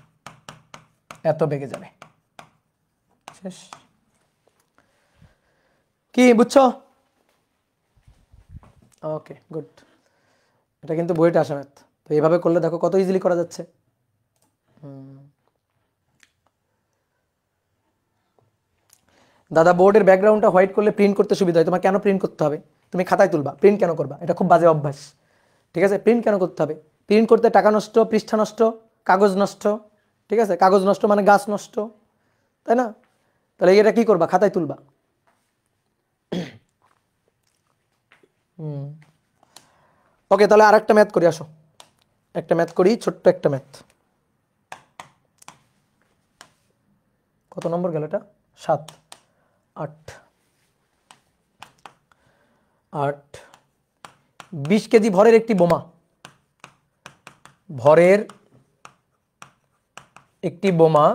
এত বেগে যাবে, শেষ, কি বুঝছো, ওকে গুড। এটা কিন্তু বইটা আসে ম্যাথ, তো এইভাবে করলে দেখো কত ইজিলি করা যাচ্ছে। দাদা বোর্ডের ব্যাকগ্রাউন্ডটা হোয়াইট করলে প্রিন্ট করতে সুবিধা হয়। তোমার কেন প্রিন্ট করতে হবে? তুমি খাতায় তুলবা, প্রিন্ট কেন করবা? এটা খুব বাজে অভ্যাস, ঠিক আছে? প্রিন্ট কেন করতে হবে? প্রিন্ট করতে টাকা নষ্ট, পৃষ্ঠা নষ্ট, কাগজ নষ্ট, ঠিক আছে? কাগজ নষ্ট মানে গাছ নষ্ট, তাই না? তাহলে এটা কি করবা? খাতায় তুলবা। ওকে, তাহলে আরেকটা ম্যাথ করি, আসো একটা ম্যাথ করি, ছোট্ট একটা ম্যাথ। কত নম্বর গেল এটা? 7, 8, 20 কেজি ভরের একটি বোমা, ভরের একটি বোমা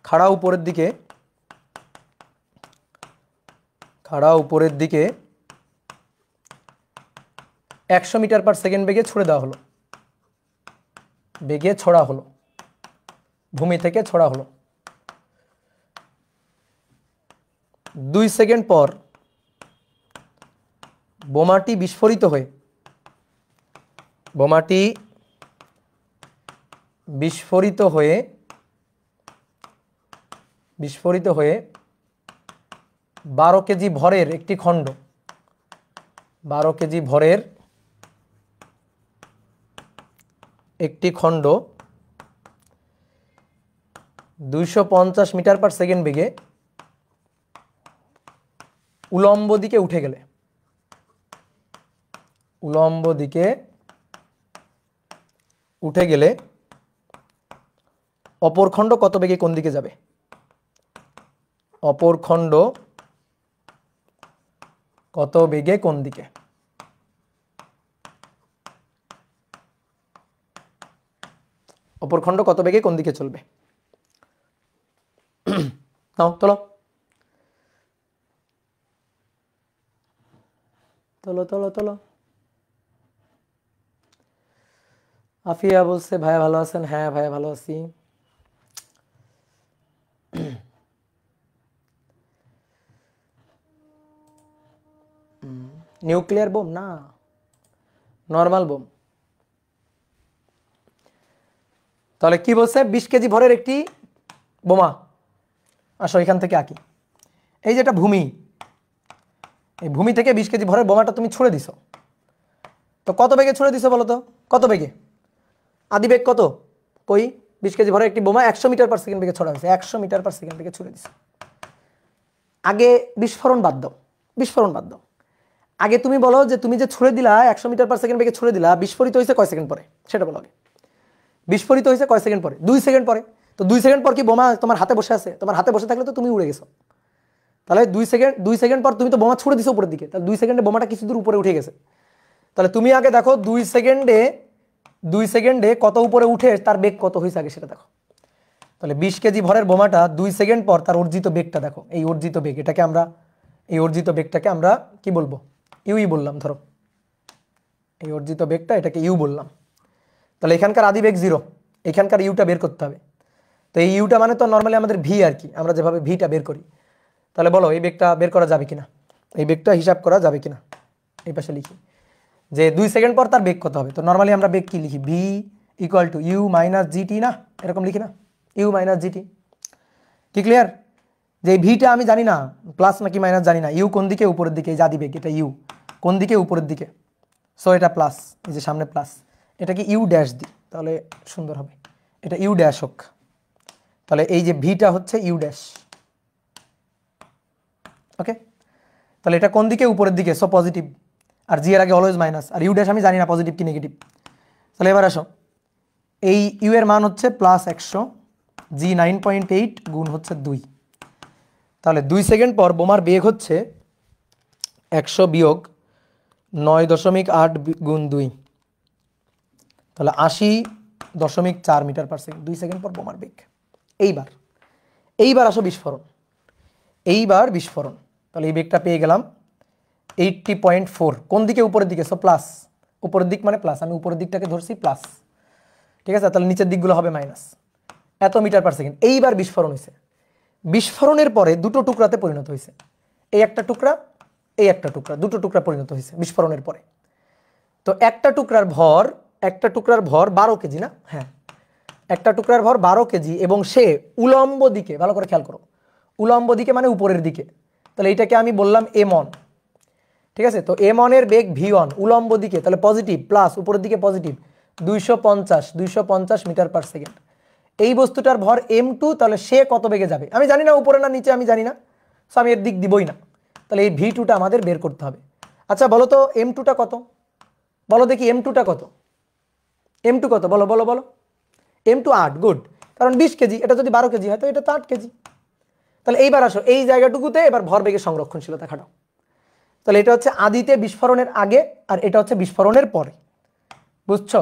খাড়া উপরের দিকে 100 মিটার পার সেকেন্ড বেগে ছুড়ে দেওয়া হলো, বেগে ছড়া হলো, ভূমি থেকে ছড়া হলো। 2 সেকেন্ড পর বোমাটি বিস্ফোরিত হয়ে 12 কেজি ভরের একটি খণ্ড, 12 কেজি ভরের একটি খণ্ড 250 মিটার পার সেকেন্ড বেগে উলম্ব দিকে উঠে গেলে অপর খণ্ড কত বেগে কোন দিকে যাবে? অপর খণ্ড কত বেগে কোন দিকে? অপর খণ্ড কত বেগে কোন দিকে চলবে? নাও চলো চলো চলো চলো। আফিয়া বলছে ভাইয়া ভালো আছেন? হ্যাঁ ভাইয়া ভালো আছি। নিউক্লিয়ার বোম না, নর্মাল বোম। তাহলে কি বলছে? 20 কেজি ভরের একটি বোমা। আসো এখান থেকে আঁকি। এই যেটা ভূমি, এই ভূমি থেকে 20 কেজি ভরের বোমাটা তুমি ছুড়ে দিছো। তো কত বেগে ছুড়ে দিছো বলো তো? কত বেগে? আদি বেগ কত? কই? 20 কেজি ভরের একটি বোমা 100 মিটার পার সেকেন্ড বেগে ছড়া হয়েছে, 100 মিটার পার সেকেন্ড বেগে ছুড়ে দিছো। আগে বিস্ফোরণ বাদ দাও, আগে তুমি বলো যে তুমি যে ছুড়ে দিলা 100 মিটার পার সেকেন্ড বেগে ছুড়ে দিলা, বিস্ফোরিত হয়েছে কয় সেকেন্ড পরে? সেটা বলো আগে। বিস্ফোরিত হয়েছে কয় সেকেন্ড পরে? 2 সেকেন্ড পরে। তো 2 সেকেন্ড পর কি বোমা তোমার হাতে বসে আছে? তোমার হাতে বসে থাকলে তো তুমি উড়ে গেছো। তাহলে 2 সেকেন্ড পর তুমি তো বোমা ছুড়ে দিছো উপরের দিকে, তাহলে 2 সেকেন্ডে বোমাটা কিছু দূর উপরে উঠে গেছে। তাহলে তুমি আগে দেখো 2 সেকেন্ডে কত উপরে উঠে তার বেগ কত হয়েছে আগে সেটা দেখো। তাহলে 20 কেজি ভরের বোমাটা 2 সেকেন্ড পর তার অর্জিত বেগটা দেখো। এই অর্জিত বেগ, এই অর্জিত বেগটাকে আমরা কি বলবো? ইউই বললাম। ধরো এই অর্জিত বেগটা, এটাকে ইউ বললাম। তাহলে এখানকার আদি বেগ 0, এখানকার ইউটা বের করতে হবে। তো এই ইউটা মানে তো নর্মালি আমাদের ভি আর কি, আমরা যেভাবে ভিটা বের করি। তাহলে বলো এই বেগটা বের করা যাবে কিনা, এই বেগটা হিসাব করা যাবে কিনা? এই পাশে লিখি যে 2 সেকেন্ড পর তার বেগ কত হবে। তো নর্মালি আমরা বেগ কি লিখি? V equal to u minus gt, না এরকম লিখি না? U minus gt. কি ক্লিয়ার? যে ভিটা আমি জানি না প্লাস নাকি মাইনাস জানি না, ইউ কোন দিকে? উপরের দিকে। এই যে আদি বেগ, এটা ইউ কোন দিকে? উপরের দিকে। সো এটা প্লাস, এই যে সামনে প্লাস, এটাকে ইউ ড্যাশ দিই তাহলে সুন্দর হবে। এটা ইউ ড্যাশ হোক, তাহলে এই যে ভিটা হচ্ছে ইউ ড্যাশ। ওকে, তাহলে এটা কোন দিকে? উপরের দিকে, সো পজিটিভ। আর জি এর আগে অলওয়েজ মাইনাস, আর ইউ ড্যাশ আমি জানি না পজিটিভ কি নেগেটিভ। তাহলে এবার আসো, এই ইউ এর মান হচ্ছে প্লাস 100, জি 9.8 গুণ হচ্ছে 2। তাহলে 2 সেকেন্ড পর বোমার বেগ হচ্ছে 100 বিয়োগ 9.8 গুণ 2, তাহলে 80.4 মিটার পার সেকেন্ড। 2 সেকেন্ড পর বোমার বেগ। এইবার আসো বিস্ফোরণ। তাহলে এই বেগটা পেয়ে গেলাম 80.4। কোন দিকে? উপরের দিকে, সো প্লাস। উপরের দিক মানে প্লাস, আমি উপরের দিকটাকে ধরছি প্লাস, ঠিক আছে? তাহলে নিচের দিকগুলো হবে মাইনাস। এত মিটার পার সেকেন্ড। এইবার বিস্ফোরণ হয়েছে। বিস্ফোরণের পরে দুটো টুকরাতে পরিণত হয়েছে। এই একটা টুকরা, এই একটা টুকরা, দুটো টুকরা পরিণত হয়েছে বিস্ফোরণের পরে। তো একটা টুকরার ভর 12 কেজি, না? হ্যাঁ, একটা টুকরার ভর 12 কেজি এবং সে উলম্ব দিকে, ভালো করে খেয়াল করো, উলম্ব দিকে মানে উপরের দিকে, তাহলে এইটাকে আমি বললাম m1, ঠিক আছে। তো m1 এর বেগ v1 উলম্ব দিকে, তাহলে পজিটিভ প্লাস উপরের দিকে পজিটিভ 250 মিটার পার সেকেন্ড। এই বস্তুটার ভর m2, তাহলে সে কত বেগে যাবে আমি জানি না, উপরে না নিচে আমি জানি না, সো আমি এর দিক দিবই না। তাহলে এই v2টা আমাদের বের করতে হবে। আচ্ছা বলো তো m2টা কত, বলো দেখি m2টা কত, m2 কত বলো বলো বলো। m2 8, গুড, কারণ 20 কেজি, এটা যদি 12 কেজি হয় তো এটা তো 8 কেজি। তাহলে এইবার আসো এই জায়গাটুকুতে এবার ভরবেগের সংরক্ষণশীলতা খাটাও। তাহলে এটা হচ্ছে আদিতে বিস্ফোরণের আগে আর এটা হচ্ছে বিস্ফোরণের পরে, বুঝছো?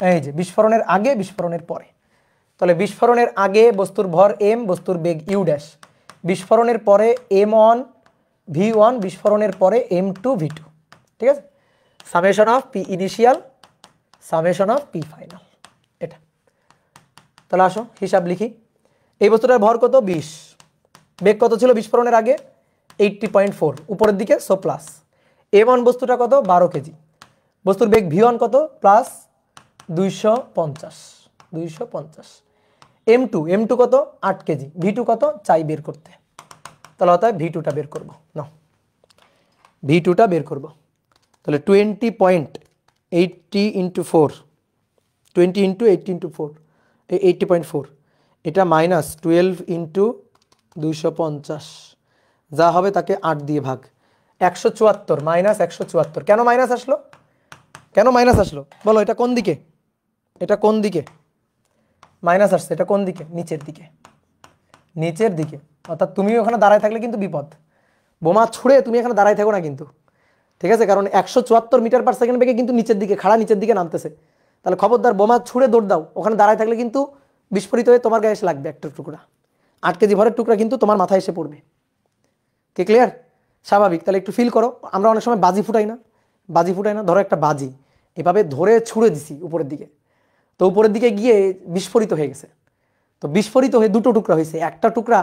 এই যে বিস্ফোরণের আগে বিস্ফোরণের পরে, তাহলে বিস্ফোরণের আগে বস্তুর ভর m, বস্তুর বেগ u ড্যাশ, বিস্ফোরণের পরে m1 v1, বিস্ফোরণের পরে m2 v2, ঠিক আছে। Summation of P initial summation of P final, এটা। তাহলে আসো হিসাব লিখি। এই বস্তুটার ভর কত 20, বেগ কত ছিল বিস্ফোরণের আগে 80.4 উপরের দিকে, সো প্লাস। m1 বস্তুটা কত 12 কেজি, বস্তুর বেগ v1 কত প্লাস 250, m2 কত 8 কেজি, v2 কত চাই বের করতে, তাহলে অতএব v2টা বের করব না, v2টা বের করব। তাহলে 20.80 ইন্টু 4, 20 ইন্টু 80 ইন্টু 4, 80.4, এটা মাইনাস 12 ইন্টু 250, যা হবে তাকে 8 দিয়ে ভাগ, 174 মাইনাস 174। কেন মাইনাস আসলো, কেন মাইনাস আসলো বলো, এটা কোন দিকে, এটা কোন দিকে মাইনাস আসছে, এটা কোন দিকে, নিচের দিকে, নিচের দিকে। অর্থাৎ তুমি ওখানে দাঁড়ায় থাকলে কিন্তু বিপদ, বোমা ছুঁড়ে তুমি এখানে দাঁড়ায় থাকো না কিন্তু, ঠিক আছে, কারণ 174 মিটার পার সেকেন্ড বেগে কিন্তু নিচের দিকে খাড়া, নিচের দিকে নামতেছে। তাহলে খবরদার বোমা ছুঁড়ে দৌড় দাও, ওখানে দাঁড়ায় থাকলে কিন্তু বিস্ফোরিত হয়ে তোমার গায়ে এসে লাগবে একটা টুকরা, 8 কেজি ভরের টুকরা কিন্তু তোমার মাথায় এসে পড়বে। কি ক্লিয়ার? স্বাভাবিক। তাহলে একটু ফিল করো, আমরা অনেক সময় বাজি ফুটাই না, বাজি ফুটাই না, ধরো একটা বাজি এভাবে ধরে ছুঁড়ে দিছি উপরের দিকে, তো উপরের দিকে গিয়ে বিস্ফোরিত হয়ে গেছে, তো বিস্ফোরিত হয়ে দুটো টুকরা হয়েছে, একটা টুকরা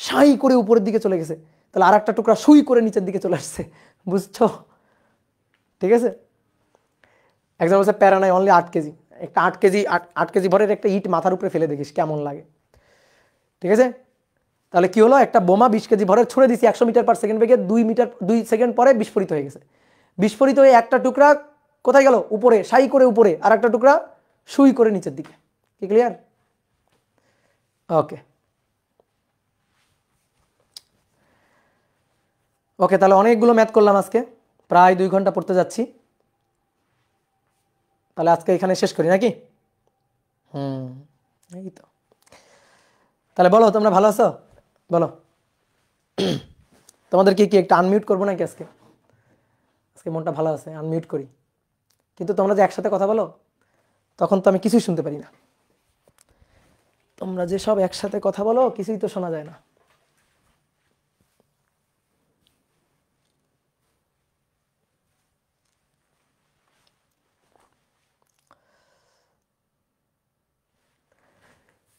সাই করে উপরের দিকে চলে গেছে, তাহলে আর একটা টুকরা সুই করে নিচের দিকে চলে আসছে, বুঝছো? ঠিক আছে। একজন বলছে প্যারা নাই, অনলি 8 কেজি, একটা 8 কেজি 8 কেজি ভরের একটা ইট মাথার উপরে ফেলে দেখিস কেমন লাগে, ঠিক আছে। তাহলে কি হলো, একটা বোমা 20 কেজি ভরের ছুড়ে দিছি 100 মিটার পার সেকেন্ড বেগে, 2 সেকেন্ড পরে বিস্ফোরিত হয়ে গেছে, বিস্ফোরিত হয়ে একটা টুকরা কোথায় গেল, উপরে সাই করে উপরে, আর একটা টুকরা সুই করে নিচের দিকে। কি ক্লিয়ার? ওকে ওকে, তাহলে অনেকগুলো ম্যাথ করলাম আজকে, প্রায় 2 ঘন্টা পড়তে যাচ্ছি, তাহলে আজকে এখানে শেষ করি নাকি? এই তো, তাহলে বলো তোমরা ভালো আছো, বলো তোমাদের কি কি একটা আনমিউট করবো নাকি আজকে? আজকে মনটা ভালো আছে, আনমিউট করি, কিন্তু তোমরা যে একসাথে কথা বলো তখন তো আমি কিছুই শুনতে পারি না, তোমরা যে সব একসাথে কথা বলো কিছুই তো শোনা যায় না।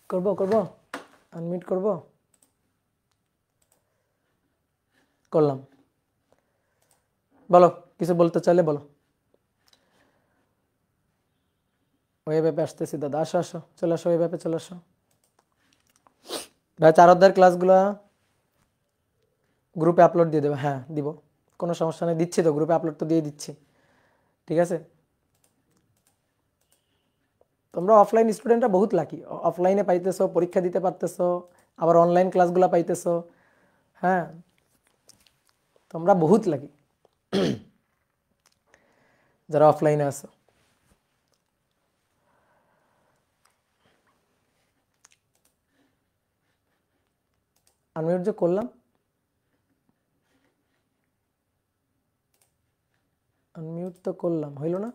করবো করবো, আনমিউট করবো, করলাম, বলো কিছু বলতে চাইলে বলো। ওই ব্যাপে আসতেছি দাদা, আসো আসো, চলে আসো, ওই ব্যাপে চলে আসো ভাই। 4 অধ্যায়ের ক্লাসগুলো গ্রুপে আপলোড দিয়ে দেবো, হ্যাঁ দিব, কোনো সমস্যা নেই, দিচ্ছি তো গ্রুপে আপলোড তো দিয়ে দিচ্ছি, ঠিক আছে। তোমরা অফলাইন স্টুডেন্টরা বহুত লাকি, অফলাইনে পাইতেছো, পরীক্ষা দিতে পারতেছো, আবার অনলাইন ক্লাসগুলো পাইতেছো, হ্যাঁ তোমরা বহুত লাকি যারা অফলাইনে আছো। আনমিউট যে করলাম, আনমিউট তো করলাম, হইল না?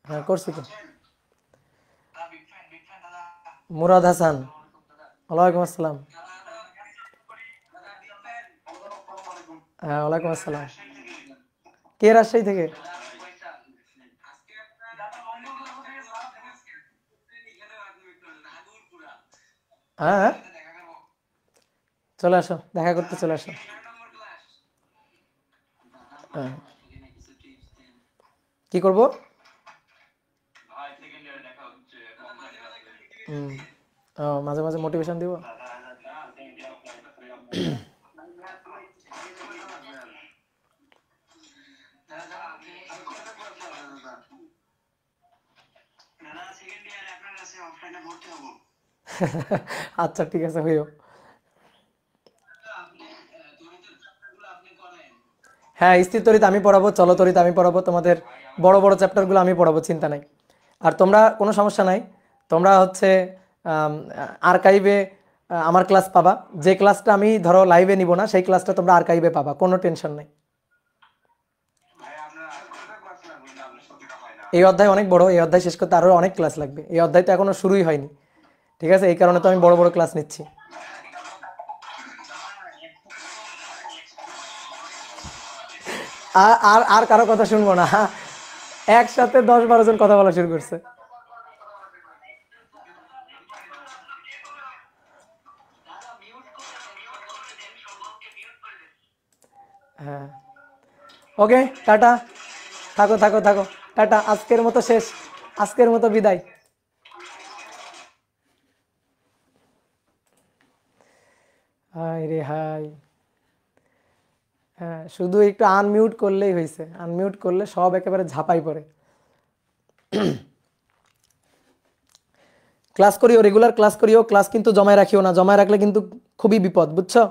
হ্যাঁ করছি তো। মুরাদ হাসান, ওয়ালাইকুম আসসালাম। হ্যাঁ ওয়ালাইকুম আসসালাম। কে রাজশাহী থেকে? হ্যাঁ হ্যাঁ, চলে আসো, দেখা করতে চলে আসো। হ্যাঁ কি করবো? হুম। ও, মাঝে মাঝে মোটিভেশন দিব। আচ্ছা ঠিক আছে, হইও। হ্যাঁ, স্থির তরিত আমি পড়াবো, চলো তরিত আমি পড়াবো, তোমাদের বড় বড় চ্যাপ্টারগুলো আমি পড়াবো, চিন্তা নাই। আর তোমরা কোনো সমস্যা নাই, তোমরা হচ্ছে আর্কাইভে আমার ক্লাস পাবা। যে ক্লাসটা আমি ধরো লাইভে নিব না, সেই ক্লাসটা তোমরা আর্কাইভে পাবা, কোনো টেনশন নেই। এই অধ্যায় অনেক বড়, এই অধ্যায় শেষ করতে আরও অনেক ক্লাস লাগবে, এই অধ্যায় তো এখনো শুরুই হয়নি। ঠিক আছে, এই কারণে তো আমি বড় বড় ক্লাস নিচ্ছি। আর আর আর কারো কথা শুনবো না, একসাথে 10-12 জন কথা বলা শুরু করছে। হ্যাঁ, ওকে, টাটা, থাকো থাকো থাকো, টাটা, আজকের মতো শেষ, আজকের মতো বিদায়। হাই রে হাই। হ্যাঁ, শুধু একটু আনমিউট করলেই হয়েছে, আনমিউট করলে সব একেবারে ঝাঁপাই পড়ে। ক্লাস করিও, রেগুলার ক্লাস করিও, ক্লাস কিন্তু জমায় রাখিও না, জমায় রাখলে কিন্তু খুবই বিপদ, বুঝছো?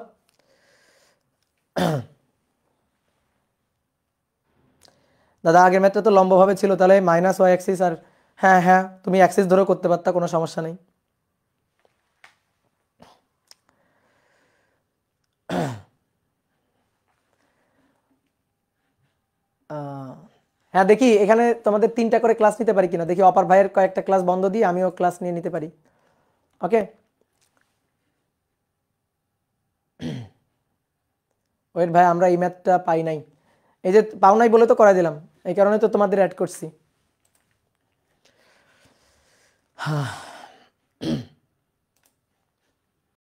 দাদা আগের ম্যাথটা তো লম্বভাবে ছিল, তাহলে মাইনাস ওয়াই অ্যাক্সিস, আর হ্যাঁ হ্যাঁ তুমি অ্যাক্সিস ধরেও করতে পারতা, কোনো সমস্যা নেই। হ্যাঁ, দেখি এখানে তোমাদের 3টা করে ক্লাস নিতে পারি কিনা, দেখি অপার ভাইয়ের কয়েকটা ক্লাস বন্ধ দিয়ে আমিও ক্লাস নিয়ে নিতে পারি। ওকে, ওয়েট ভাই, আমরা এই ম্যাথটা পাই নাই, এই যে পাও নাই বলে তো করাই দিলাম, এই কারণে তো তোমাদের অ্যাড করছি।